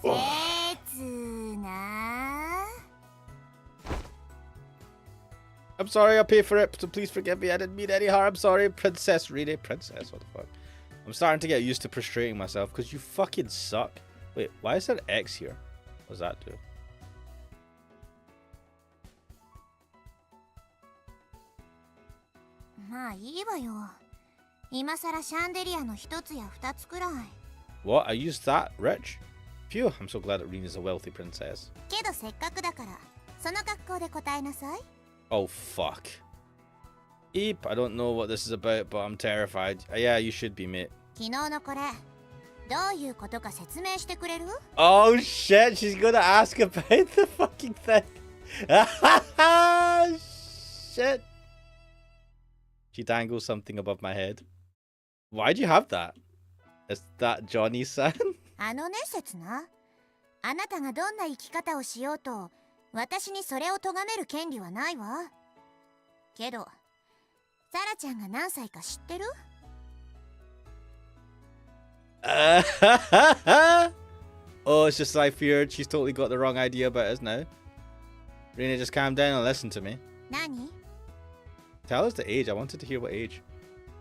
Speaker 2: Oh.
Speaker 1: セツナ。
Speaker 2: I'm sorry, I'll pay for it, so please forgive me. I didn't mean any harm. I'm sorry, Princess Rene. Princess, what the fuck? I'm starting to get used to frustrating myself because you fucking suck. Wait, why is there an X here? What does that do?
Speaker 1: まあいいわよ。今さらシャンデリアの一つや二つくらい。
Speaker 2: What? I used that? Rich? Phew, I'm so glad that Rena's a wealthy princess.
Speaker 1: けどせっかくだから、その格好で答えなさい。
Speaker 2: Oh, fuck. Eep, I don't know what this is about, but I'm terrified. Yeah, you should be, mate.
Speaker 1: 昨日のこれ、どういうことか説明してくれる？
Speaker 2: Oh, shit, she's gonna ask about the fucking thing. Shit. She dangles something above my head. Why'd you have that? Is that Johnny-san?
Speaker 1: あのね、セツナ。あなたがどんな生き方をしようと、私にそれを咎める権利はないわ。けど、サラちゃんが何歳か知ってる？
Speaker 2: Oh, it's just I feared. She's totally got the wrong idea about us now. Rena, just calm down and listen to me.
Speaker 1: 何？
Speaker 2: Tell us the age. I wanted to hear what age.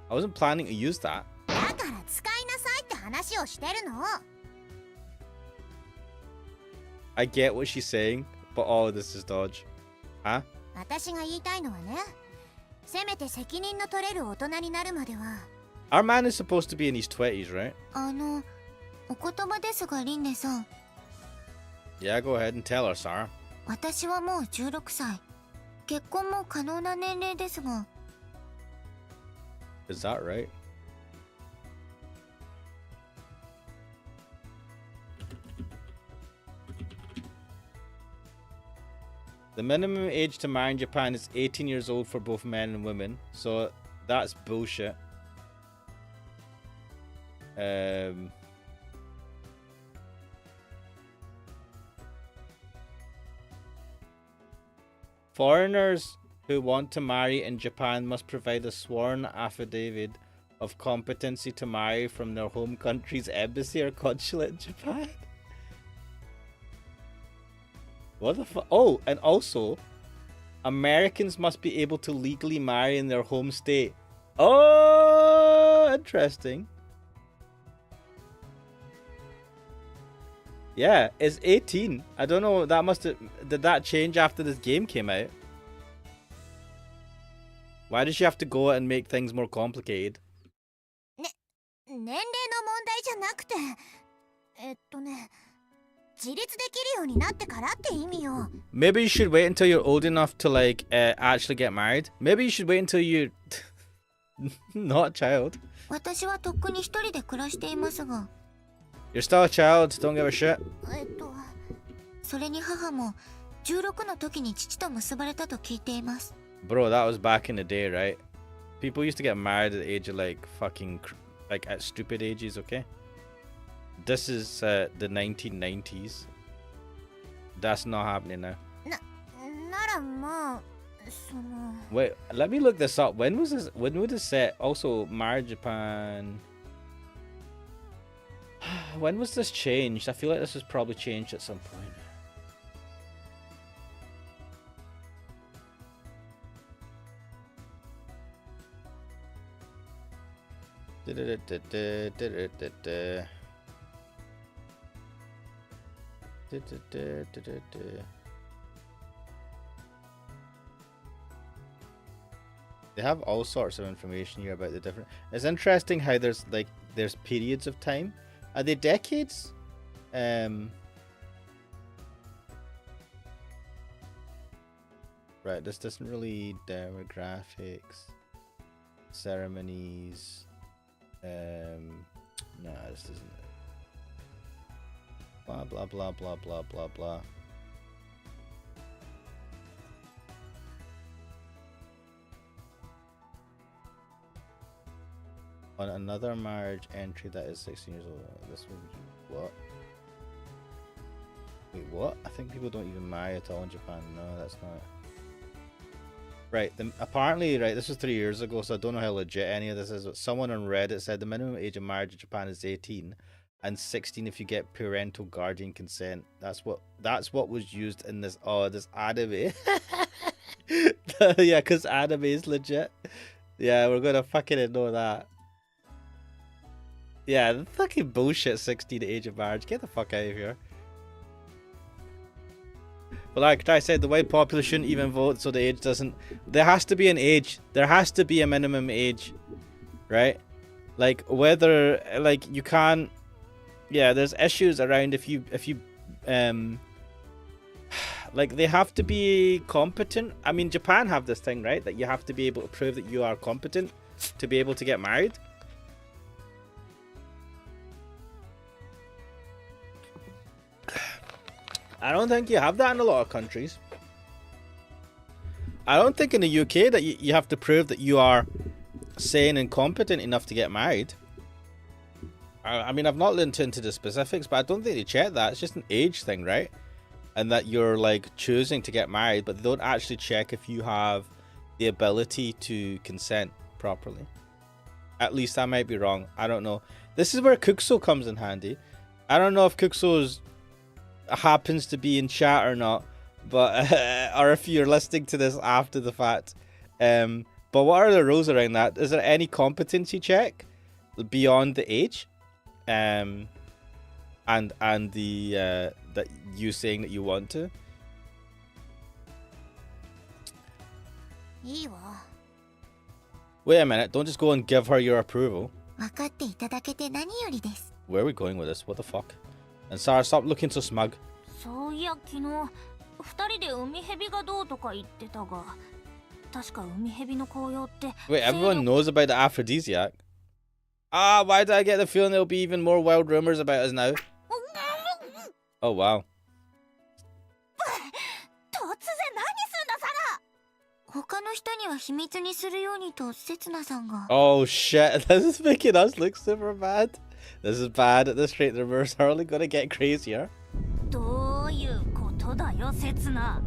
Speaker 2: I wasn't planning to use that.
Speaker 5: だから使いなさいって話をしてるの。
Speaker 2: I get what she's saying, but oh, this is dodge. Huh?
Speaker 5: 私が言いたいのはね、せめて責任の取れる大人になるまでは。
Speaker 2: Our man is supposed to be in his 20s, right?
Speaker 1: お言葉ですがリンネさん、
Speaker 2: Yeah, go ahead and tell her, Sarah.
Speaker 1: 私はもう16歳。結婚も可能な年齢ですが、
Speaker 2: Is that right? The minimum age to marry in Japan is 18 years old for both men and women, so that's bullshit. Foreigners who want to marry in Japan must provide a sworn affidavit of competency to marry from their home country's embassy or consulate in Japan. What the fuck? Oh, and also, Americans must be able to legally marry in their home state. Oh, interesting. Yeah, it's 18. I don't know, that must have... Did that change after this game came out? Why does she have to go and make things more complicated?
Speaker 5: 年齢の問題じゃなくて、自立できるようになってからって意味よ。
Speaker 2: Maybe you should wait until you're old enough to like actually get married. Maybe you should wait until you're not a child.
Speaker 1: 私はとっくに一人で暮らしていますが、
Speaker 2: You're still a child, don't give a shit.
Speaker 1: それに母も16の時に父と結ばれたと聞いています。
Speaker 2: Bro, that was back in the day, right? People used to get married at the age of like fucking like at stupid ages, okay? This is the 1990s. That's not happening now.
Speaker 5: ならまあ、その。
Speaker 2: Wait, let me look this up. When was this? When was this set? Also, Marriage Japan. When was this changed? I feel like this was probably changed at some point. They have all sorts of information here about the different... It's interesting how there's periods of time. Are they decades? Right, this doesn't really... Demographics. Ceremonies. No, this doesn't... Blah, blah, blah, blah, blah, blah, blah. On another marriage entry that is 16 years old. This would... What? Wait, what? I think people don't even marry at all in Japan. No, that's not... Right, apparently, right, this was 3 years ago, so I don't know how legit any of this is, but someone on Reddit said the minimum age of marriage in Japan is 18, and 16 if you get parental guardian consent. That's what was used in this, this anime. Yeah, because anime is legit. Yeah, we're gonna fucking ignore that. Yeah, the fucking bullshit 16 age of marriage. Get the fuck out of here. But like I said, the white populace shouldn't even vote, so the age doesn't... There has to be an age. There has to be a minimum age, right? Like, whether... Like, you can't... Yeah, there's issues around if you... Like, they have to be competent. I mean, Japan have this thing, right? That you have to be able to prove that you are competent to be able to get married. I don't think you have that in a lot of countries. I don't think in the UK that you have to prove that you are sane and competent enough to get married. I mean, I've not looked into the specifics, but I don't think they check that. It's just an age thing, right? And that you're like choosing to get married, but they don't actually check if you have the ability to consent properly. At least I might be wrong. I don't know. This is where Kuxo comes in handy. I don't know if Kuxo's happens to be in chat or not, but or if you're listening to this after the fact, But what are the rules around that? Is there any competency check beyond the age? And the that you saying that you want to?
Speaker 1: いいわ。
Speaker 2: Wait a minute, don't just go and give her your approval.
Speaker 1: 分かっていただけて何よりです。
Speaker 2: Where are we going with this? What the fuck? And Sarah, stop looking so smug.
Speaker 5: そういや昨日2人で海蛇がどうとか言ってたが、確か海蛇の紅葉って。
Speaker 2: Wait, everyone knows about the aphrodisiac. Ah, why do I get the feeling there'll be even more wild rumors about us now? Oh wow.
Speaker 5: 突然何すんだサラ。
Speaker 1: 他の人には秘密にするようにとセツナさんが。
Speaker 2: Oh shit, this is making us look super bad. This is bad. At this rate, the rumors are only gonna get crazier.
Speaker 5: どういうことだよセツナ。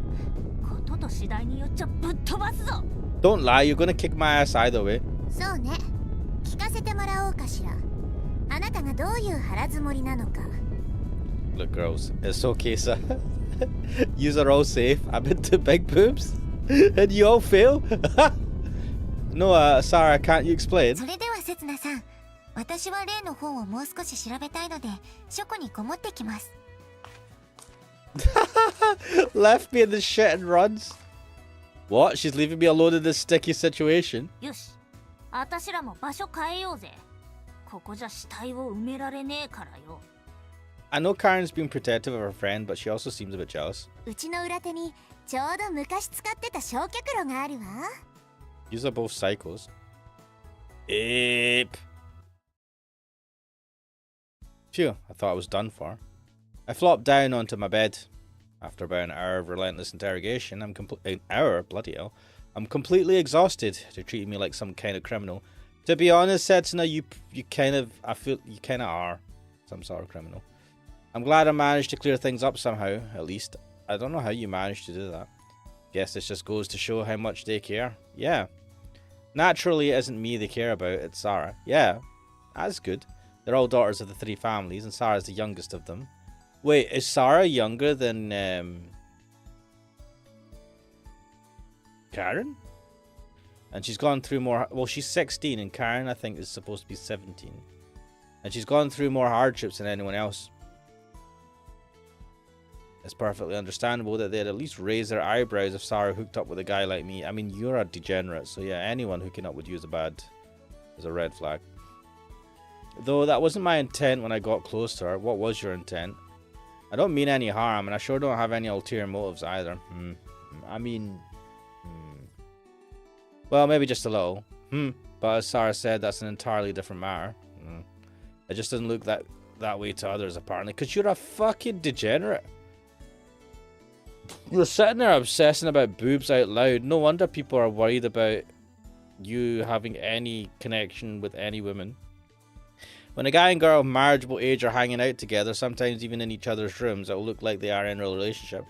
Speaker 5: ことと次第によっちゃぶっ飛ばすぞ。
Speaker 2: Don't lie, you're gonna kick my ass either way.
Speaker 1: そうね。聞かせてもらおうかしら。あなたがどういう腹積もりなのか。
Speaker 2: Look, girls, it's okay, sir. Yous are all safe. I'm into big boobs. And you all fail? No, Sarah, can't you explain?
Speaker 1: それではセツナさん、私は例の本をもう少し調べたいので書庫にこもってきます。
Speaker 2: Left me in the shit and runs. What? She's leaving me alone in this sticky situation?
Speaker 5: よし、あたしらも場所変えようぜ。ここじゃ死体を埋められねえからよ。
Speaker 2: I know Karen's being protective of her friend, but she also seems a bit jealous.
Speaker 1: うちの裏手にちょうど昔使ってた焼却炉があるわ。
Speaker 2: These are both psychos. Ape. Phew, I thought I was done for. I flopped down onto my bed. After about an hour of relentless interrogation, an hour? Bloody hell. I'm completely exhausted. They're treating me like some kind of criminal. To be honest, Setsuna, I feel you kind of are some sort of criminal. I'm glad I managed to clear things up somehow, at least. I don't know how you managed to do that. Guess this just goes to show how much they care. Yeah. Naturally, it isn't me they care about, it's Sarah. Yeah, that's good. They're all daughters of the three families, and Sarah's the youngest of them. Wait, is Sarah younger than Karen? And she's gone through more... Well, she's 16, and Karen, I think, is supposed to be 17. And she's gone through more hardships than anyone else. It's perfectly understandable that they'd at least raise their eyebrows if Sarah hooked up with a guy like me. I mean, you're a degenerate, so yeah, anyone hooking up with you is a red flag. Though that wasn't my intent when I got close to her. What was your intent? I don't mean any harm, and I sure don't have any ulterior motives either. I mean... Well, maybe just a little. But as Sarah said, that's an entirely different matter. It just doesn't look that way to others, apparently. Because you're a fucking degenerate. You're sitting there obsessing about boobs out loud. No wonder people are worried about you having any connection with any woman. When a guy and girl of marriageable age are hanging out together, sometimes even in each other's rooms, it'll look like they are in a relationship.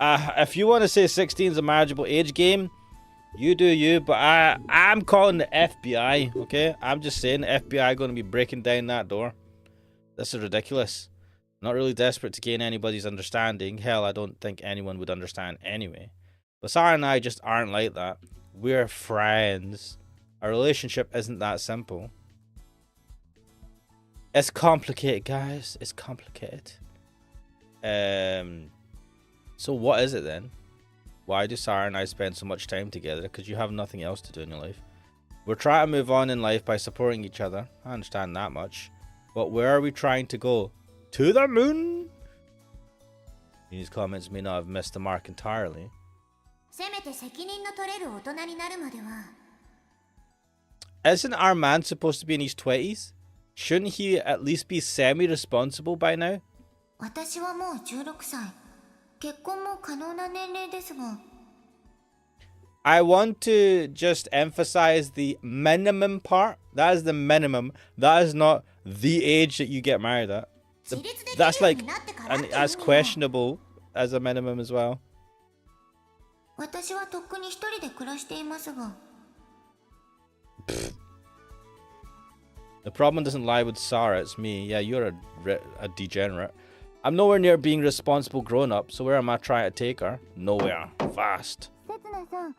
Speaker 2: If you want to say 16 is a marriageable age game, you do you, but I'm calling the FBI, okay? I'm just saying the FBI are going to be breaking down that door. This is ridiculous. Not really desperate to gain anybody's understanding. Hell, I don't think anyone would understand anyway. But Sarah and I just aren't like that. We're friends. Our relationship isn't that simple. It's complicated, guys. It's complicated. So what is it then? Why do Sarah and I spend so much time together? Because you have nothing else to do in your life. We're trying to move on in life by supporting each other. I understand that much. But where are we trying to go? To the moon? These comments may not have missed the mark entirely. Isn't our man supposed to be in his 20s? Shouldn't he at least be semi-responsible by now?
Speaker 1: 私はもう16歳。結婚も可能な年齢ですが。
Speaker 2: I want to just emphasize the minimum part. That is the minimum. That is not the age that you get married at. That's like as questionable as a minimum as well.
Speaker 1: 私はとっくに一人で暮らしていますが。
Speaker 2: The problem doesn't lie with Sarah, it's me. Yeah, you're a degenerate. I'm nowhere near being responsible grown up, so where am I trying to take her? Nowhere. Fast.
Speaker 1: セツナさん、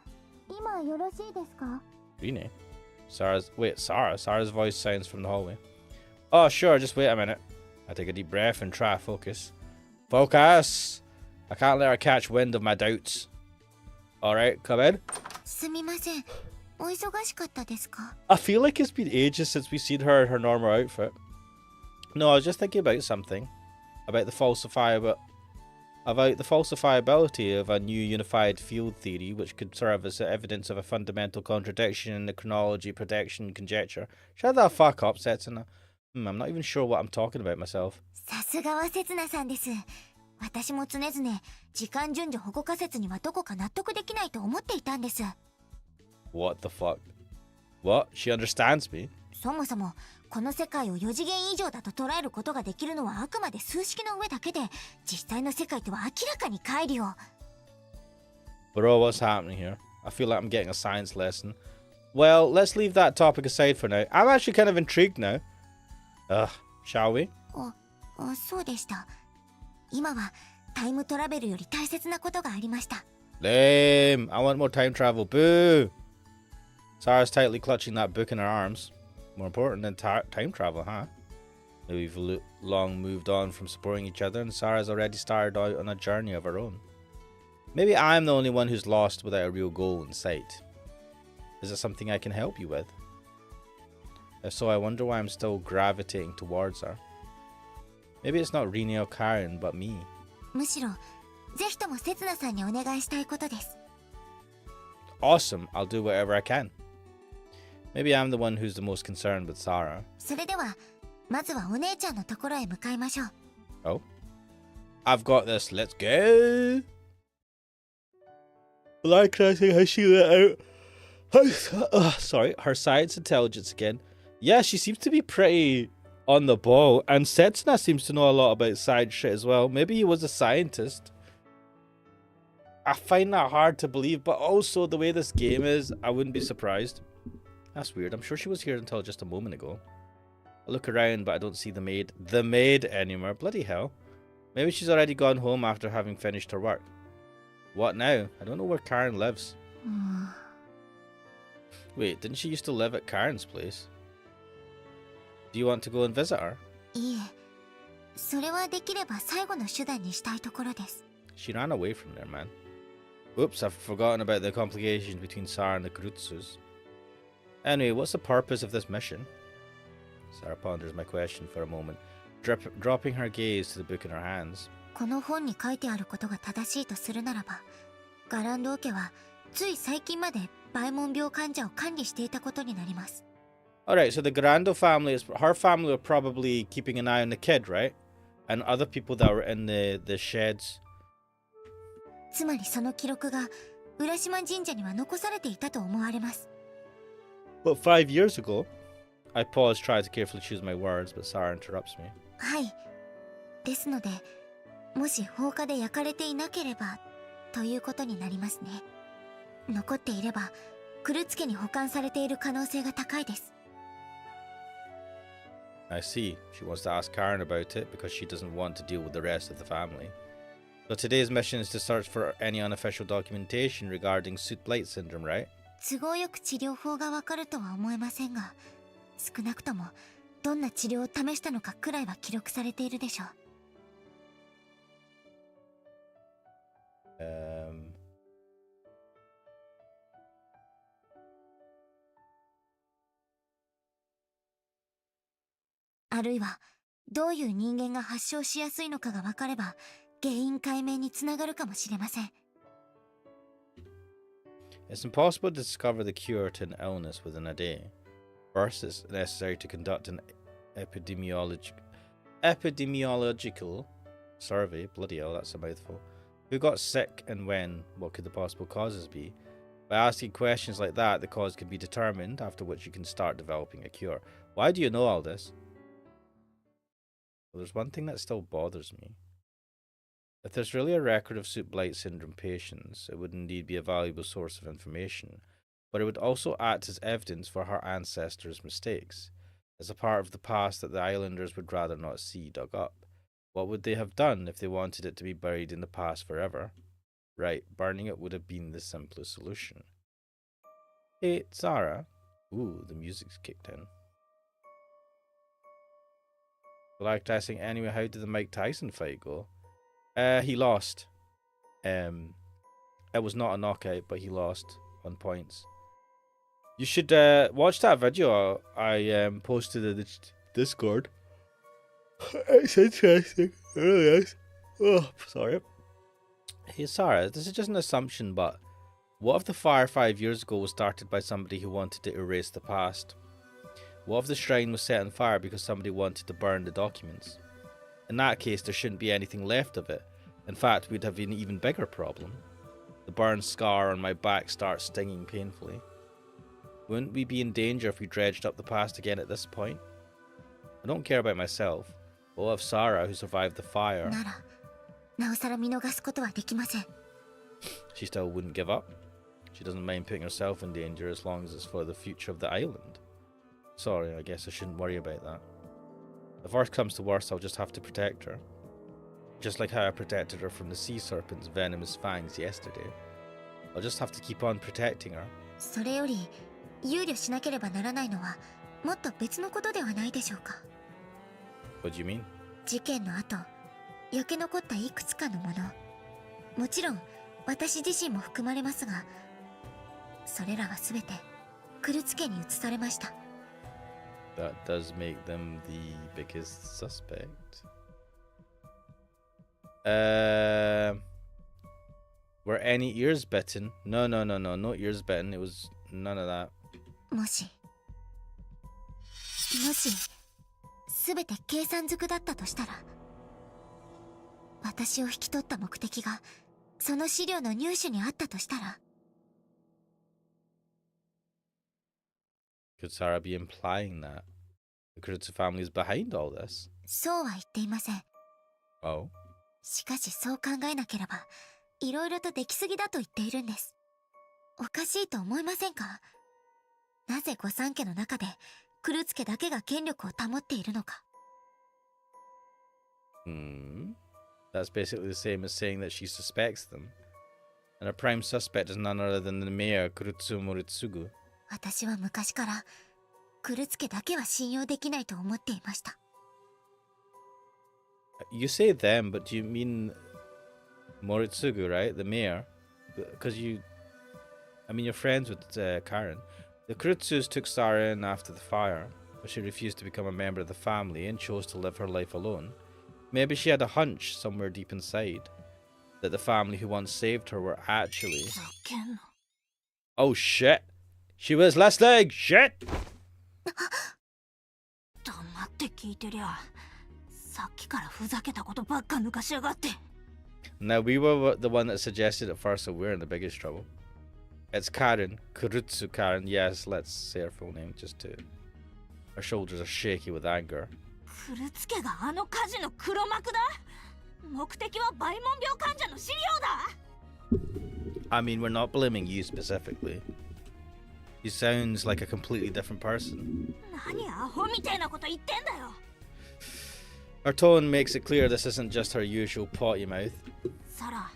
Speaker 1: 今よろしいですか？
Speaker 2: Rene? Sarah's voice sounds from the hallway. Oh, sure, just wait a minute. I take a deep breath and try to focus. Focus! I can't let her catch wind of my doubts. Alright, come in.
Speaker 1: すみません。お忙しかったですか？
Speaker 2: I feel like it's been ages since we've seen her in her normal outfit. No, I was just thinking about something. About the falsifiability of a new unified field theory, which could serve as evidence of a fundamental contradiction in the chronology protection conjecture. Shut the fuck up, Setsuna. I'm not even sure what I'm talking about myself.
Speaker 1: さすがはせつなさんです。私も常々、時間順序保護仮説にはどこか納得できないと思っていたんです。
Speaker 2: What the fuck? What? She understands me?
Speaker 1: そもそも、この世界を4次元以上だと捉えることができるのはあくまで数式の上だけで、実際の世界とは明らかに乖離を。
Speaker 2: Bro, what's happening here? I feel like I'm getting a science lesson. Well, let's leave that topic aside for now. I'm actually kind of intrigued now. Shall we?
Speaker 1: そうでした。今はタイムトラベルより大切なことがありました。
Speaker 2: Lame. I want more time travel. Boo. Sarah's tightly clutching that book in her arms. More important than time travel, huh? We've long moved on from supporting each other, and Sarah's already started out on a journey of her own. Maybe I'm the only one who's lost without a real goal in sight. Is it something I can help you with? If so, I wonder why I'm still gravitating towards her. Maybe it's not Rene or Karen, but me.
Speaker 1: むしろ、ぜひともせつなさんにお願いしたいことです。
Speaker 2: Awesome, I'll do whatever I can. Maybe I'm the one who's the most concerned with Sarah.
Speaker 1: それでは、まずはお姉ちゃんのところへ向かいましょう。
Speaker 2: Oh? I've got this, let's go! Like I think how she let out. Sorry, her science intelligence again. Yeah, she seems to be pretty on the ball, and Setsuna seems to know a lot about science shit as well. Maybe he was a scientist. I find that hard to believe, but also the way this game is, I wouldn't be surprised. That's weird. I'm sure she was here until just a moment ago. I look around, but I don't see the maid anymore. Bloody hell. Maybe she's already gone home after having finished her work. What now? I don't know where Karen lives. Wait, didn't she used to live at Karen's place? Do you want to go and visit her?
Speaker 1: いいえ、それはできれば最後の手段にしたいところです。
Speaker 2: She ran away from there, man. Oops, I've forgotten about the complications between Sarah and the Kurutsus. Anyway, what's the purpose of this mission? Sarah ponders my question for a moment, dropping her gaze to the book in her hands.
Speaker 1: この本に書いてあることが正しいとするならば、ガランド家はつい最近までバイモン病患者を管理していたことになります。
Speaker 2: Alright, so the Garando family her family were probably keeping an eye on the kid, right? And other people that were in the sheds.
Speaker 1: つまりその記録が浦島神社には残されていたと思われます。
Speaker 2: But 5 years ago, I pause, try to carefully choose my words, but Sarah interrupts me.
Speaker 1: はい。ですので、もし放火で焼かれていなければということになりますね。残っていれば、クルツ家に保管されている可能性が高いです。
Speaker 2: I see. She wants to ask Karen about it because she doesn't want to deal with the rest of the family. So today's mission is to search for any unofficial documentation regarding Soot Blight syndrome, right?
Speaker 1: 都合よく治療法がわかるとは思えませんが、少なくともどんな治療を試したのかくらいは記録されているでしょう。あるいはどういう人間が発症しやすいのかが分かれば原因解明につながるかもしれません。
Speaker 2: It's impossible to discover the cure to an illness within a day. First, it's necessary to conduct an epidemiological survey. Bloody hell, that's a mouthful. Who got sick and when? What could the possible causes be? By asking questions like that, the cause can be determined, after which you can start developing a cure. Why do you know all this? Well, there's one thing that still bothers me. If there's really a record of Soot Blight syndrome patients, it would indeed be a valuable source of information, but it would also act as evidence for her ancestors' mistakes, as a part of the past that the islanders would rather not see dug up. What would they have done if they wanted it to be buried in the past forever? Right, burning it would have been the simplest solution. Hey, Zara. Ooh, the music's kicked in. Like Tyson. Anyway, how did the Mike Tyson fight go? He lost. It was not a knockout, but he lost on points. You should watch that video I posted in the Discord. It's interesting. It really is. Oh, sorry. Hey, Sarah, this is just an assumption, but what if the fire 5 years ago was started by somebody who wanted to erase the past? What if the shrine was set on fire because somebody wanted to burn the documents? In that case, there shouldn't be anything left of it. In fact, we'd have an even bigger problem. The burn scar on my back starts stinging painfully. Wouldn't we be in danger if we dredged up the past again at this point? I don't care about myself, but what if Sarah, who survived the fire,
Speaker 1: なら、なおさら見逃すことはできません。
Speaker 2: she still wouldn't give up? She doesn't mind putting herself in danger as long as it's for the future of the island. Sorry, I guess I shouldn't worry about that. If worst comes to worst, I'll just have to protect her. Just like how I protected her from the sea serpent's venomous fangs yesterday. I'll just have to keep on protecting her.
Speaker 1: それより、憂慮しなければならないのは、もっと別のことではないでしょうか。
Speaker 2: What do you mean?
Speaker 1: 事件の後、焼け残ったいくつかのもの。もちろん、私自身も含まれますが、それらはすべて、クルツ家に移されました。
Speaker 2: That does make them the biggest suspect. Were any ears bitten? No, no ears bitten. It was none of that.
Speaker 1: もし、すべて計算づくだったとしたら、私を引き取った目的が、その資料の入手にあったとしたら、
Speaker 2: Could Sarah be implying that the Kurutsu family is behind all this?
Speaker 1: そうは言っていません。
Speaker 2: Oh?
Speaker 1: しかしそう考えなければ、いろいろとできすぎだと言っているんです。おかしいと思いませんか？なぜ御三家の中で、クルツ家だけが権力を保っているのか。
Speaker 2: That's basically the same as saying that she suspects them. And a prime suspect is none other than the mayor, Kurutsu Moritsugu.
Speaker 1: 私は昔から、クルツ家だけは信用できないと思っていました。
Speaker 2: You say them, but do you mean Moritsugu, right? The mayor? Because you're friends with Karen. The Kurutsus took Sarah in after the fire, but she refused to become a member of the family and chose to live her life alone. Maybe she had a hunch somewhere deep inside that the family who once saved her were actually...
Speaker 5: ざけんな。
Speaker 2: Oh shit! She was last leg! Shit!
Speaker 5: 黙って聞いてりゃ、さっきからふざけたことばっか抜かしやがって。
Speaker 2: Now we were the one that suggested it first, so we're in the biggest trouble. It's Karen, Kurutsu Karen. Yes, let's say her full name just to... Her shoulders are shaky with anger.
Speaker 5: クルツ家があの火事の黒幕だ。目的はバイモン病患者の資料だ。
Speaker 2: I mean, we're not blaming you specifically. He sounds like a completely different person.
Speaker 5: 何アホみたいなこと言ってんだよ。
Speaker 2: Her tone makes it clear this isn't just her usual potty mouth.
Speaker 5: サラ、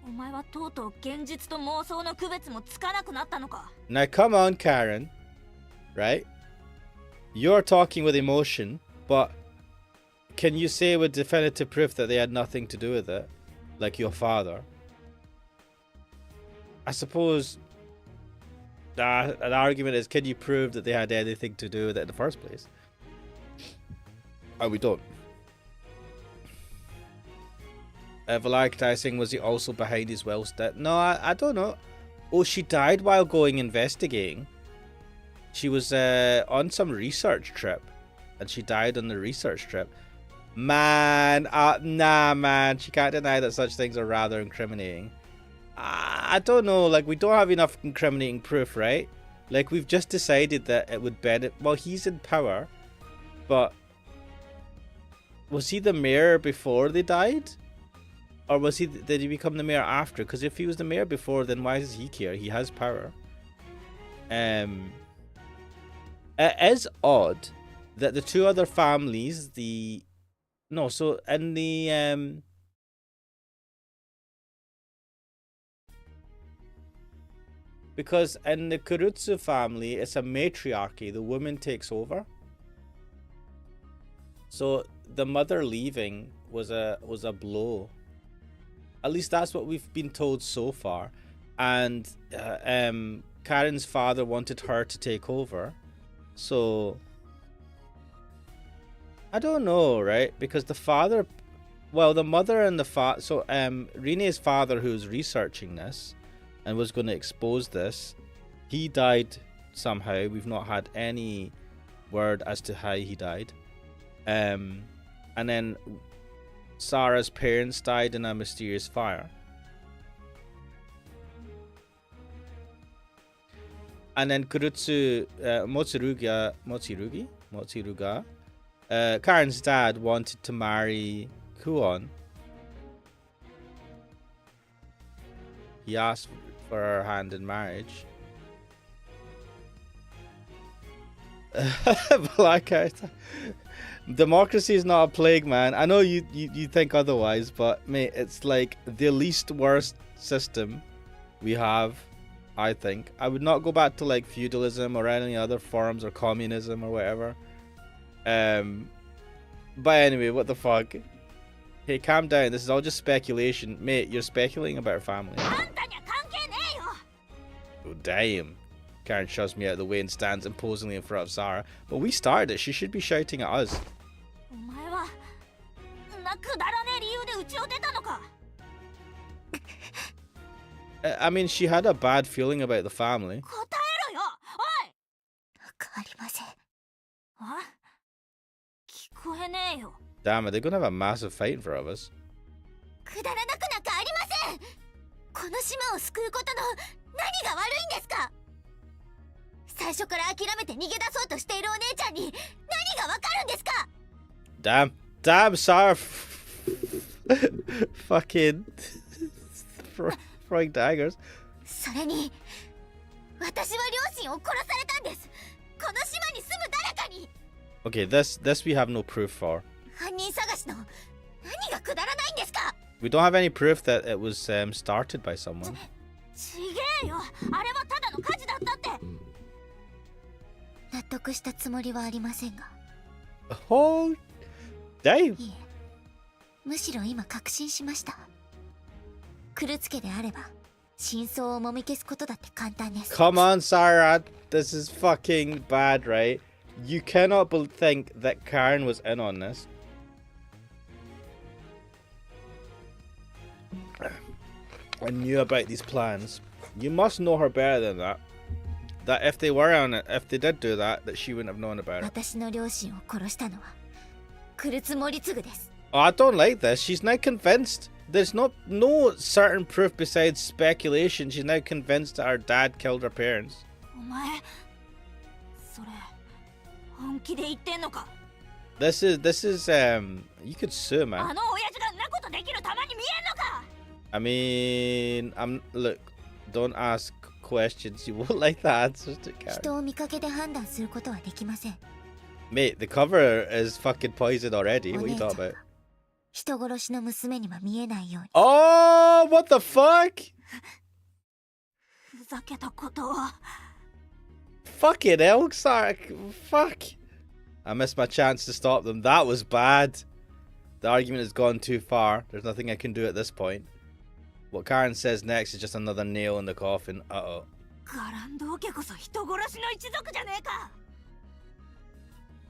Speaker 5: お前はとうとう現実と妄想の区別もつかなくなったのか。
Speaker 2: Now come on, Karen. Right? You're talking with emotion, but can you say with definitive proof that they had nothing to do with it? Like your father? I suppose an argument is, can you prove that they had anything to do with it in the first place? Oh, we don't. Valaktai, was he also behind his Welsh death? No, I don't know. Oh, she died while going investigating. She was on some research trip, and she died on the research trip. Man, nah, man. She can't deny that such things are rather incriminating. I don't know. Like, we don't have enough incriminating proof, right? Like, we've just decided that it would benefit. Well, he's in power, but was he the mayor before they died? Or did he become the mayor after? Because if he was the mayor before, then why does he care? He has power. It is odd that the two other families, in the Because in the Kurutsu family, it's a matriarchy. The woman takes over. So the mother leaving was a blow. At least that's what we've been told so far. And Karen's father wanted her to take over. So I don't know, right? Because the father, well, the mother and the father. So Rine's father, who's researching this and was going to expose this, he died somehow. We've not had any word as to how he died. And then Sarah's parents died in a mysterious fire. And then Kurutsu, Motsuruga, Karen's dad wanted to marry Kuon. He asked for her hand in marriage. Blackout. Democracy is not a plague, man. I know you think otherwise, but mate, it's like the least worst system we have, I think. I would not go back to like feudalism or any other forms or communism or whatever. But anyway, what the fuck? Hey, calm down. This is all just speculation. Mate, you're speculating about her family. Oh, damn. Karen shoves me out of the way and stands imposingly in front of Sarah. But we started it. She should be shouting at us. I mean, she had a bad feeling about the family. Damn, are they gonna have a massive fight in front of us? Damn, Sarah. Fucking throwing daggers. Okay, this we have no proof for. We don't have any proof that it was started by someone. Oh, damn. Come on, Sarah. This is fucking bad, right? You cannot think that Karen was in on this. I knew about these plans. You must know her better than that. That if they were on it, if they did do that, that she wouldn't have known about it. Oh, I don't like this. She's now convinced. There's no certain proof besides speculation. She's now convinced that her dad killed her parents. This is you could sue, man. I mean, look, don't ask questions you won't like the answers to, Karen. Mate, the cover is fucking poison already. What are you talking about? Oh, what the fuck? Fucking hell, Sark. Fuck. I missed my chance to stop them. That was bad. The argument has gone too far. There's nothing I can do at this point. What Karen says next is just another nail in the coffin. Uh-oh.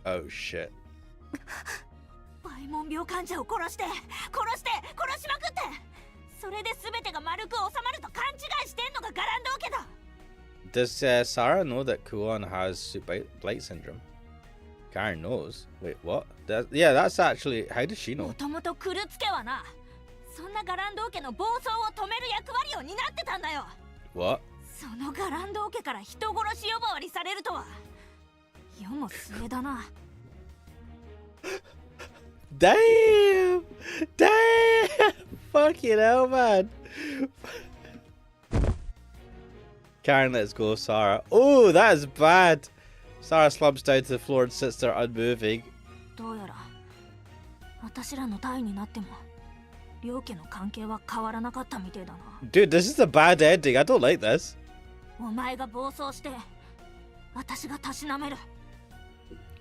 Speaker 2: Oh, shit. Does Sarah know that Kuon has Suit Blight syndrome? Karen knows. Wait, what? Yeah, that's actually... How does she know? What? Damn! Damn! Fucking hell, man. Karen lets go of Sarah. Oh, that is bad. Sarah slumps down to the floor and sits there unmoving. Dude, this is a bad ending. I don't like this.
Speaker 5: お前が暴走して私がたしなめる。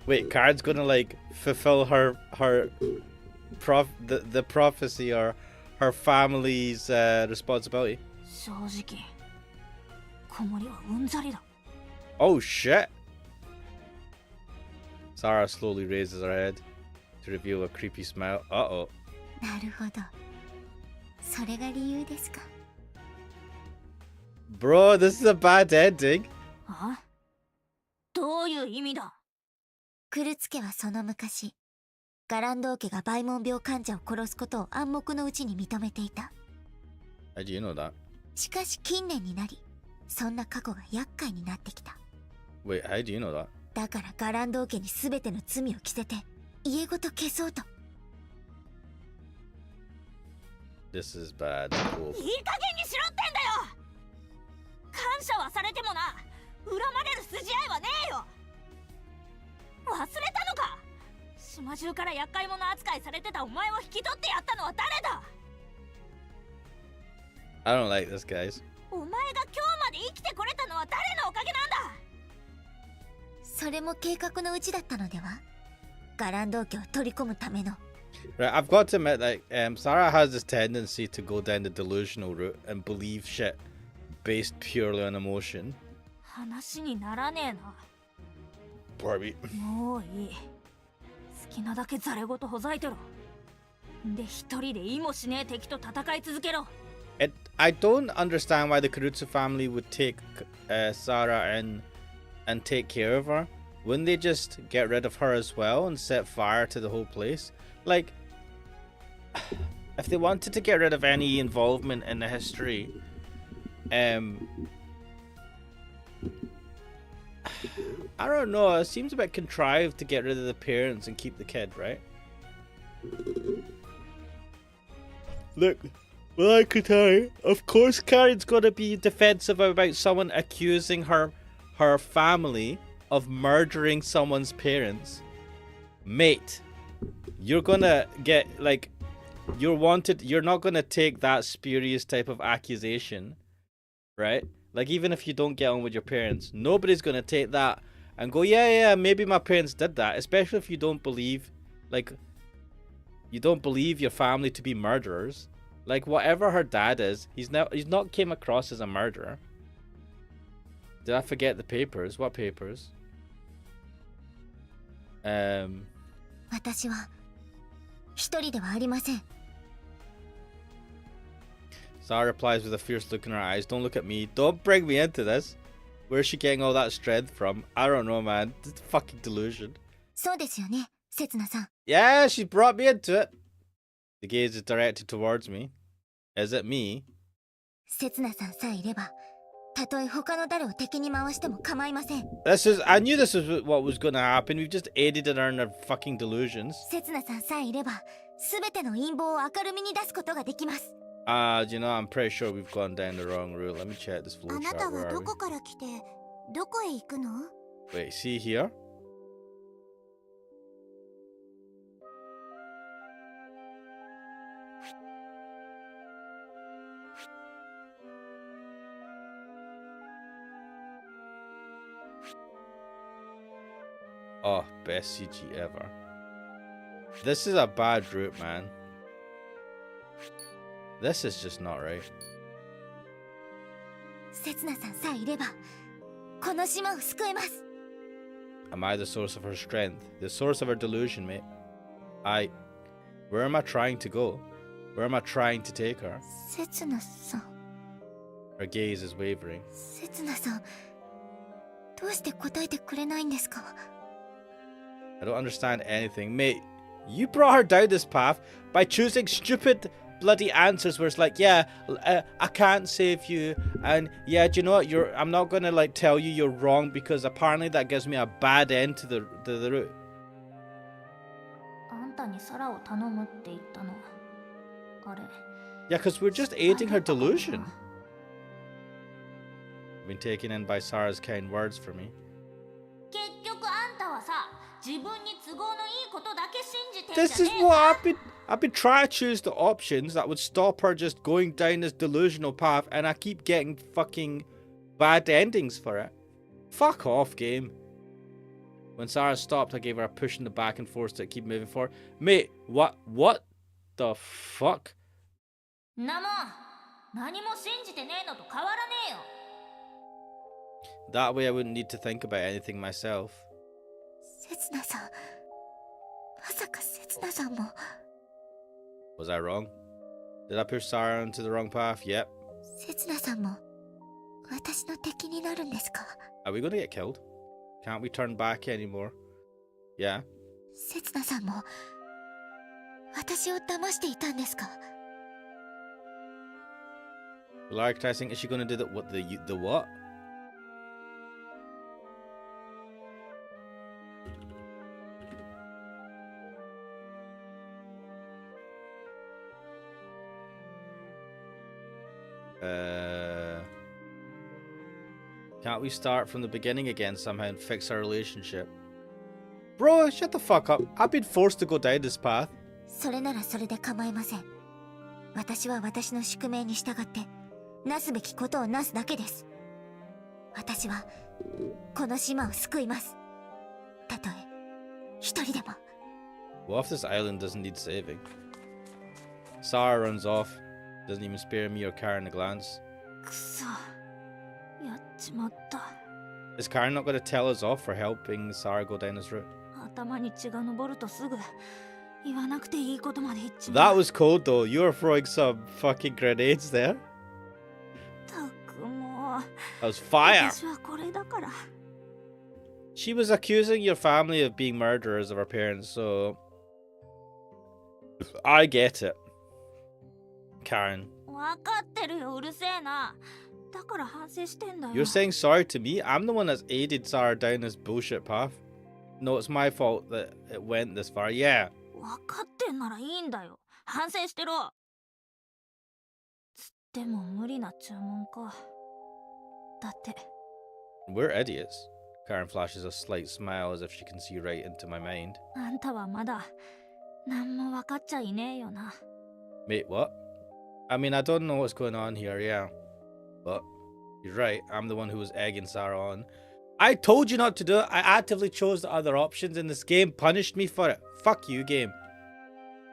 Speaker 2: Wait, Karen's gonna like fulfill the prophecy or her family's responsibility.
Speaker 5: 正直子守はうんざりだ。
Speaker 2: Oh shit! Sarah slowly raises her head to reveal a creepy smile. Uh-oh.
Speaker 1: なるほど。それが理由ですか。
Speaker 2: Bro, this is a bad ending.
Speaker 5: あ？どういう意味だ？
Speaker 1: クルツ家はその昔、ガランドー家がバイモン病患者を殺すことを暗黙のうちに認めていた。
Speaker 2: How do you know that?
Speaker 1: しかし近年になり、そんな過去が厄介になってきた。
Speaker 2: Wait, how do you know that?
Speaker 1: だからガランドー家に全ての罪を着せて、家ごと消そうと。
Speaker 2: This is bad. Cool.
Speaker 5: いい加減にしろってんだよ。感謝はされてもな、恨まれる筋合いはねえよ。忘れたのか？島中から厄介者扱いされてたお前を引き取ってやったのは誰だ？
Speaker 2: I don't like this, guys.
Speaker 5: お前が今日まで生きてこれたのは誰のおかげなんだ？
Speaker 1: それも計画のうちだったのでは？ガランドー家を取り込むための。
Speaker 2: Right, I've got to admit, like, Sarah has this tendency to go down the delusional route and believe shit based purely on emotion.
Speaker 5: 話にならねえな。
Speaker 2: Barbie.
Speaker 5: もういい。好きなだけザレごとほざいてろ。で一人で意もしねえ敵と戦い続けろ。
Speaker 2: I don't understand why the Karutsu family would take Sarah and take care of her. Wouldn't they just get rid of her as well and set fire to the whole place? Like, if they wanted to get rid of any involvement in the history, I don't know, it seems a bit contrived to get rid of the parents and keep the kid, right? Look, well, I could tell you, of course Karen's gonna be defensive about someone accusing her family of murdering someone's parents. Mate, you're gonna get, like, you're not gonna take that spurious type of accusation, right? Like, even if you don't get on with your parents, nobody's gonna take that and go, yeah, maybe my parents did that, especially if you don't believe, like, you don't believe your family to be murderers. Like, whatever her dad is, he's not came across as a murderer. Did I forget the papers? What papers?
Speaker 1: 私は一人ではありません。
Speaker 2: Sarah replies with a fierce look in her eyes. Don't look at me. Don't bring me into this. Where's she getting all that strength from? I don't know, man. It's fucking delusion.
Speaker 1: そうですよね、せつなさん。
Speaker 2: Yeah, she brought me into it. The gaze is directed towards me. Is it me?
Speaker 1: せつなさんさえいれば、たとえ他の誰を敵に回しても構いません。
Speaker 2: I knew this was what was gonna happen. We've just aided her in her fucking delusions.
Speaker 1: せつなさんさえいれば、すべての陰謀を明るみに出すことができます。
Speaker 2: You know, I'm pretty sure we've gone down the wrong route. Let me check this
Speaker 1: あな
Speaker 2: flowchart.
Speaker 1: た
Speaker 2: Where
Speaker 1: は
Speaker 2: are
Speaker 1: ど
Speaker 2: we?
Speaker 1: こから来て、どこへ行くの？
Speaker 2: Wait, see here? Oh, best CG ever. This is a bad route, man. This is just not right.
Speaker 1: せつなさんさえいれば、この島を救えます。
Speaker 2: Am I the source of her strength? The source of her delusion, mate? Where am I trying to go? Where am I trying to take her?
Speaker 1: せつなさん、
Speaker 2: Her gaze is wavering.
Speaker 1: せつなさん、どうして答えてくれないんですか？
Speaker 2: I don't understand anything. Mate, you brought her down this path by choosing stupid bloody answers where it's like, yeah, I can't save you, and yeah, do you know what, I'm not gonna like tell you you're wrong because apparently that gives me a bad end to the route.
Speaker 5: あんたにサラを頼むって言ったの。あれ。
Speaker 2: Yeah, because we're just aiding her delusion. I've been taken in by Sarah's kind words for me.
Speaker 5: 結局あんたはさ、自分に都合のいいことだけ信じてん
Speaker 2: This
Speaker 5: じゃ
Speaker 2: is
Speaker 5: ねえ
Speaker 2: what
Speaker 5: か。
Speaker 2: I've been trying to choose the options that would stop her just going down this delusional path, and I keep getting fucking bad endings for it. Fuck off, game. When Sarah stopped, I gave her a push in the back and forced her to keep moving forward. Mate, what the fuck?
Speaker 5: んなもん何も信じてねえのと変わらねえよ。
Speaker 2: That way I wouldn't need to think about anything myself.
Speaker 1: せつなさん、まさかせつなさんも。
Speaker 2: Was I wrong? Did I push Sarah into the wrong path? Yep.
Speaker 1: せつなさんも私の敵になるんですか？
Speaker 2: Are we gonna get killed? Can't we turn back anymore? Yeah.
Speaker 1: せつなさんも私を騙していたんですか？
Speaker 2: Will Arctic think is she gonna do the what? Can't we start from the beginning again somehow and fix our relationship? Bro, shut the fuck up. I've been forced to go down this path.
Speaker 1: それならそれで構いません。私は私の宿命に従ってなすべきことをなすだけです。私はこの島を救います。たとえ一人でも。
Speaker 2: What if this island doesn't need saving? Sarah runs off, doesn't even spare me or Karen a glance.
Speaker 5: くそやっちまった。
Speaker 2: Is Karen not going to tell us off for helping Sarah go down this route?
Speaker 5: 頭に血が上るとすぐ言わなくていいことまで言っちまう。
Speaker 2: That was cold though. You were throwing some fucking grenades there.
Speaker 5: たくもう
Speaker 2: That was fire.
Speaker 5: 私はこれだから。
Speaker 2: She was accusing your family of being murderers of her parents, so I get it. Karen,
Speaker 5: わかってるよ、うるせえな。だから反省してんだよ。
Speaker 2: you're saying sorry to me? I'm the one that's aided Sarah down this bullshit path. No, it's my fault that it went this far. Yeah.
Speaker 5: わかってんならいいんだよ。反省してろ。つっても無理な注文か。だって。
Speaker 2: We're idiots. Karen flashes a slight smile as if she can see right into my mind.
Speaker 5: あんたはまだ何もわかっちゃいねえよな。
Speaker 2: Mate, what? I mean, I don't know what's going on here, yeah. But you're right, I'm the one who was egging Sarah on. I told you not to do it. I actively chose the other options and this game punished me for it. Fuck you, game.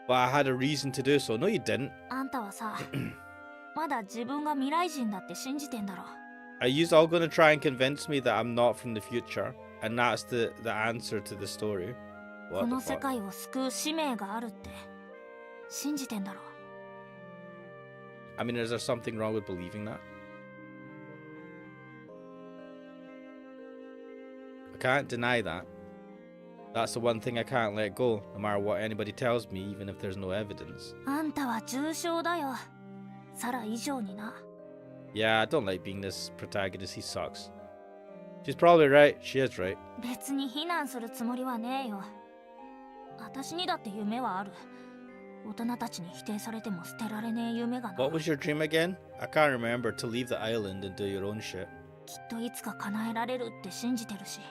Speaker 2: But I had a reason to do so. No, you didn't.
Speaker 5: あんたはさ、まだ自分が未来人だって信じてんだろ。
Speaker 2: Are you all going to try and convince me that I'm not from the future? And that's the answer to the story?
Speaker 5: こ
Speaker 2: What
Speaker 5: の
Speaker 2: the
Speaker 5: 世
Speaker 2: fuck?
Speaker 5: 界を救う使命があるって信じてんだろ。
Speaker 2: I mean, is there something wrong with believing that? I can't deny that. That's the one thing I can't let go, no matter what anybody tells me, even if there's no evidence.
Speaker 5: あんたは重症だよ。サラ以上にな。
Speaker 2: Yeah, I don't like being this protagonist. He sucks. She's probably right. She is right.
Speaker 5: 別に非難するつもりはねえよ。私にだって夢はある。大人たちに否定されても捨てられねえ夢がな。
Speaker 2: What was your dream again? I can't remember. To leave the island and do your own shit.
Speaker 5: きっといつか叶えられるって信じてるし、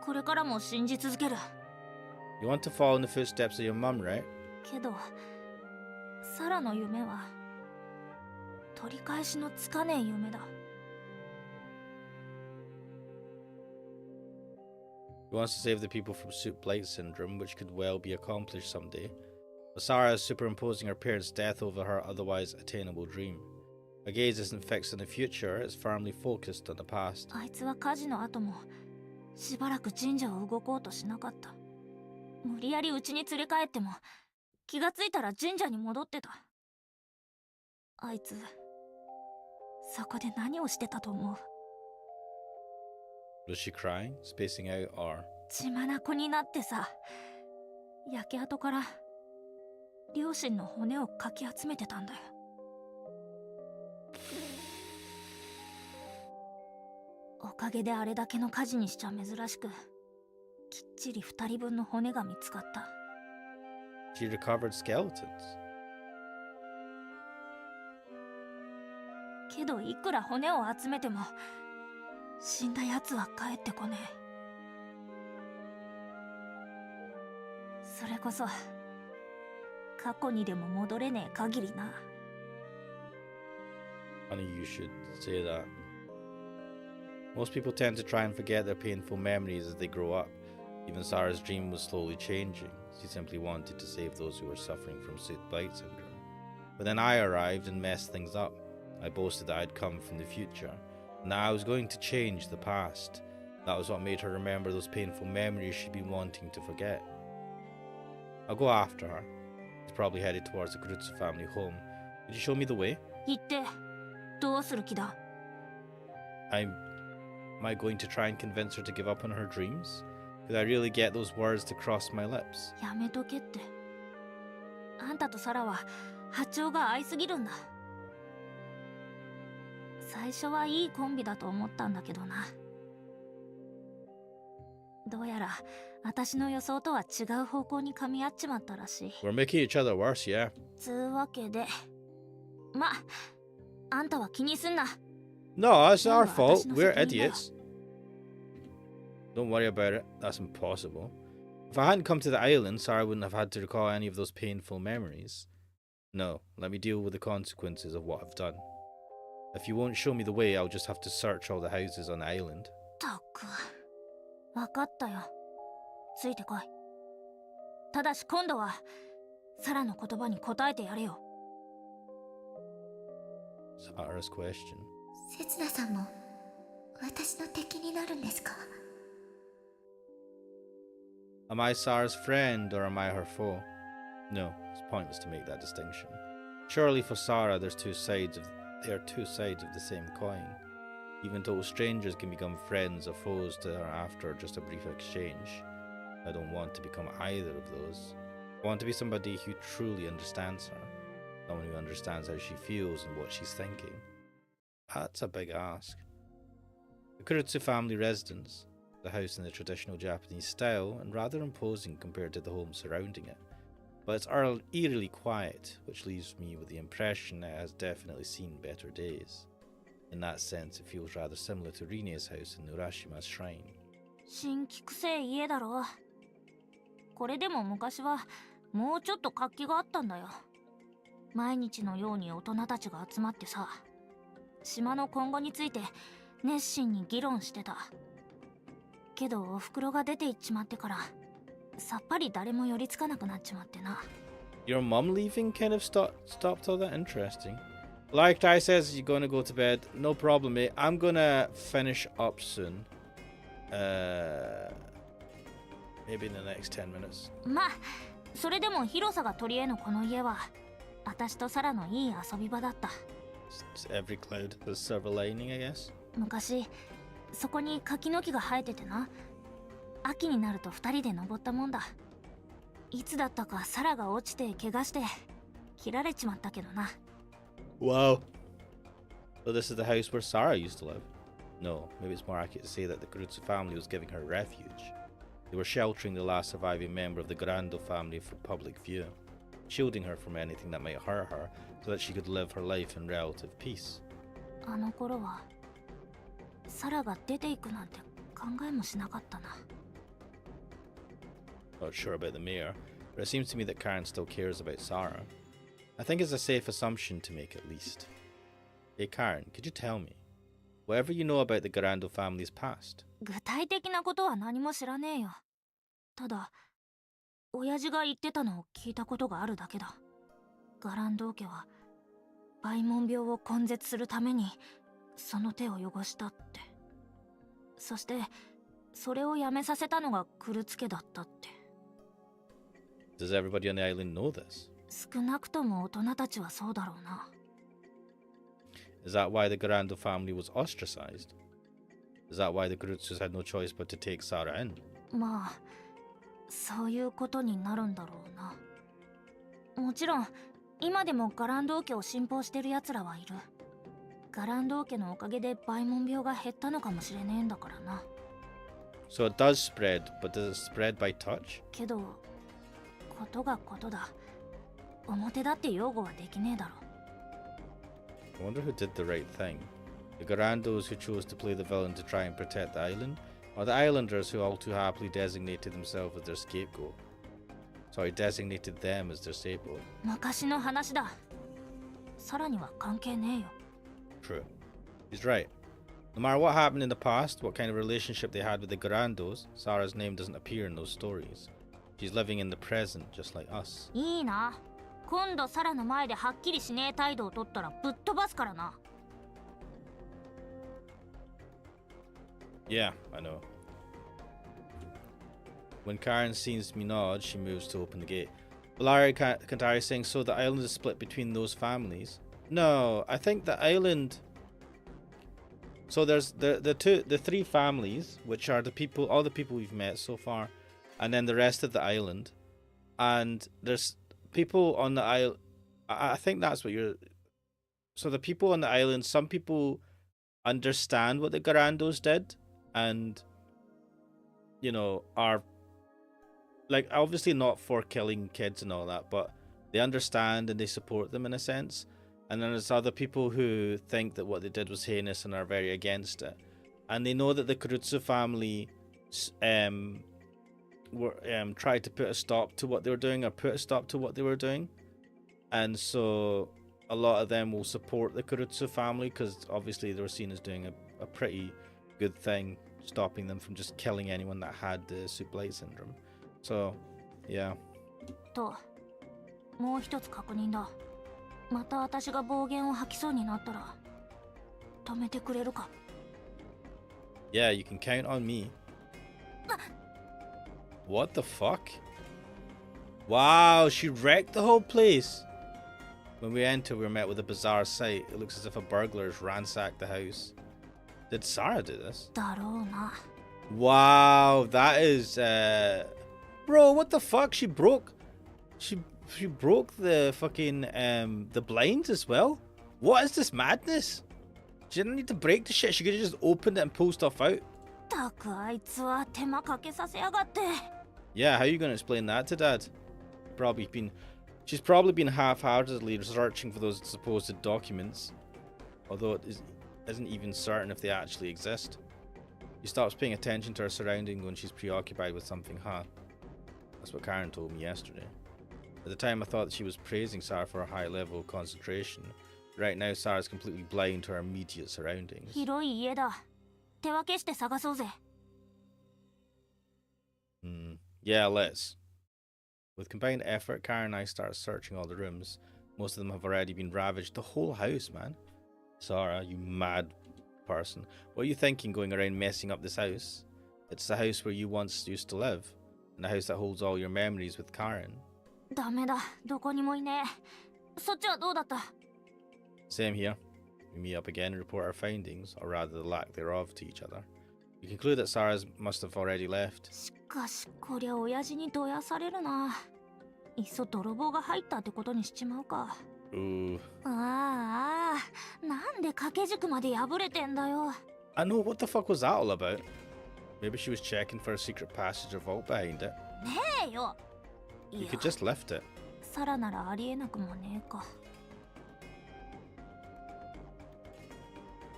Speaker 5: これからも信じ続ける。
Speaker 2: You want to follow in the footsteps of your mum, right?
Speaker 5: けど、サラの夢は取り返しのつかねえ夢だ。
Speaker 2: He wants to save the people from soup blight syndrome, which could well be accomplished someday. But Sarah is superimposing her parents' death over her otherwise attainable dream. Her gaze isn't fixed on the future, it's firmly focused on the past.
Speaker 5: あいつは火事の後もしばらく神社を動こうとしなかった。無理やり家に連れ帰っても気がついたら神社に戻ってた。あいつそこで何をしてたと思う？
Speaker 2: Was she crying, spacing out, or...
Speaker 5: 血眼になってさ、焼け跡から両親の骨をかき集めてたんだよ。おかげであれだけの火事にしちゃ珍しく、きっちり2人分の骨が見つかった。
Speaker 2: She recovered skeletons.
Speaker 5: けどいくら骨を集めても死んだやつは帰ってこねえ。それこそ過去にでも戻れねえ限りな。
Speaker 2: Honey, you should say that. Most people tend to try and forget their painful memories as they grow up. Even Sarah's dream was slowly changing. She simply wanted to save those who were suffering from soot blight syndrome. But then I arrived and messed things up. I boasted that I'd come from the future, and that I was going to change the past. That was what made her remember those painful memories she'd been wanting to forget. I'll go after her. She's probably headed towards the Grutsu family home. Could you show me the way?
Speaker 5: 言って、どうする気だ?
Speaker 2: Am I going to try and convince her to give up on her dreams? Could I really get those words to cross my lips?
Speaker 5: やめとけって。あんたとサラは波長が合いすぎるんだ。最初はいいコンビだと思ったんだけどな。どうやら私の予想とは違う方向に噛み合っちまったらしい。
Speaker 2: We're making each other worse, yeah.
Speaker 5: つうわけで、ま、あんたは気にすんな。
Speaker 2: No, that's our
Speaker 5: No,
Speaker 2: fault.
Speaker 5: that's not
Speaker 2: We're
Speaker 5: something
Speaker 2: idiots. Don't worry about it. That's impossible. If I hadn't come to the island, Sarah wouldn't have had to recall any of those painful memories. No, let me deal with the consequences of what I've done. If you won't show me the way, I'll just have to search all the houses on the island.
Speaker 5: たく、わかったよ。ついてこい。ただし今度はサラの言葉に答えてやれよ。
Speaker 2: Sarah's question.
Speaker 1: せつなさんも私の敵になるんですか?
Speaker 2: Am I Sarah's friend or am I her foe? No, it's pointless to make that distinction. Surely for Sarah, they are two sides of the same coin. Even total strangers can become friends or foes to her after just a brief exchange. I don't want to become either of those. I want to be somebody who truly understands her, someone who understands how she feels and what she's thinking. That's a big ask. The Kurutsu family residence, the house in the traditional Japanese style and rather imposing compared to the home surrounding it, but it's eerily quiet, which leaves me with the impression it has definitely seen better days. In that sense, it feels rather similar to Rine's house in Urashima's shrine.
Speaker 5: 新規臭い家だろ。これでも昔はもうちょっと活気があったんだよ。毎日のように大人たちが集まってさ、島の今後について熱心に議論してた。けどお袋が出て行っちまってからさっぱり誰も寄りつかなくなっちまってな。
Speaker 2: Your mum leaving kind of stopped all that? Interesting. Like Ty says, you're gonna go to bed. No problem, mate. I'm gonna finish up soon. Maybe in the next 10 minutes.
Speaker 5: まあそれでも広さが取り柄のこの家は私とサラのいい遊び場だった。
Speaker 2: Every cloud has silver lining, I guess.
Speaker 5: 昔そこに柿の木が生えててな、秋になると2人で登ったもんだ。いつだったかサラが落ちて怪我して切られちまったけどな。
Speaker 2: Wow. So this is the house where Sarah used to live? No, maybe it's more accurate to say that the Kurutsu family was giving her refuge. They were sheltering the last surviving member of the Grando family for public view, shielding her from anything that might hurt her so that she could live her life in relative peace.
Speaker 5: あの頃はサラが出ていくなんて考えもしなかったな。
Speaker 2: Not sure about the mayor, but it seems to me that Karen still cares about Sarah. I think it's a safe assumption to make at least. Hey Karen, could you tell me, whatever you know about the Grando family's past?
Speaker 5: 具体的なことは何も知らねえよ。ただ親父が言ってたのを聞いたことがあるだけだ。ガランド家はバイモン病を根絶するためにその手を汚したって。そしてそれをやめさせたのがクルツ家だったって。
Speaker 2: Does everybody on the island know this?
Speaker 5: 少なくとも大人たちはそうだろうな。
Speaker 2: Is that why the Grando family was ostracized? Is that why the Kurutsus had no choice but to take Sarah in?
Speaker 5: まあそういうことになるんだろうな。もちろん今でもガランド家を信奉してる奴らはいる。ガランド家のおかげでバイモン病が減ったのかもしれねえんだからな。
Speaker 2: So it does spread, but does it spread by touch?
Speaker 5: けどことがことだ。表だって擁護はできねえだろ。
Speaker 2: I wonder who did the right thing. The Garandos who chose to play the villain to try and protect the island, or the islanders who all too happily designated themselves as their scapegoat? Sorry, designated them as their scapegoat.
Speaker 5: 昔の話だ。さらには関係ねえよ。
Speaker 2: True. He's right. No matter what happened in the past, what kind of relationship they had with the Garandos, Sarah's name doesn't appear in those stories. She's living in the present, just like us.
Speaker 5: いいな。今度サラの前ではっきりしねえ態度を取ったらぶっ飛ばすからな。
Speaker 2: Yeah, I know. When Karen sees me nod, she moves to open the gate. Valari Kantari saying, so the island is split between those families? No, I think the island... So there's the three families, which are the people, all the people we've met so far, and then the rest of the island. And there's people on the island... I think that's what you're... So the people on the island, some people understand what the Garandos did, and, you know, are... Like, obviously not for killing kids and all that, but they understand and they support them in a sense. And then there's other people who think that what they did was heinous and are very against it. And they know that the Kurutsu family tried to put a stop to what they were doing, or put a stop to what they were doing. And so a lot of them will support the Kurutsu family because obviously they were seen as doing a pretty good thing, stopping them from just killing anyone that had the Soup Blight syndrome. So, yeah.
Speaker 5: と、もう一つ確認だ。また私が暴言を吐きそうになったら止めてくれるか。
Speaker 2: Yeah, you can count on me. What the fuck? Wow, she wrecked the whole place. When we enter, we're met with a bizarre sight. It looks as if a burglar has ransacked the house. Did Sarah do this?
Speaker 5: だろうな。
Speaker 2: Wow, that is bro, what the fuck? She broke the fucking the blinds as well? What is this madness? She didn't need to break the shit. She could have just opened it and pulled stuff out.
Speaker 5: たくあいつは手間かけさせやがって。
Speaker 2: Yeah, how are you going to explain that to Dad? She's probably been half-heartedly searching for those supposed documents, although it isn't even certain if they actually exist. She stops paying attention to her surroundings when she's preoccupied with something, huh? That's what Karen told me yesterday. At the time I thought that she was praising Sarah for her high level of concentration. Right now Sarah's completely blind to her immediate surroundings.
Speaker 5: 広い家だ。手分けして探そうぜ。
Speaker 2: Yeah, let's. With combined effort, Karen and I start searching all the rooms. Most of them have already been ravaged. The whole house, man. Sarah, you mad person. What are you thinking going around messing up this house? It's the house where you once used to live. And the house that holds all your memories with Karen.
Speaker 5: ダメだ。どこにもいねえ。そっちはどうだった？
Speaker 2: Same here. We meet up again and report our findings, or rather the lack thereof, to each other. We conclude that Sarah must have already left.
Speaker 5: しかしこりゃ親父にどやされるな。いっそ泥棒が入ったってことにしちまうか。
Speaker 2: Ooh.
Speaker 5: ああ、なんで掛け軸まで破れてんだよ。
Speaker 2: I know, what the fuck was that all about? Maybe she was checking for a secret passage or vault behind it.
Speaker 5: ねえよ。い
Speaker 2: You
Speaker 5: や、
Speaker 2: could just lift it.
Speaker 5: サラならありえなくもねえか。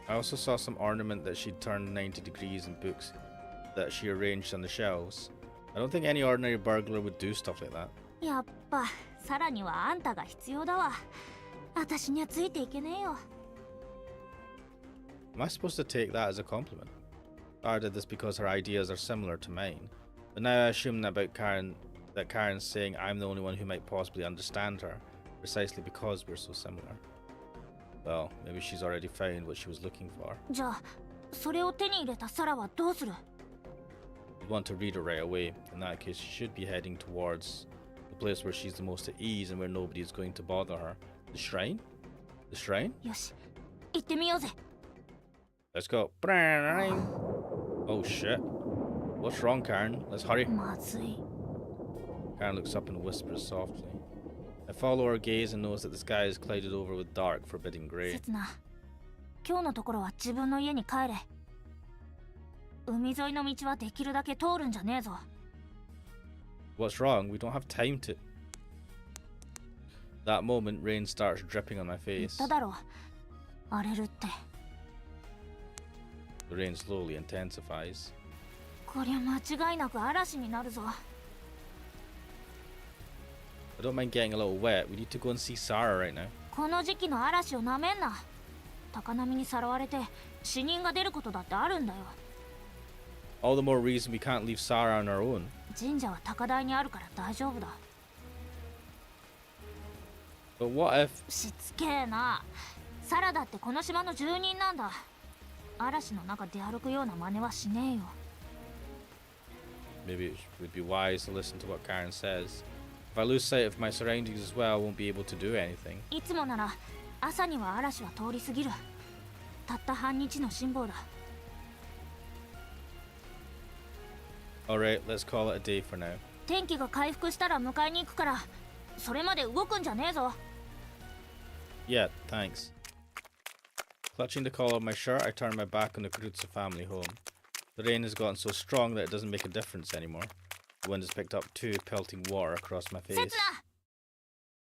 Speaker 2: I also saw some ornament that she'd turned 90 degrees in books that she arranged on the shelves. I don't think any ordinary burglar would do stuff like that.
Speaker 5: やっぱサラにはあんたが必要だわ。私にはついていけねえよ。
Speaker 2: Am I supposed to take that as a compliment? Sarah did this because her ideas are similar to mine. But now I assume that Karen's saying I'm the only one who might possibly understand her, precisely because we're so similar. Well, maybe she's already found what she was looking for.
Speaker 5: じゃあそれを手に入れたサラはどうする？
Speaker 2: You'd want to read her right away. In that case, she should be heading towards the place where she's the most at ease and where nobody is going to bother her. The shrine? The shrine?
Speaker 5: よし、行ってみようぜ。
Speaker 2: Let's go. Oh shit. What's wrong, Karen? Let's hurry.
Speaker 5: まずい。
Speaker 2: Karen looks up and whispers softly. I follow her gaze and notice that the sky is clouded over with dark, forbidding grey.
Speaker 5: 刹那、今日のところは自分の家に帰れ。海沿いの道はできるだけ通るんじゃねえぞ。
Speaker 2: What's wrong? We don't have time to... That moment, rain starts dripping on my
Speaker 5: 言っ
Speaker 2: face.
Speaker 5: ただろ。荒れるって。
Speaker 2: The rain slowly intensifies.
Speaker 5: こりゃ間違いなく嵐になるぞ。
Speaker 2: I don't mind getting a little wet. We need to go and see Sarah right now.
Speaker 5: この時期の嵐をなめんな。高波にさらわれて死人が出ることだってあるんだよ。
Speaker 2: All the more reason we can't leave Sarah on our own.
Speaker 5: 神社は高台にあるから大丈夫だ。
Speaker 2: But what if...
Speaker 5: しつけえな。サラだってこの島の住人なんだ。嵐の中出歩くような真似はしねえよ。
Speaker 2: Maybe it would be wise to listen to what Karen says. If I lose sight of my surroundings as well, I won't be able to do anything.
Speaker 5: いつもなら朝には嵐は通り過ぎる。たった半日の辛抱だ。
Speaker 2: Alright, let's call it a day for now.
Speaker 5: 天気が回復したら迎えに行くから、それまで動くんじゃねえぞ。
Speaker 2: Yeah, thanks. Clutching the collar of my shirt, I turn my back on the Krutza family home. The rain has gotten so strong that it doesn't make a difference anymore. The wind has picked up too, pelting water across my
Speaker 5: 刹
Speaker 2: face.
Speaker 5: 那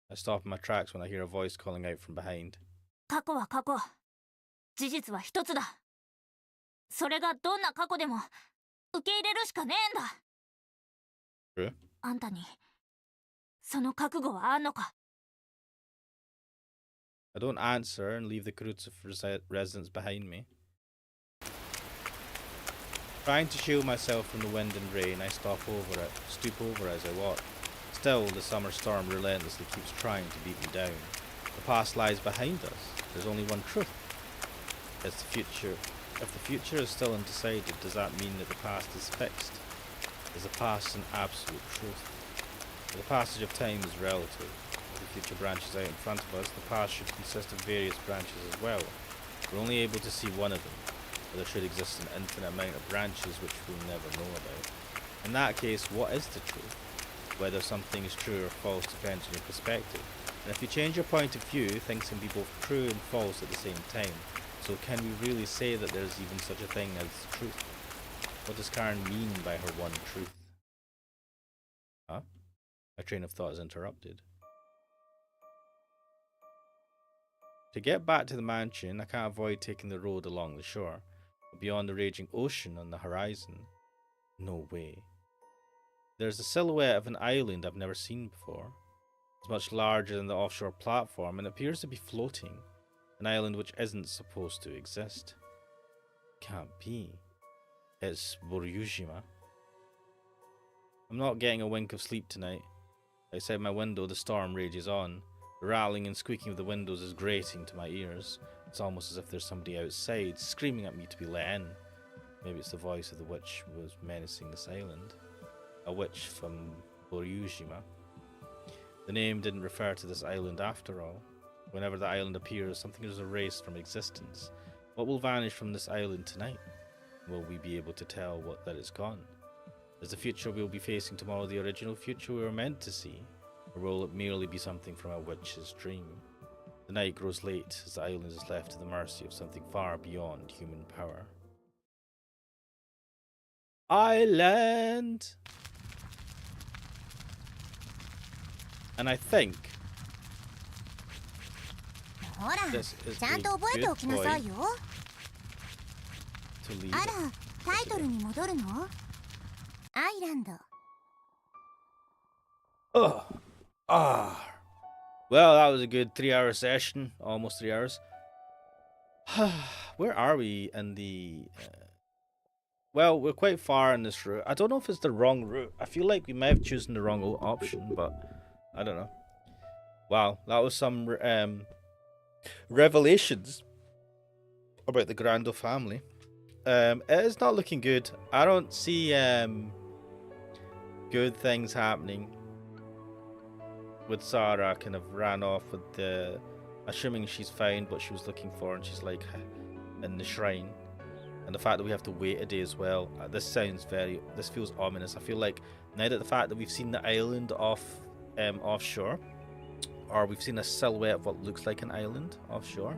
Speaker 2: I stop in my tracks when I hear a voice calling out from behind.
Speaker 5: 過去は過去。事実は一つだ。それがどんな過去でも受け入れるしかねえんだ。
Speaker 2: True?
Speaker 5: あんたにその覚悟はあんのか？
Speaker 2: I don't answer and leave the Krutza residence behind me. Trying to shield myself from the wind and rain, I stoop over as I walk. Still, the summer storm relentlessly keeps trying to beat me down. The past lies behind us. There's only one truth. It's the future. If the future is still undecided, does that mean that the past is fixed? Is the past an absolute truth? The passage of time is relative. If the future branches out in front of us, the past should consist of various branches as well. We're only able to see one of them, but there should exist an infinite amount of branches which we'll never know about. In that case, what is the truth? Whether something is true or false depends on your perspective. And if you change your point of view, things can be both true and false at the same time. So can we really say that there's even such a thing as truth? What does Karen mean by her one truth? Huh? My train of thought is interrupted. To get back to the mansion, I can't avoid taking the road along the shore. But beyond the raging ocean on the horizon, no way. There's a silhouette of an island I've never seen before. It's much larger than the offshore platform and appears to be floating. An island which isn't supposed to exist. Can't be. It's Boryujima. I'm not getting a wink of sleep tonight. Outside my window, the storm rages on. The rattling and squeaking of the windows is grating to my ears. It's almost as if there's somebody outside screaming at me to be let in. Maybe it's the voice of the witch who was menacing this island. A witch from Boryujima. The name didn't refer to this island after all. Whenever the island appears, something is erased from existence. What will vanish from this island tonight? Will we be able to tell that it's gone? Is the future we'll be facing tomorrow the original future we were meant to see? Or will it merely be something from a witch's dream? The night grows late as the island is left to the mercy of something far beyond human power. Island! And I think
Speaker 1: ほら、
Speaker 2: this is
Speaker 1: ちゃ
Speaker 2: a
Speaker 1: んと覚えて
Speaker 2: good
Speaker 1: おきなさい
Speaker 2: point
Speaker 1: よ。
Speaker 2: to leave
Speaker 1: あ
Speaker 2: it.
Speaker 1: ら、タイトルに戻るの？アイランド。
Speaker 2: Oh. Ah. Well, that was a good 3-hour session. Almost 3 hours. Where are we in the... Well, we're quite far in this route. I don't know if it's the wrong route. I feel like we may have chosen the wrong option, but I don't know. Wow, that was some revelations about the Grando family. It is not looking good. I don't see good things happening. With Sarah kind of ran off with the, assuming she's found what she was looking for, and she's like in the shrine, and the fact that we have to wait a day as well. This feels ominous. I feel like now that the fact that we've seen the island offshore, or we've seen a silhouette of what looks like an island offshore,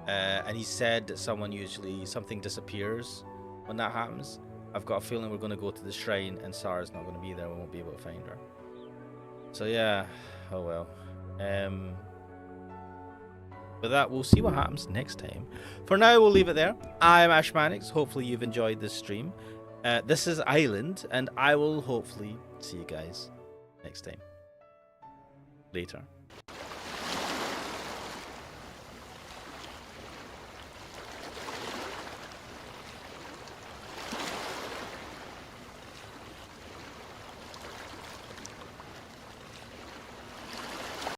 Speaker 2: and he said that something disappears when that happens. I've got a feeling we're going to go to the shrine and Sarah's not going to be there. We won't be able to find her. So yeah, oh well. With that, we'll see what happens next time. For now, we'll leave it there. I'm Ashmanix. Hopefully you've enjoyed this stream. This is Island, and I will hopefully see you guys next time. Later.